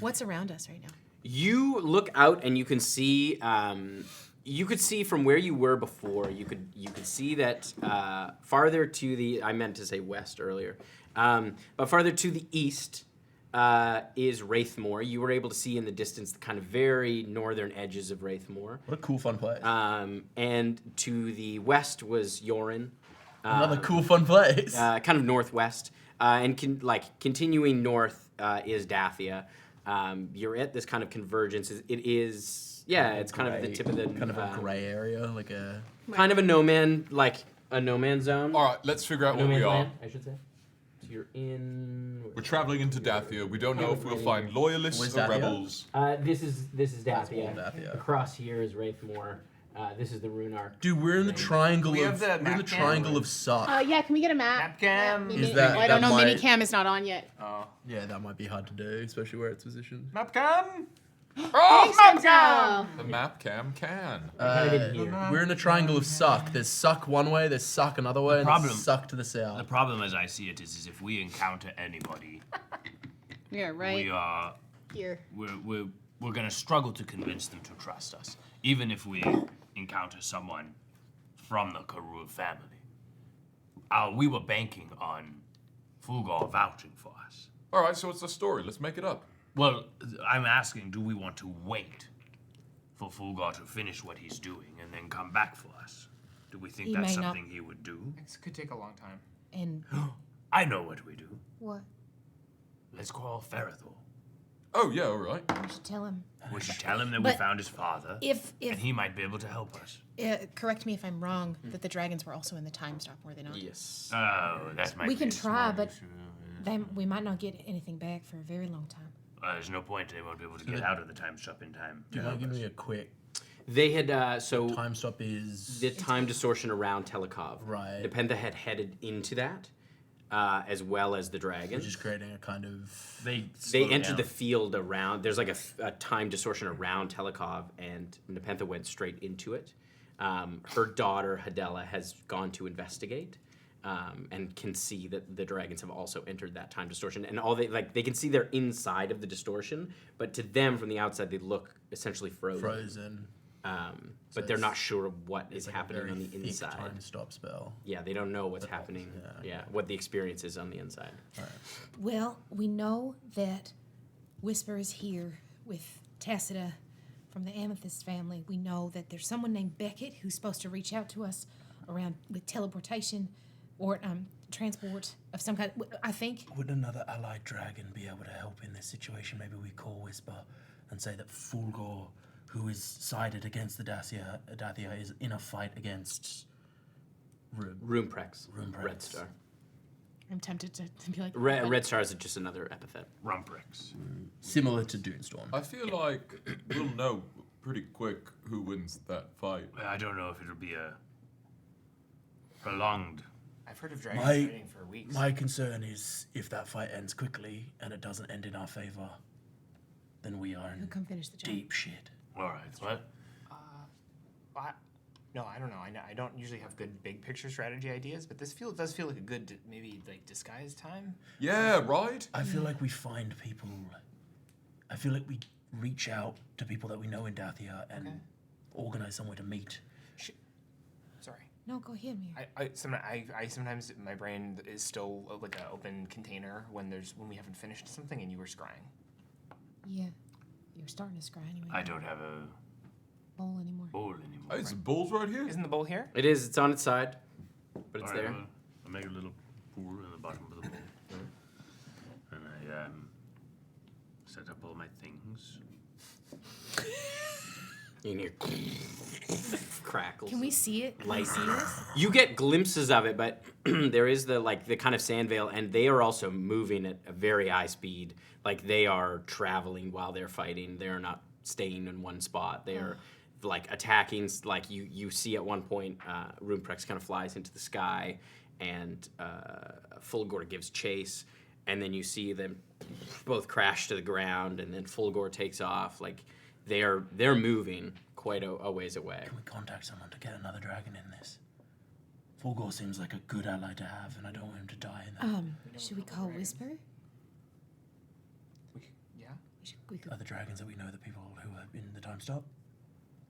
What's around us right now?
You look out and you can see. You could see from where you were before. You could see that farther to the. I meant to say west earlier, but farther to the east is Wraithmoor. You were able to see in the distance the kind of very northern edges of Wraithmoor.
what a cool, fun place.
And to the west was Yorin.
Another cool, fun place.
Kind of northwest, and continuing north is Dacia. You're at this kind of convergence. It's kind of the tip of the
kind of a gray area, like a
kind of a no man zone.
All right, let's figure out
No
what we
man's
are.
land, I should say. So you're in.
We're traveling into Dacia. We don't know if we'll find loyalists
Where's
or
Dacia?
rebels.
This is Dacia.
Dacia.
Across here is Wraithmoor. This is the Rune Arc.
Dude, we're in the triangle
We
of
have the
we're in the
map cam,
triangle
or-
of suck.
Yeah, can we get a map?
Mapcam.
Mini-
Is that-
I don't
that
know.
might-
Minicam is not on yet.
Oh.
Yeah, that might be hard to do, especially where it's positioned.
Mapcam.
Oh,
Thanks, Mental.
the map cam can.
We're in a triangle of suck. There's suck one way, there's suck another way, and
problem-
there's suck to the south.
The problem, as I see it, is if we encounter anybody,
Yeah, right.
we are
Here.
we're gonna struggle to convince them to trust us, even if we encounter someone from the Karul family. We were banking on Fulgor vouching for us.
All right, so what's the story? Let's make it up.
Well, I'm asking, do we want to wait for Fulgor to finish what he's doing and then come back for us? Do we think
He
that's
may not.
something he would do?
This could take a long time.
And
I know what we do.
what?
Let's call Ferithor.
Oh, yeah, all right.
We should tell him.
We should tell him that we
But
found his father,
If
and he might be able to help us.
correct me if I'm wrong, that the dragons were also in the time stop, were they not?
Yes.
Oh, that might
We
be
can
a
try,
smart
but
issue.
we might not get anything back for a very long time.
There's no point. They won't be able to get out of the time stop in time.
Do you mind giving me a quick
They had so
time stop? Is
the time distortion around Telekov.
Right.
Nepenthe had headed into that, as well as the dragons.
which is creating a kind of
They
slow
entered
down.
the field around. There's like a time distortion around Telekov, and Nepenthe went straight into it. Her daughter Hadela has gone to investigate, and can see that the dragons have also entered that time distortion. And all they can see they're inside of the distortion, but to them from the outside they look essentially frozen. But they're not sure what is
like a
happening
very
on the
thick
inside.
time stop spell.
Yeah, they don't know what's happening. Yeah, what the experience is on the inside.
Well, we know that Whisper is here with Tacita from the Amethyst family. We know that there's someone named Beckett who's supposed to reach out to us around with teleportation or transport of some kind. I think.
Would another allied dragon be able to help in this situation? Maybe we call Whisper and say that Fulgor, who is sided against the Dacia, is in a fight against
Runeprex.
Runeprex.
Red Star.
I'm tempted to be like,
Red Star is just another epithet.
Rumprix.
Similar to Doomstorm.
I feel like we'll know pretty quick who wins that fight.
I don't know if it'll be a prolonged.
I've heard of dragons
My-
fighting for weeks.
My concern is if that fight ends quickly and it doesn't end in our favor, then we are
Who
in
come finish the job?
deep shit.
All right. What?
No, I don't know. I don't usually have good big picture strategy ideas, but this does feel like a good maybe like disguise time.
Yeah, right?
I feel like we find people. I feel like we reach out to people that we know in Dacia and organize somewhere to meet.
Sorry.
No, go ahead, Mary.
I sometimes my brain is still like an open container when we haven't finished something and you were scrying.
Yeah, you're starting to scry anyway.
I don't have a
bowl anymore.
bowl anymore.
Hey, it's bowls right here.
Isn't the bowl here?
It is. It's on its side, but it's
All right,
there.
well, I'll make a little pool in the bottom of the bowl, and I set up all my things.
In here, crackles.
can we see it? Can we
Light.
see this?
You get glimpses of it, but there is the kind of sand veil, and they are also moving at a very high speed. Like they are traveling while they're fighting. They are not staying in one spot. They are like attacking. Like you see at one point, Runeprex kind of flies into the sky, and Fulgor gives chase, and then you see them both crash to the ground, and then Fulgor takes off. Like they're moving quite a ways away.
Can we contact someone to get another dragon in this? Fulgor seems like a good ally to have, and I don't want him to die in that.
Should we call Whisper?
Yeah.
We could.
Are the dragons that we know the people who are in the time stop?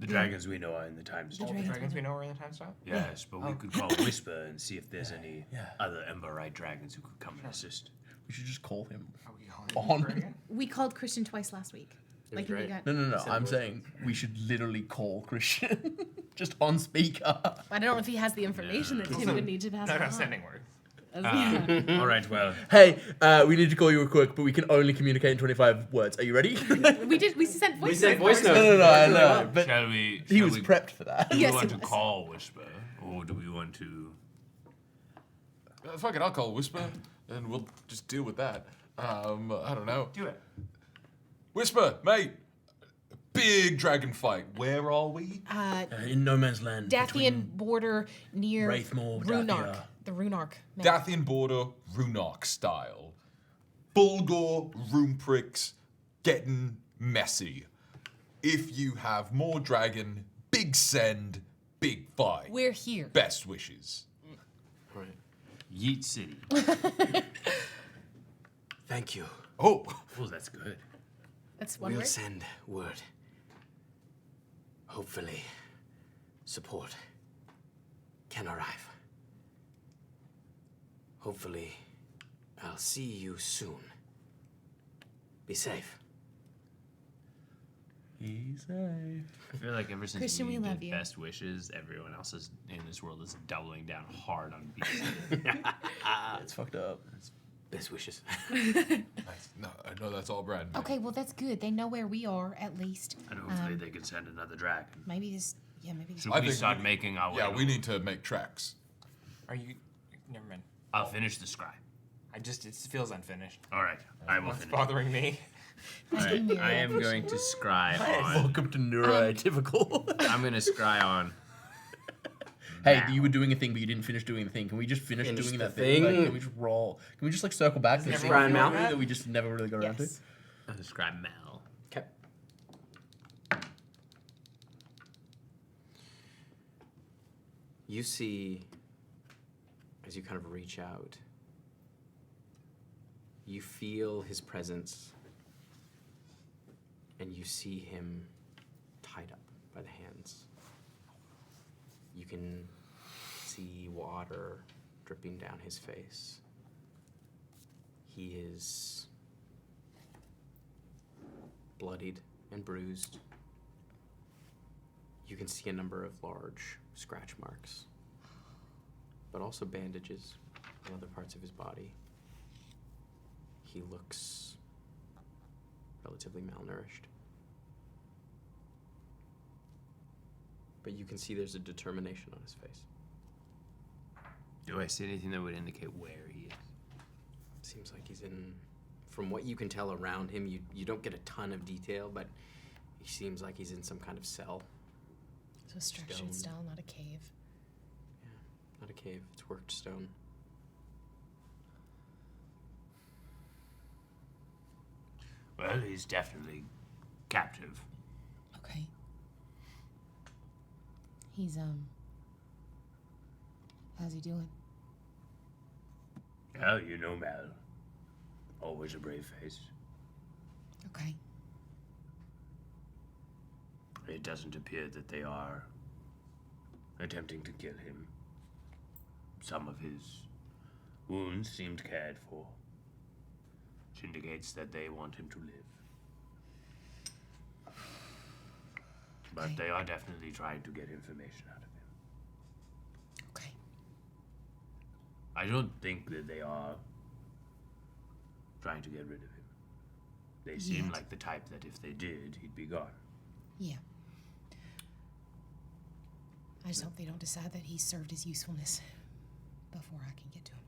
The dragons we know are in the time stop.
All the
dragons
dragons
we
we know are in the time stop?
Yes, but we could call Whisper and see if there's any
Yeah.
other Emberite dragons who could come and assist.
We should just call him.
Are we calling
On.
him again?
We called Christian twice last week.
It
Like
was
we
right.
got.
No.
Said
I'm
voice
saying we should literally call Christian, just on speaker.
I don't know if he has the information that Tim would need to pass
No,
along.
sending words.
Yeah.
All right, well,
Hey, we need to call you real quick, but we can only communicate in 25 words. Are you ready?
We sent voice.
We sent voice
notes.
notes.
No, I know, but
shall we?
he
shall
was
we,
prepped for that.
Do we
Yes,
want
he
to
was.
call Whisper, or do we want to?
Fuck it, I'll call Whisper, and we'll just deal with that. I don't know.
Do it.
Whisper, mate. Big dragon fight. Where are we?
In no man's land.
Dathian
between
border near
Wraithmoor,
Runark.
Dacia.
The Runark. map.
Dathian border, Runark style. Fulgor, Runeprix, getting messy. If you have more dragon, big send, big fight.
We're here.
Best wishes.
Right.
Yeet City.
Thank you.
Oh,
That's good.
That's one
We'll
word.
send word. Hopefully, support can arrive. Hopefully, I'll see you soon. Be safe.
He's safe.
I feel like ever since
Christian, we
we
love
did
you.
best wishes, everyone else is in this world is doubling down hard on beats.
It's fucked up.
Best wishes.
nice. No, I know that's all Brad. made.
Okay, well that's good. They know where we are at least.
And hopefully they can send another dragon.
Maybe this. Yeah, maybe this.
Should
I
we
think
start
we-
making our way?
Yeah, we need to make tracks.
Are you? Never mind.
I'll finish the scribe.
It feels unfinished.
All right, I will
What's
finish.
bothering me?
All right, I am going to scry on.
Welcome to neuroatypical.
I'm going to scry on.
Hey,
now.
you were doing a thing, but you didn't finish doing the thing. Can we just finish
Finish
doing
the
that thing? Like,
thing.
can we just roll? Can we just like circle back to the
Never
thing
Brian Mal?
that we just never really got around to?
Yes.
I'm going to scry Mel.
Okay. You see, as you kind of reach out, you feel his presence, and you see him tied up by the hands. You can see water dripping down his face. He is bloodied and bruised. You can see a number of large scratch marks, but also bandages on other parts of his body. He looks relatively malnourished. But you can see there's a determination on his face.
Do I see anything that would indicate where he is?
Seems like he's in, from what you can tell around him, you don't get a ton of detail, but he seems like he's in some kind of cell.
So structured
Stone.
style, not a cave.
Yeah, not a cave, it's worked stone.
Well, he's definitely captive.
Okay. He's how's he doing?
Oh, you know Mel. Always a brave face.
Okay.
It doesn't appear that they are attempting to kill him. Some of his wounds seemed cared for, which indicates that they want him to live. But
Okay.
they are definitely trying to get information out of him.
Okay.
I don't think that they are trying to get rid of him. They seem
Yet.
like the type that if they did, he'd be gone.
Yeah. I just hope they don't decide that he's served his usefulness before I can get to him.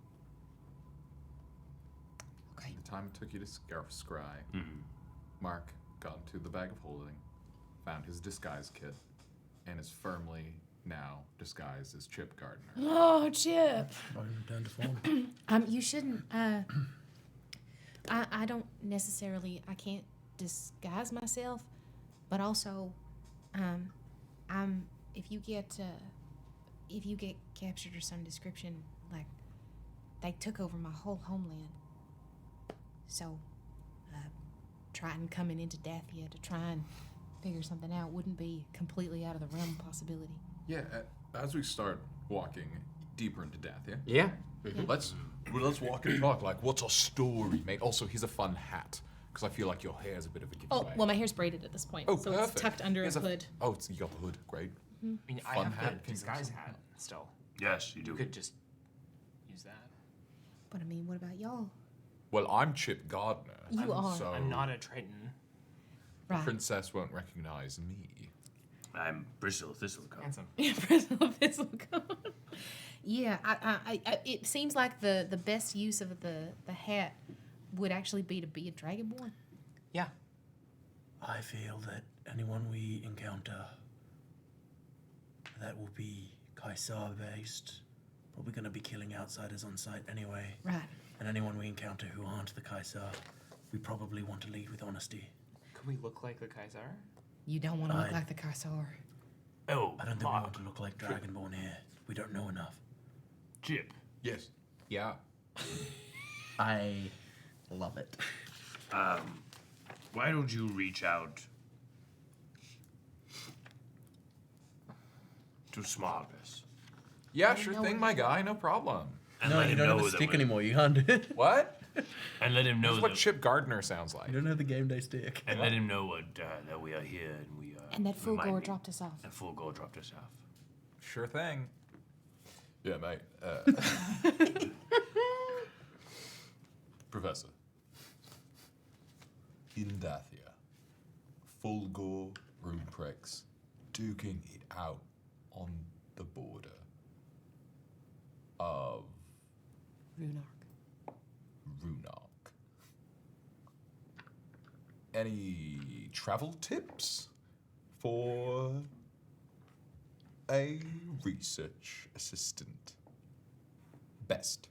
Okay.
The time it took you to scry,
Mm-hmm.
Mark got into the bag of holding, found his disguise kit, and is firmly now disguised as Chip Gardner.
Oh, Chip.
Return to form.
You shouldn't. I don't necessarily. I can't disguise myself, but also, I'm. If you get captured or some description, like they took over my whole homeland. So, Triton coming into Daia to try and figure something out wouldn't be completely out of the realm of possibility.
Yeah, as we start walking deeper into Daia,
Yeah.
let's walk and talk. Like, what's our story, mate? Also, he's a fun hat because I feel like your hair is a bit of a giveaway.
Oh, well, my hair's braided at this point,
Oh,
so
perfect.
it's tucked under a
Here's
hood.
Oh, you got the hood. Great.
I mean, I
Fun
have
hat,
the disguise hat still.
Yes, you do.
You could just use that.
But I mean, what about y'all?
Well, I'm Chip Gardner.
You are.
So
I'm not a Triton.
Right.
Princess won't recognize me.
I'm Bristle Thistlecomb.
Handsome.
Yeah, it seems like the best use of the hat would actually be to be a dragonborn.
Yeah.
I feel that anyone we encounter that will be Kaisar based, probably going to be killing outsiders on sight anyway.
Right.
And anyone we encounter who aren't the Kaisar, we probably want to lead with honesty.
Could we look like the Kaiser?
You don't want to look like the Karsar.
Oh,
I don't think we want to look like Dragonborn here. We don't know enough.
Chip.
Yes. Yeah.
I love it.
Why don't you reach out to Smargus?
Yeah, sure thing, my guy. No problem.
And
No,
let
you
him
don't
know
have a
that
stick
we-
anymore. You can't do it.
What?
And let him know
This is what
that,
Chip Gardner sounds like.
You don't have the game day stick.
and let him know what that we are here and we
And that fool
remind
gore
me.
dropped us off.
And Full Gore dropped us off.
Sure thing. Yeah, mate. Professor. In Dathia, Fulgore rune pricks, duking it out on the border of Runark. Any travel tips for a research assistant? Best.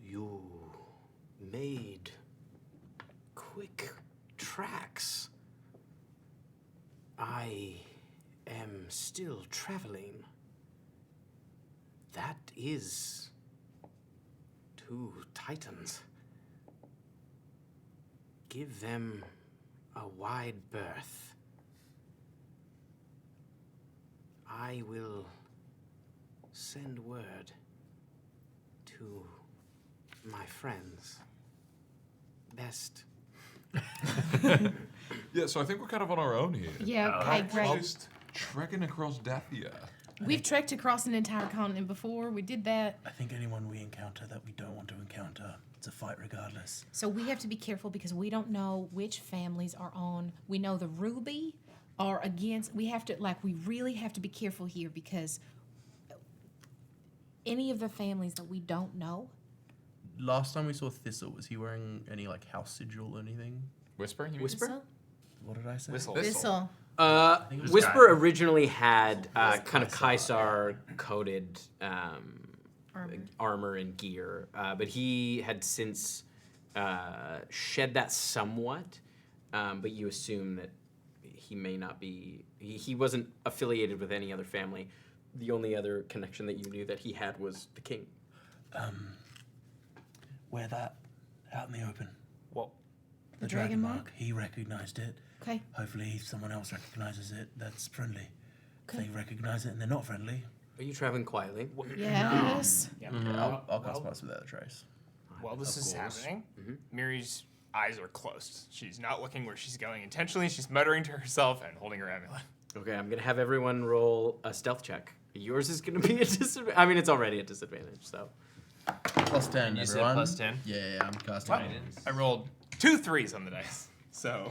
You made quick tracks. I am still traveling. That is 2 Titans. Give them a wide berth. I will send word to my friends. Best.
Yeah, so I think we're kind of on our own here.
Yeah,
How
okay, great.
Just trekking across Dathia.
We've trekked across an entire continent before. We did that.
I think anyone we encounter that we don't want to encounter, it's a fight regardless.
So we have to be careful because we don't know which families are on. We know the Ruby are against. We have to, we really have to be careful here because any of the families that we don't know.
Last time we saw Thistle, was he wearing any house sigil or anything?
Whisper? You mean?
Whisper?
What did I say?
Whistle.
Thistle.
it was
Whisper
Guy.
originally had kind of Kaisar coated armor and gear, but he had since shed that somewhat. But you assume that he may not be. He wasn't affiliated with any other family. The only other connection that you knew that he had was the king.
Wear that out in the open.
Well,
The
dragon mark?
He recognized it.
Okay.
Hopefully, if someone else recognizes it, that's friendly.
Okay.
If they recognize it and they're not friendly,
Are you traveling quietly?
Yes.
yeah.
I'll cast pass without a trace.
While this is
course.
happening, Miri's eyes are closed. She's not looking where she's going intentionally. She's muttering to herself and holding her amulet.
Okay, I'm gonna have everyone roll a stealth check. Yours is gonna be a disadvantage. I mean, it's already a disadvantage, so.
Plus 10,
You said
everyone.
plus 10?
Yeah, I'm casting.
Well, I rolled 2 3s on the dice, so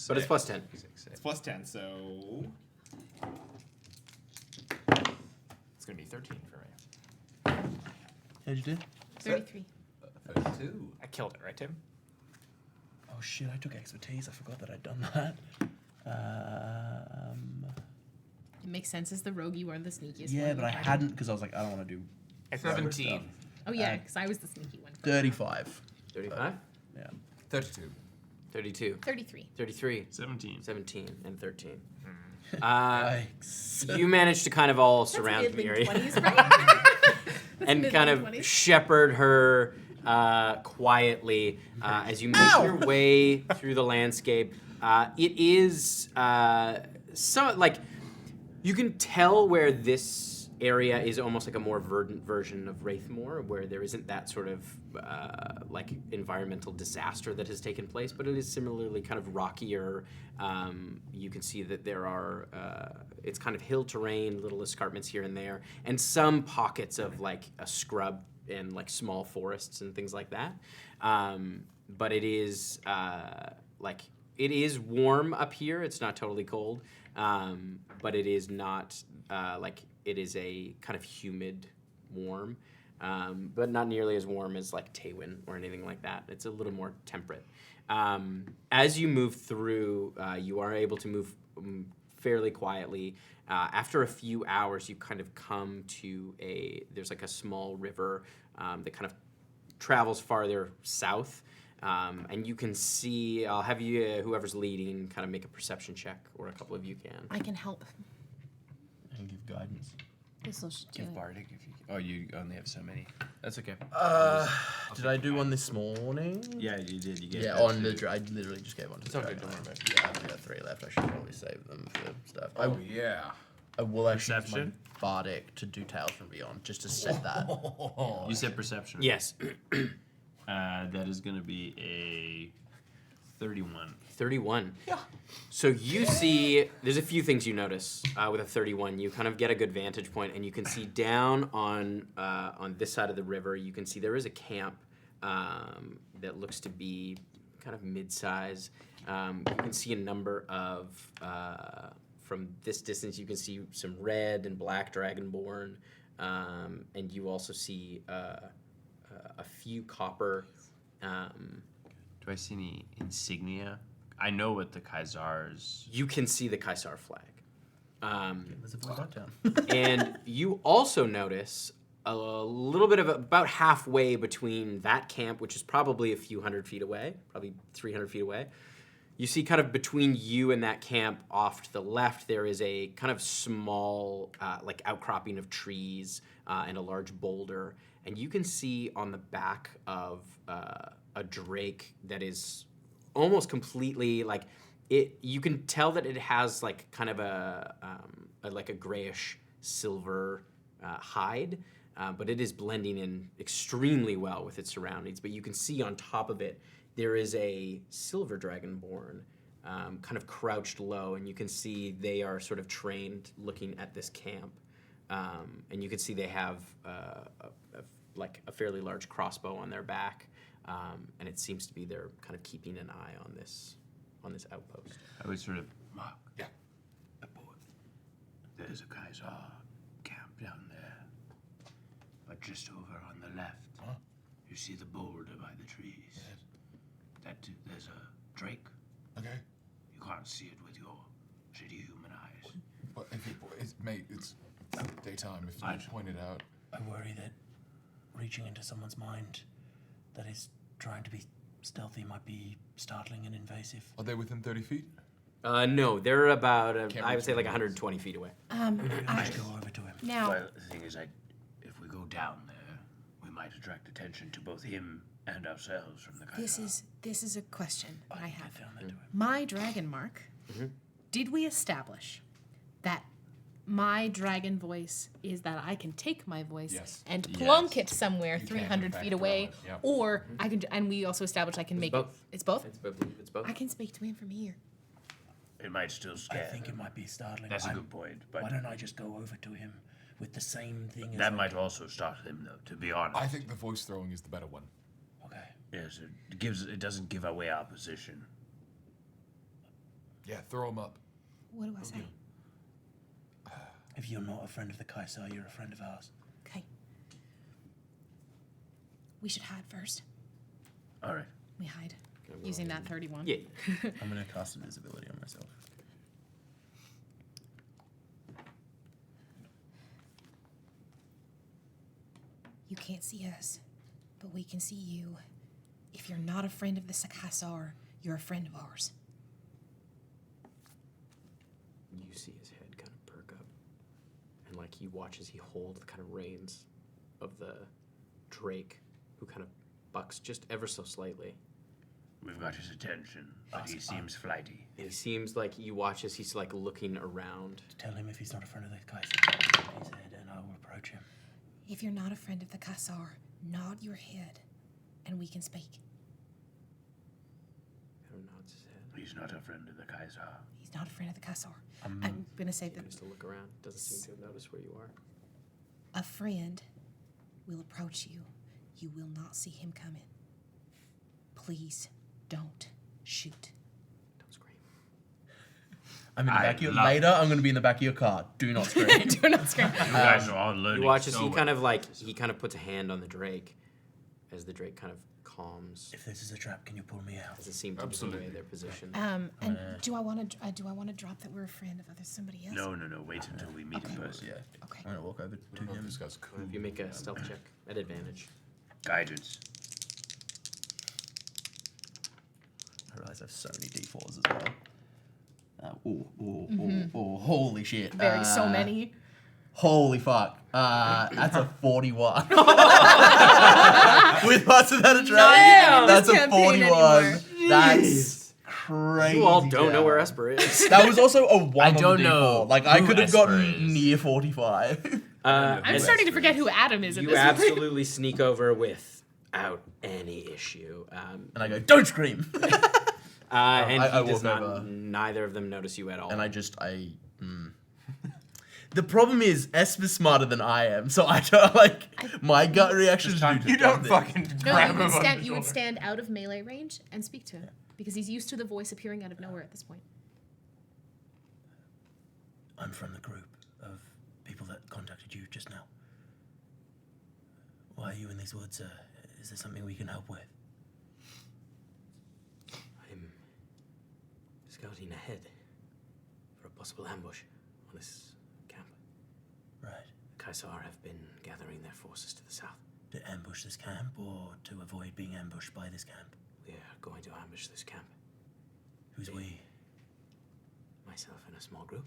But it's plus 10.
it's plus 10. So it's gonna be 13 for me.
How'd you do?
33.
32.
I killed it, right, Tim?
oh shit, I took expertise. I forgot that I'd done that.
It makes sense as the rogue you are the sneakiest
Yeah,
one.
but I hadn't because I was like, I don't want to do
17.
Oh, yeah, because I was the sneaky one.
35.
35?
Yeah.
32.
32.
33.
33.
17.
17 and 13.
Yikes.
You managed to kind of all
That's
surround
mid-
Miri
mid-20s, right?
and
mid-
kind of
mid-20s.
shepherd her quietly as you make your way through the landscape. It is you can tell where this area is almost like a more verdant version of Wraithmoor, where there isn't that sort of environmental disaster that has taken place, but it is similarly kind of rockier. You can see that there are it's kind of hill terrain, little escarpments here and there, and some pockets of a scrub and small forests and things like that. But it is it is warm up here. It's not totally cold, but it is not it is a kind of humid warm, but not nearly as warm as Taywin or anything like that. It's a little more temperate. As you move through, you are able to move fairly quietly. After a few hours, you kind of come to there's a small river that kind of travels farther south.
And you can see, I'll have you, whoever's leading, kind of make a perception check, or a couple of you can.
I can help.
And give guidance.
Thistle should do
Give
it.
bardic if you. Oh, you only have so many. That's okay.
Did I do one this morning?
Yeah, you did. You gave.
Yeah,
that
on
to-
the I literally just gave one to
It's
the
all good,
dragon.
don't worry about it.
Yeah, I got 3 left. I should probably save them for stuff.
Oh, yeah.
I will actually use my
Perception?
bardic to do Tales from Beyond, just to set that.
You said perception.
Yes.
That is going to be a 31.
31. Yeah. So you see, there's a few things you notice with a 31. You kind of get a good vantage point, and you can see down on this side of the river, you can see there is a camp that looks to be kind of mid-size. You can see a number of, from this distance, you can see some red and black dragonborn, and you also see a few copper.
Do I see any insignia? I know what the Kaisar's.
You can see the Kaisar flag.
There's a voice down.
And you also notice a little bit of about halfway between that camp, which is probably a few hundred feet away, probably 300 feet away. You see kind of between you and that camp off to the left, there is a kind of small like outcropping of trees and a large boulder. And you can see on the back of a drake that is almost completely like it. You can tell that it has like kind of a grayish silver hide, but it is blending in extremely well with its surroundings. But you can see on top of it there is a silver dragonborn kind of crouched low, and you can see they are sort of trained looking at this camp, and you can see they have a fairly large crossbow on their back. And it seems to be they're kind of keeping an eye on this outpost.
I would sort of.
Mark.
Yeah.
Aboard. There's a Kaiser camp down there. But just over on the left, you see the boulder by the trees. There's a drake.
Okay.
You can't see it with your shitty human eyes.
But if it's daytime, if you point it out.
I worry that reaching into someone's mind that is trying to be stealthy might be startling and invasive.
Are they within 30 feet?
No, they're about, I would
reach
say, like
them.
120 feet away.
I should go over to him.
Now,
Well, the thing is, if we go down there, we might attract attention to both him and ourselves from the Kaiser.
this is a question that I have.
Get down there to him.
My dragon mark. Did we establish that my dragon voice is that I can take my voice
Yes.
and
plunk it somewhere
You can,
300
in fact,
feet
throw
away,
it, yep.
or I can. And we also established I can make
both.
it. It's both.
It's both.
I can speak to him from here.
It might still
I
scare
think
them.
it might be startling.
That's a good point, but
Why don't I just go over to him with the same thing as
that might also startle him, though. To be honest,
I think the voice throwing is the better one.
Okay.
yes, it doesn't give away our position.
Yeah, throw him up.
What do I say?
If you're not a friend of the Kaiser, you're a friend of ours.
Okay. We should hide first.
All right.
We hide.
Using that 31.
Yeah.
I'm gonna cast invisibility on myself.
You can't see us, but we can see you. If you're not a friend of the Sakasar, you're a friend of ours.
You see his head kind of perk up, and like he watches, he holds the kind of reins of the drake, who kind of bucks just ever so slightly.
We've got his attention, but he seems flighty.
He seems like you watch as he's like looking around.
Tell him if he's not a friend of the Kaiser, his head, and I will approach him.
If you're not a friend of the Kasar, nod your head, and we can speak.
Kind of nods his head.
He's not a friend of the Kaiser.
He's not a friend of the Kasar. I'm gonna say
He
that
begins to look around. Doesn't seem to have noticed where you are.
a friend will approach you. You will not see him coming. Please don't shoot.
Don't scream.
I'm in the
I
back of your
love-
later. I'm gonna be in the back of your car. Do not scream.
Do not scream.
You guys are all learning.
You watch as
so
he
well.
kind of like he kind of puts a hand on the drake, as the drake kind of calms.
If this is a trap, can you pull me out?
Doesn't seem to give away their position.
And do I want to drop that we're a friend of somebody else?
No. Wait until we meet in person.
Yeah.
Okay.
I'm gonna walk over to him.
This guy's cool.
If you make a stealth check at advantage.
Guidance.
I realize I have so many d4s as well. Holy shit.
Very so many.
Holy fuck. That's a 41. With parts of that a dragon. That's a
campaign
41.
anymore.
That's crazy.
You all don't know where Esper is.
That was also a 1
I
on
don't
the
know
D4. Like, I
who
could have
Esper
gotten
is.
near 45.
I'm starting to forget who Adam is at
You
this point.
absolutely sneak over without any issue.
And I go, don't scream!
And
I
he does
walk
not.
over.
Neither of them notice you at all.
And The problem is, Esper's smarter than I am, so I don't, like, my gut reaction is
You don't fucking
No,
grab
you
him
would,
on the
stand, you would
shoulder.
stand out of melee range and speak to him because he's used to the voice appearing out of nowhere at this point.
I'm from the group of people that contacted you just now. Why are you in these woods? Is there something we can help with?
I'm scouting ahead for a possible ambush on this camp.
Right.
The Kaisar have been gathering their forces to the south.
To ambush this camp or to avoid being ambushed by this camp?
We are going to ambush this camp.
Who's we?
Myself and a small group.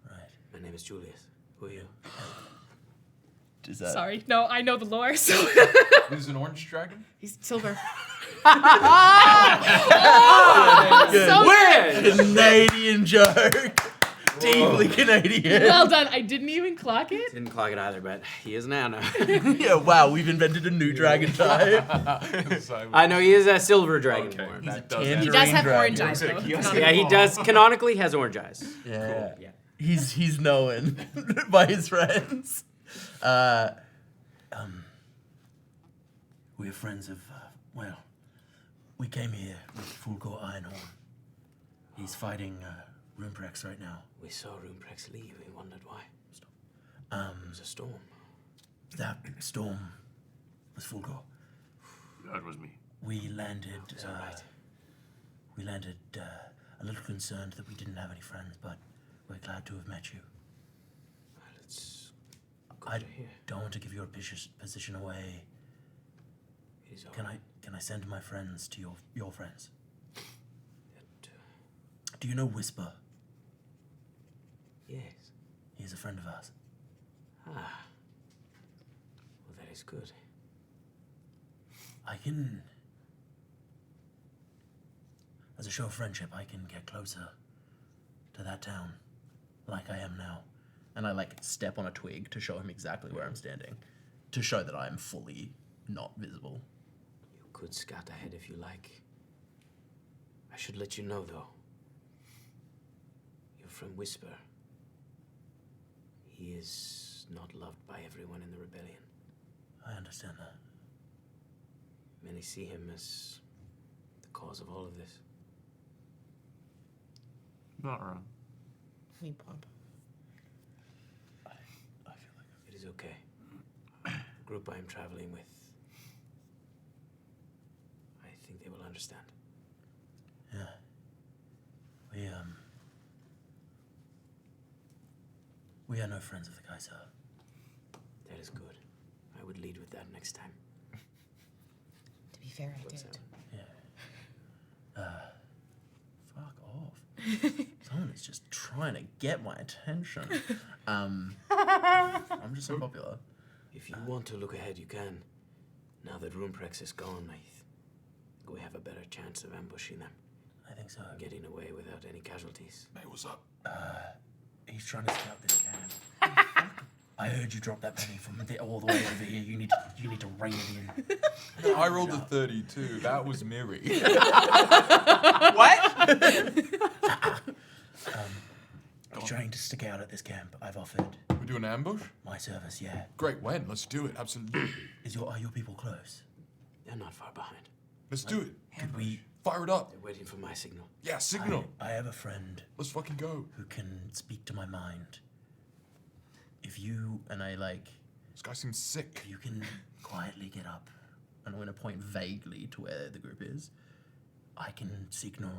Right.
My name is Julius. Who are you?
Sorry, no, I know the lore, so.
Who's an orange dragon?
He's silver.
Good.
So good.
Canadian joke. Deeply Canadian.
Well done. I didn't even clock it.
Didn't clock it either, but he is now. No.
Yeah, wow, we've invented a new dragon type.
I know he is a silver dragon form.
He's a
He does have orange eyes, though.
Yeah, he does. Canonically, has orange eyes.
Yeah.
Cool. Yeah.
He's known by his friends.
We're friends of, we came here with Fulgor Ironhorn. He's fighting Runeprex right now.
We saw Runeprex leave. We wondered why. It was a storm.
That storm was Fulgor.
That was me.
We landed,
Is that right?
we landed a little concerned that we didn't have any friends, but we're glad to have met you.
Well, it's good
I
to hear.
don't want to give your position away.
It is all
Can
right.
I send my friends to your friends?
That,
Do you know Whisper?
yes.
He is a friend of ours.
Ah. Well, that is good.
I can, as a show of friendship, I can get closer to that town, like I am now.
And I like step on a twig to show him exactly where I'm standing, to show that I am fully not visible.
You could scout ahead if you like. I should let you know, though. You're from Whisper. He is not loved by everyone in the rebellion.
I understand that.
Many see him as the cause of all of this.
Not wrong.
Me pump.
It is okay. The group I am traveling with, I think they will understand.
Yeah. We are no friends of the Kaiser.
That is good. I would lead with that next time.
To be fair, I did.
Fuck off. Someone is just trying to get my attention. I'm just so popular.
If you want to look ahead, you can. Now that Runeprex is gone, I think we have a better chance of ambushing them.
I think so.
Getting away without any casualties.
Hey, what's up?
He's trying to scout this camp. I heard you drop that penny from all the way over here. You need to rein it in.
I rolled a 32. That was Miri.
He's trying to stick out at this camp. I've offered
We do an ambush?
my service. Yeah.
Great, when? Let's do it. Absolutely.
Are your people close?
They're not far behind.
Let's do it.
Could we?
Fire it up.
They're waiting for my signal.
Yeah, signal.
I have a friend
Let's fucking go.
who can speak to my mind. If you
And I like,
This guy seems sick.
you can quietly get up,
and I'm going to point vaguely to where the group is.
I can signal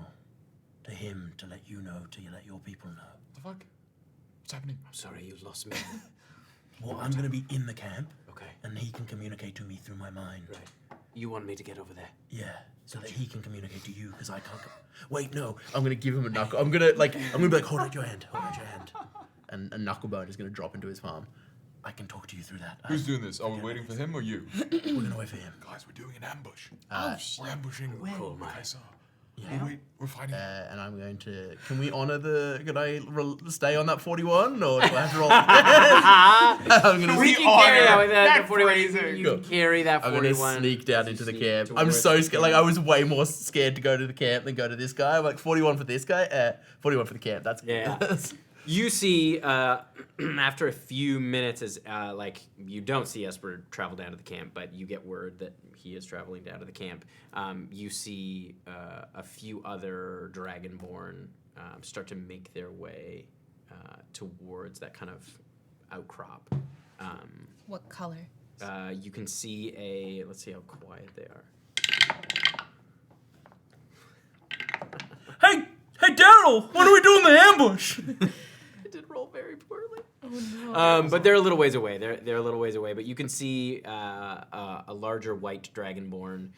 to him to let you know, to let your people know.
The fuck? What's happening?
I'm sorry, you lost me.
Well, I'm going to be in the camp,
Okay,
and he can communicate to me through my mind.
right. You want me to get over there?
Yeah.
so that he can communicate to you, because I can't. Wait, no. I'm gonna give him a knuckle. I'm gonna be like, hold out your hand. And a knucklebone is gonna drop into his palm. I can talk to you through that.
Who's doing this? Are we waiting for him or you?
We're gonna wait for him.
Guys, we're doing an ambush.
Oh, shit.
We're ambushing
Cool, mate.
Kaisar.
Yeah.
We're fighting.
And I'm going to. Can we honor the? Can I stay on that 41, or do I have to roll? I'm gonna.
We can carry that with
that
the 41.
phrasing.
You can carry that
I'm
41.
gonna sneak down into the
Sneak
camp. I'm
towards
so
the
scared. Like I was way more scared to go to the camp than go to this guy. I'm like 41 for this guy. 41 for the camp. That's
Yeah. You see, after a few minutes, as like you don't see Esper travel down to the camp, but you get word that he is traveling down to the camp. You see a few other Dragonborn start to make their way towards that kind of outcrop.
What color?
You can see a. Let's see how quiet they are.
Hey, Daryl, when are we doing the ambush?
It did roll very poorly. Oh no. But they're a little ways away. They're a little ways away. But you can see a larger white dragonborn.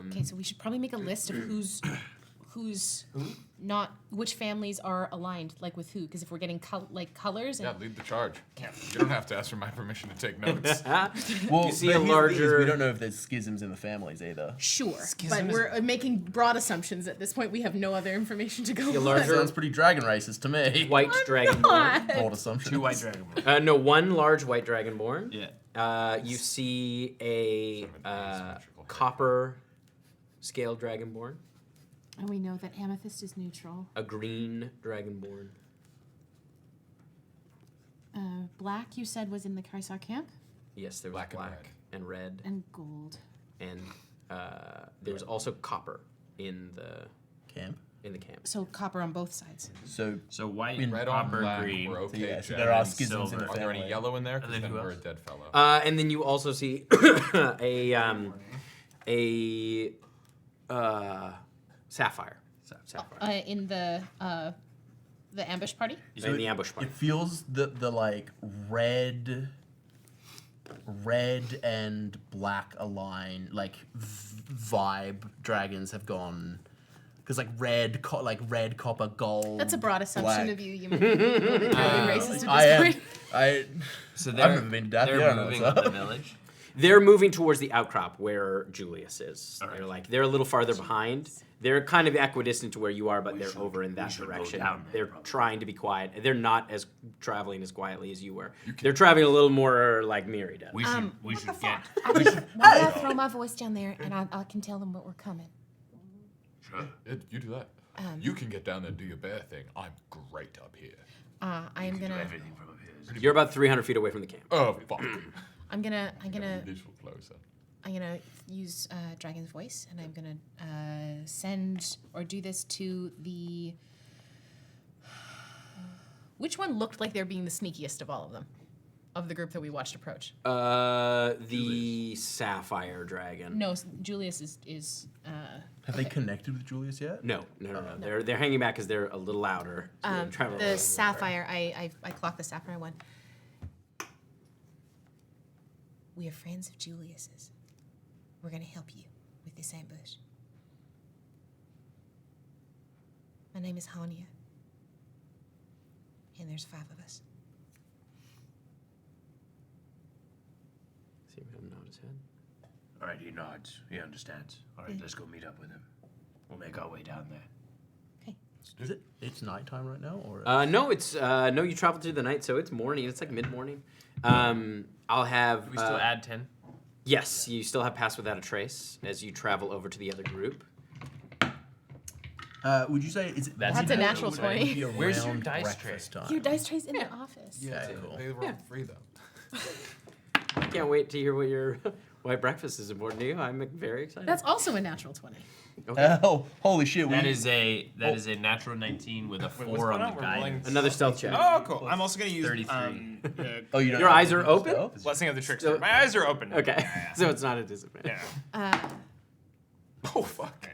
Okay, so we should probably make a list of who's not, which families are aligned, like with who. Because if we're getting colors. And
Yeah, lead the charge. You don't have to ask for my permission to take notes.
Well,
You see
but
a
here's the thing is
larger-
we don't know if there's schisms in the families either.
Sure, but we're making broad assumptions at this point. We have no other information to go
See a
on.
larger
Sounds pretty dragon racist to me.
white dragonborn.
Bold assumption.
2 white dragonborn.
No, one large white dragonborn.
Yeah.
You see a copper scaled dragonborn.
And we know that amethyst is neutral.
A green dragonborn.
Black, you said, was in the Kaisar camp?
Yes, there was
Black and
black and red.
And gold.
And there was also copper in the
Camp.
camp.
So copper on both sides.
So white,
Red on
copper,
black,
green.
we're okay.
Yeah, so
Jen.
there are
and
schisms in the
silver.
Are there any
family.
yellow in there? 'Cause
And then
then
who
we're a
else?
dead fellow.
And then you also see a sapphire. Sapphire.
In the ambush party.
In the ambush party.
It feels the like red and black align, like vibe dragons have gone, because like red copper gold.
That's a broad assumption
black.
of you. You might be really racist
I
at
am.
this point.
So
I've never been to Dathia, I don't know
moving
what's
up the
up.
village.
They're moving towards the outcrop where Julius is.
All right.
They're a little farther behind. They're kind of equidistant to where you are, but they're over in that
should go
direction.
down there,
They're
probably.
trying to be quiet. They're not as traveling as quietly as you were. They're traveling a little more like Miri does.
We should get.
I'm gonna throw my voice down there, and I can tell them what we're coming.
Sure.
You do that. You can get down there and do your bear thing. I'm great up here.
I am
Do
gonna.
everything from up here.
You're about 300 feet away from the camp.
Oh, fuck.
I'm gonna
Visual closer.
use Dragon's voice, and I'm gonna send or do this to the.
Which one looked like they're being the sneakiest of all of them, of the group that we watched approach?
The sapphire dragon.
No, Julius is.
Have they connected with Julius yet?
No. They're hanging back because they're a little louder. So they're traveling a
The
little
sapphire. I clocked the sapphire one.
We are friends of Julius's. We're gonna help you with this ambush. My name is Hania. And there's 5 of us.
See him nod his head.
All right, he nods. He understands. All right, let's go meet up with him. We'll make our way down there.
Is it? It's nighttime right now, or?
No, it's no. You traveled through the night, so it's morning. It's like mid-morning. I'll have.
We still add 10.
Yes, you still have pass without a trace as you travel over to the other group.
Would you say is it?
That's a natural 20.
Where's your
around
dice
breakfast
tray?
time?
Your dice tray's in the office.
Yeah,
cool.
they were free though.
I can't wait to hear what your why breakfast is important to you. I'm very excited.
That's also a natural 20.
Okay.
Oh, holy shit!
That is a natural 19 with a 4 on the
We're rolling.
guidance.
Another stealth check.
Oh, cool. I'm also gonna use
33.
Oh, you don't
Your
have
eyes
to
are
do
open?
stealth?
Blessing of the Trickster.
So-
My eyes are open.
Okay, so it's not a disadvantage.
Yeah. Oh fuck.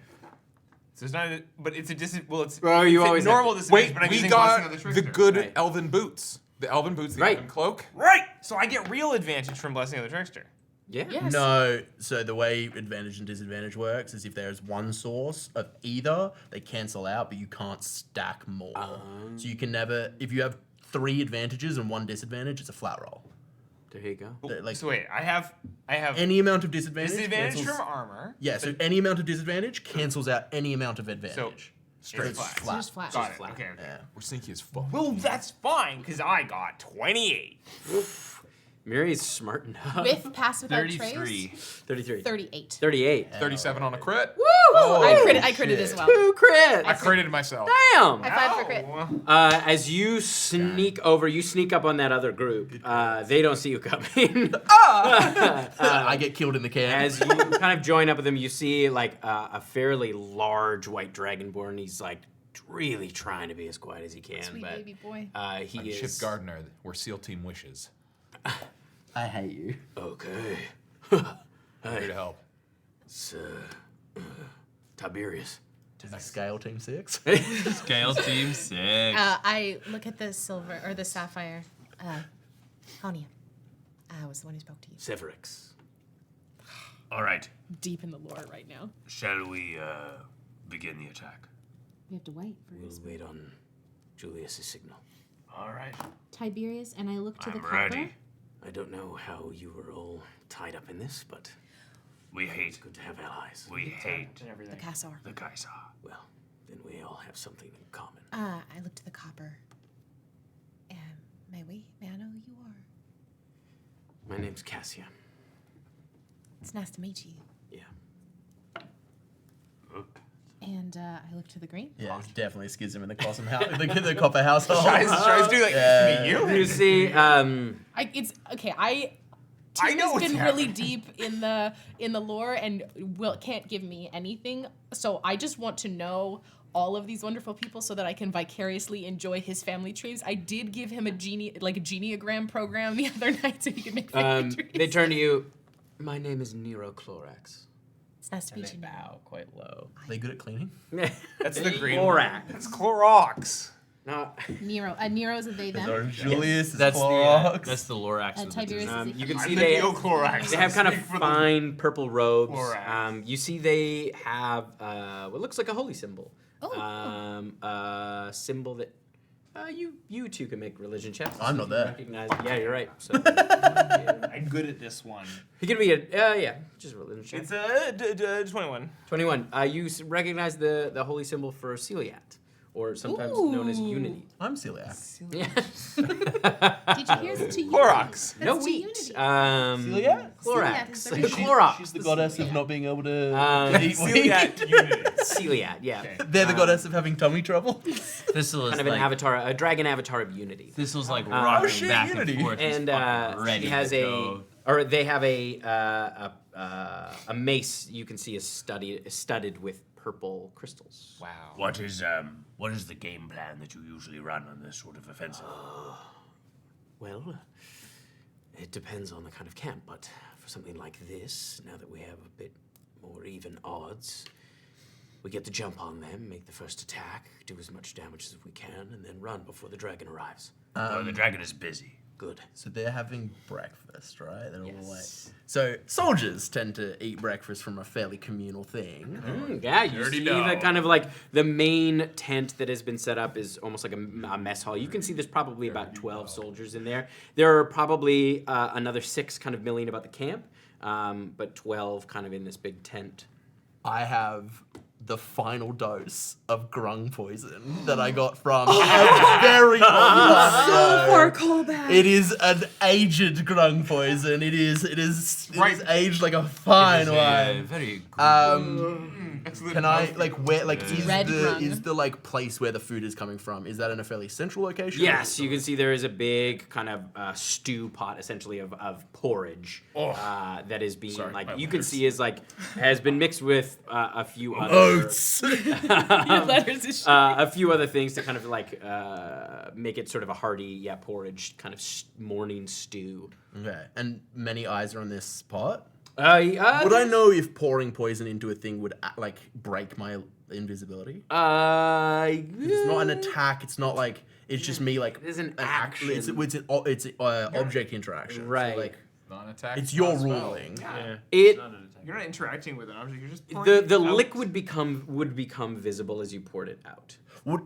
So it's not, but it's a well, it's.
Well, you
it's a
always
normal
have-
disadvantage,
Wait,
but I'm
we
using Blessing
got
of the
the
Trickster.
good
Right.
elven boots. The elven boots, the
Right.
elven cloak.
Right. So I get real advantage from Blessing of the Trickster.
Yeah.
Yes.
No, so the way advantage and disadvantage works is if there's one source of either, they cancel out, but you can't stack more. So you can never, if you have 3 advantages and 1 disadvantage, it's a flat roll.
There you go.
Like
So wait, I have
any amount of disadvantage.
disadvantage
cancels-
from armor.
Yeah, so any amount of disadvantage cancels out any amount of advantage.
Straight
it's
flat.
flat.
Just flat.
Got it.
flat.
Okay.
Yeah.
We're sneaky as fuck.
Well, that's fine because I got 28.
Miri's smart enough.
With pass without
33.
trace.
33.
38.
38.
37 on a crit.
Woo!
Oh,
I critted as well.
2 crits.
I critted myself.
Damn.
High five for crit.
As you sneak over, you sneak up on that other group. They don't see you coming.
I get killed in the can.
As you kind of join up with them, you see like a fairly large white dragonborn. He's like really trying to be as quiet as he can,
Sweet
but
baby boy.
he
I'm
is.
Chip Gardner, where SEAL Team wishes.
I hate you.
Okay.
I'm here to help.
It's Tiberius.
Is it scale team 6?
Scale team 6.
I look at the silver or the sapphire. Honia. I was the one who spoke to you.
Severix.
All right.
Deep in the lore right now.
Shall we begin the attack?
We have to wait for
We'll wait on Julius's signal.
All right.
Tiberius, and I look to the
I'm
copper.
ready.
I don't know how you were all tied up in this, but
We hate.
good to have allies.
We hate
The
everything.
Kassar.
the Kaisar.
Well, then we all have something in common.
I look to the copper. And may I know who you are?
My name's Cassia.
It's nice to meet you.
Yeah.
And I look to the green.
Yeah, it's definitely a schism in the Cosm house, the copper household.
Tries to do like
Yeah.
me, you.
You see,
It's okay. I
I know
has
what's
been really
happening.
deep in the lore and can't give me anything. So I just want to know all of these wonderful people so that I can vicariously enjoy his family trees. I did give him a geneagram program the other night so he could make family trees.
they turn to you. My name is Nero Clorax.
It's nice to
And
meet
they
you.
bow quite low.
Are they good at cleaning?
That's the green
Clorax.
It's Clorox.
No,
Nero. Nero's a they them.
Or Julius is
That's
Clorox.
that's the Lorax. with the
Tiberius
design.
is a
you can
I'm
see
the
they
Neoclorax.
they have kind of
I'm for the-
fine purple robes.
Clorax.
You see they have what looks like a holy symbol.
Oh.
A symbol that you two can make religion checks.
I'm not
You
there.
recognize- yeah, you're right. So
I'm good at this one.
he could be a just religion check.
It's a 21.
21. You recognize the holy symbol for Celiat, or sometimes known as
Ooh.
unity.
I'm celiac.
Yeah.
Did you hear the to
Clorox.
No
That's to
wheat.
unity.
Celiac?
Clorax.
is very
Clorox.
She's the goddess of not being able to eat
Celiac unity.
Celiat, yeah.
They're the goddess of having tummy trouble.
Thistle is
Kind of an
like,
avatar, a dragon avatar of unity.
Thistle's like
Oh,
rocking
shit,
back
Unity.
and forth. He's
And
fucking ready
she has
to go.
they have a mace you can see is studded with purple crystals.
Wow.
What is the game plan that you usually run on this sort of offensive?
Well, it depends on the kind of camp, but for something like this, now that we have a bit more even odds, we get the jump on them, make the first attack, do as much damage as we can, and then run before the dragon arrives.
Well, the dragon is busy.
Good.
So they're having breakfast, right? They're all like. So soldiers tend to eat breakfast from a fairly communal thing.
Yeah, you
Dirty
see
dog.
the kind of like the main tent that has been set up is almost like a mess hall. You can see there's probably about 12 soldiers in there. There are probably another 6 kind of milling about the camp, but 12 kind of in this big tent.
I have the final dose of grung poison that I got from a very long
So
ago.
far callback.
It is an aged grung poison. It is aged like a fine wine.
Very
Can I like where like
Red grung.
is the like place where the food is coming from? Is that in a fairly central location?
Yes, you can see there is a big kind of stew pot, essentially of porridge that is being
Sorry, my
like you can
letters.
see is like has been mixed with a few other
Oats.
Letters is
a few other things to kind of like make it sort of a hearty porridge kind of morning stew.
Okay, and many eyes are on this pot. Would
Would
I know if pouring poison into a thing would like break my invisibility? It's not an attack. It's not like it's just me like
It is an
action.
action.
It's an object interaction. So,
Right.
like
Not an attack.
It's your
not a spell.
ruling.
Yeah.
It
Not an attack.
You're not interacting with an object. You're just
the
pouring it out.
liquid would become visible as you poured it out.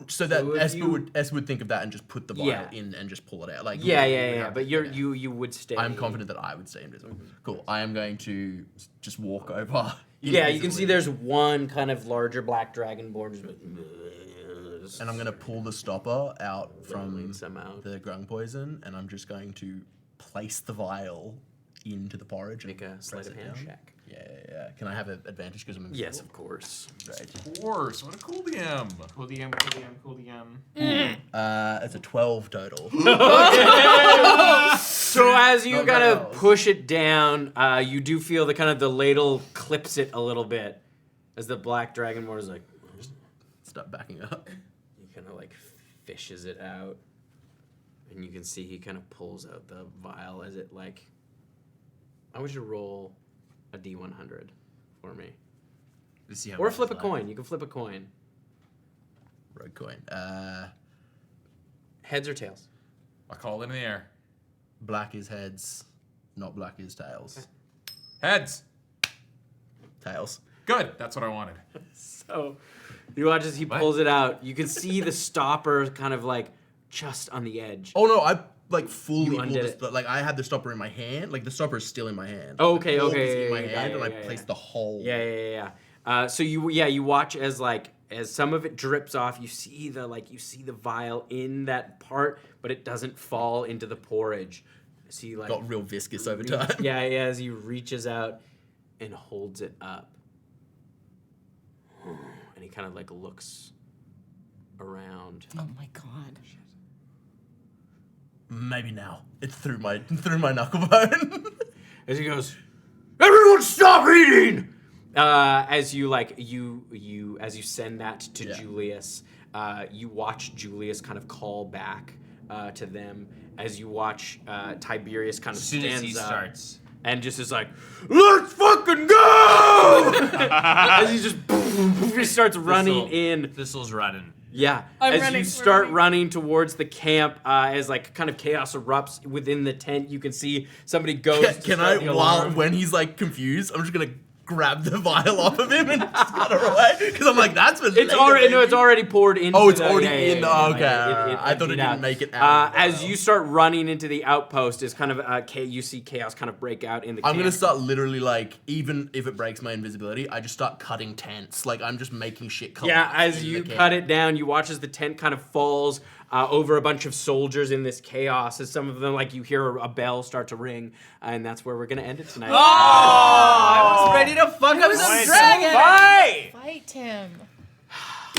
So that
So if
Esper
you-
would think of that and just put the vial
Yeah.
in and just pull it out. Like
Yeah. But you would stay.
I'm confident that I would stay invisible. Cool. I am going to just walk over.
Yeah, you can
invisibly,
see there's one kind of larger black dragonborn.
And I'm going to pull the stopper out
Rolling
from
some out.
the grung poison, and I'm just going to place the vial into the porridge.
Make
and
a sleight
press
of
it
hand
down.
check.
Yeah. Can I have an advantage because I'm invisible?
Yes, of course.
Great.
Of course. What a cool DM.
Cool DM.
It's a 12 total.
So as you
No
kind of
girls.
push it down, you do feel the ladle clips it a little bit, as the black dragonborn is like,
Start backing up.
he kind of like fishes it out, and you can see he kind of pulls out the vial as it like. I want you to roll a D100 for me,
To see how
or
much
flip a
is left.
coin. You can flip a coin.
Rogue coin.
Heads or tails?
I call it in the air.
Black is heads, not black is tails.
Heads.
Tails.
Good. That's what I wanted.
So you watch as he pulls it out. You can see the stopper kind of like just on the edge.
Oh no, I like fully
You
pulled
undid
the, like I had the stopper in my hand. Like the stopper is still in my hand.
Okay,
I pulled
okay,
this in my
yeah,
hand
yeah,
and I
yeah,
placed
yeah.
the whole.
Yeah. So you watch as some of it drips off. You see the vial in that part, but it doesn't fall into the porridge. So you
Got real viscous over time.
Yeah, as he reaches out and holds it up, and he kind of like looks around.
Oh my god.
Maybe now. It's through my knuckle bone.
As he goes, "Everyone stop eating!" As you send that to Julius, you watch Julius kind of call back to them as you watch Tiberius kind of
As soon as
stands
he
up
starts.
and just is like, "Let's fucking go!" As he just he starts running in.
Thistle's running.
Yeah,
I'm
as
running,
you
we're
start
running.
running towards the camp, as like kind of chaos erupts within the tent, you can see somebody goes.
Can I, when he's like confused, I'm just gonna grab the vial off of him and just cut her away because I'm like, that's what
It's already poured into.
Oh, it's
the,
already in.
yeah,
Okay, I thought it
out.
didn't make it out.
As you start running into the outpost, is kind of you see chaos kind of break out in the.
I'm
camp.
gonna start literally like, even if it breaks my invisibility, I just start cutting tents. Like I'm just making shit collapse.
Yeah, as
in
you
the
cut
camp.
it down, you watch as the tent kind of falls over a bunch of soldiers in this chaos. As some of them, like you hear a bell start to ring, and that's where we're gonna end it tonight.
I was ready to fuck up some dragon.
Fight him.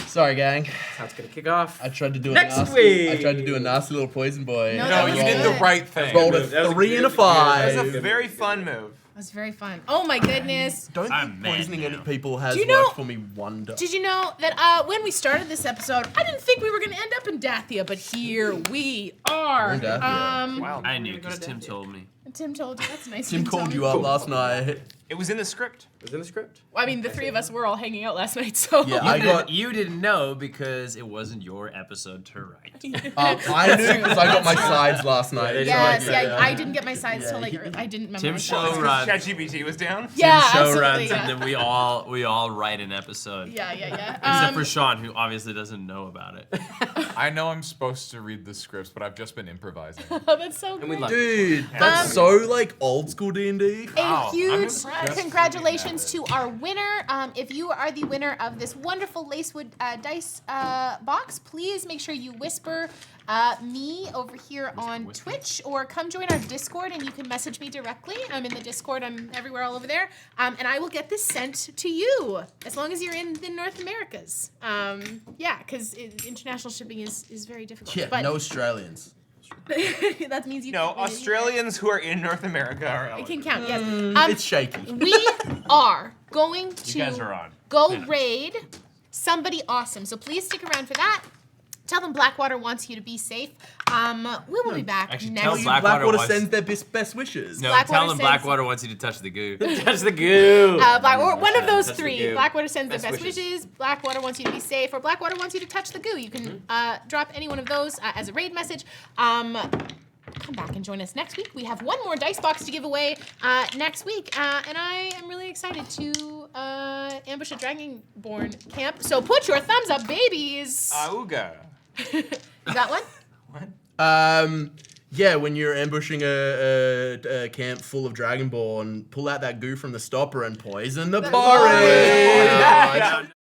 Sorry, gang.
That's how it's gonna kick off.
I tried to do
Next
a nasty.
week.
I tried to do a nasty little poison boy.
No,
No,
that
you
was
did
good.
the right thing.
Rolled
That was
a
a
3 and a
good-
That's
5.
a very fun move.
That was very fun. Oh my goodness.
Don't
I'm
think
mad
poisoning any
now.
people has
Do you know-
worked for me one time.
Did you know that when we started this episode, I didn't think we were going to end up in Dathia, but here we are.
We're in Dathia.
Wow.
I knew because Tim told me.
Tim told you. That's nice.
Tim
of him to
called
tell
you
me.
up last night.
It was in the script.
It was in the script.
Well, I mean, the three of us were all hanging out last night, so.
Yeah,
You didn't know because it wasn't your episode to write.
I knew because I got my sides last night.
Yes,
so
yeah, I didn't get my sides till like
Yeah.
I didn't memorize.
Tim
that.
show runs.
ChatGPT was down.
Yeah,
Tim show
absolutely.
runs,
Yeah.
and then we all write an episode.
Yeah.
Except for Sean, who obviously doesn't know about it.
I know I'm supposed to read the scripts, but I've just been improvising.
Oh, that's so
And we
great.
love
Dude, that's so like old school D&D.
A huge
impressed.
congratulations to our winner. If you are the winner of this wonderful Lacewood dice box, please make sure you whisper me over here on Twitch, or come join our Discord and you can message me directly. I'm in the Discord. I'm everywhere all over there. And I will get this sent to you as long as you're in the North Americas. Yeah, because international shipping is very difficult.
Yeah,
but
no Australians.
that means you
No,
can-
Australians who are in North America are
It
eligible.
can count, yes.
It's shaky.
We are going to
You guys are on.
go raid somebody awesome. So please stick around for that. Tell them Blackwater wants you to be safe. We will be back
Actually,
next
tell
week.
Blackwater
Blackwater
wants-
sends their best wishes.
No,
Blackwater
tell them
sends-
Blackwater wants you to touch the goo.
Touch the goo.
Or one of those
Touch the
three.
goo.
Blackwater sends their
Best
best
wishes.
wishes. Blackwater wants you to be safe, or Blackwater wants you to touch the goo. You can drop any one of those as a raid message. come back and join us next week. We have one more dice box to give away next week, and I am really excited to ambush a Dragonborn camp. So put your thumbs up, babies.
Auga.
You got one?
Yeah, when you're ambushing a camp full of Dragonborn, pull out that goo from the stopper and poison the porridge.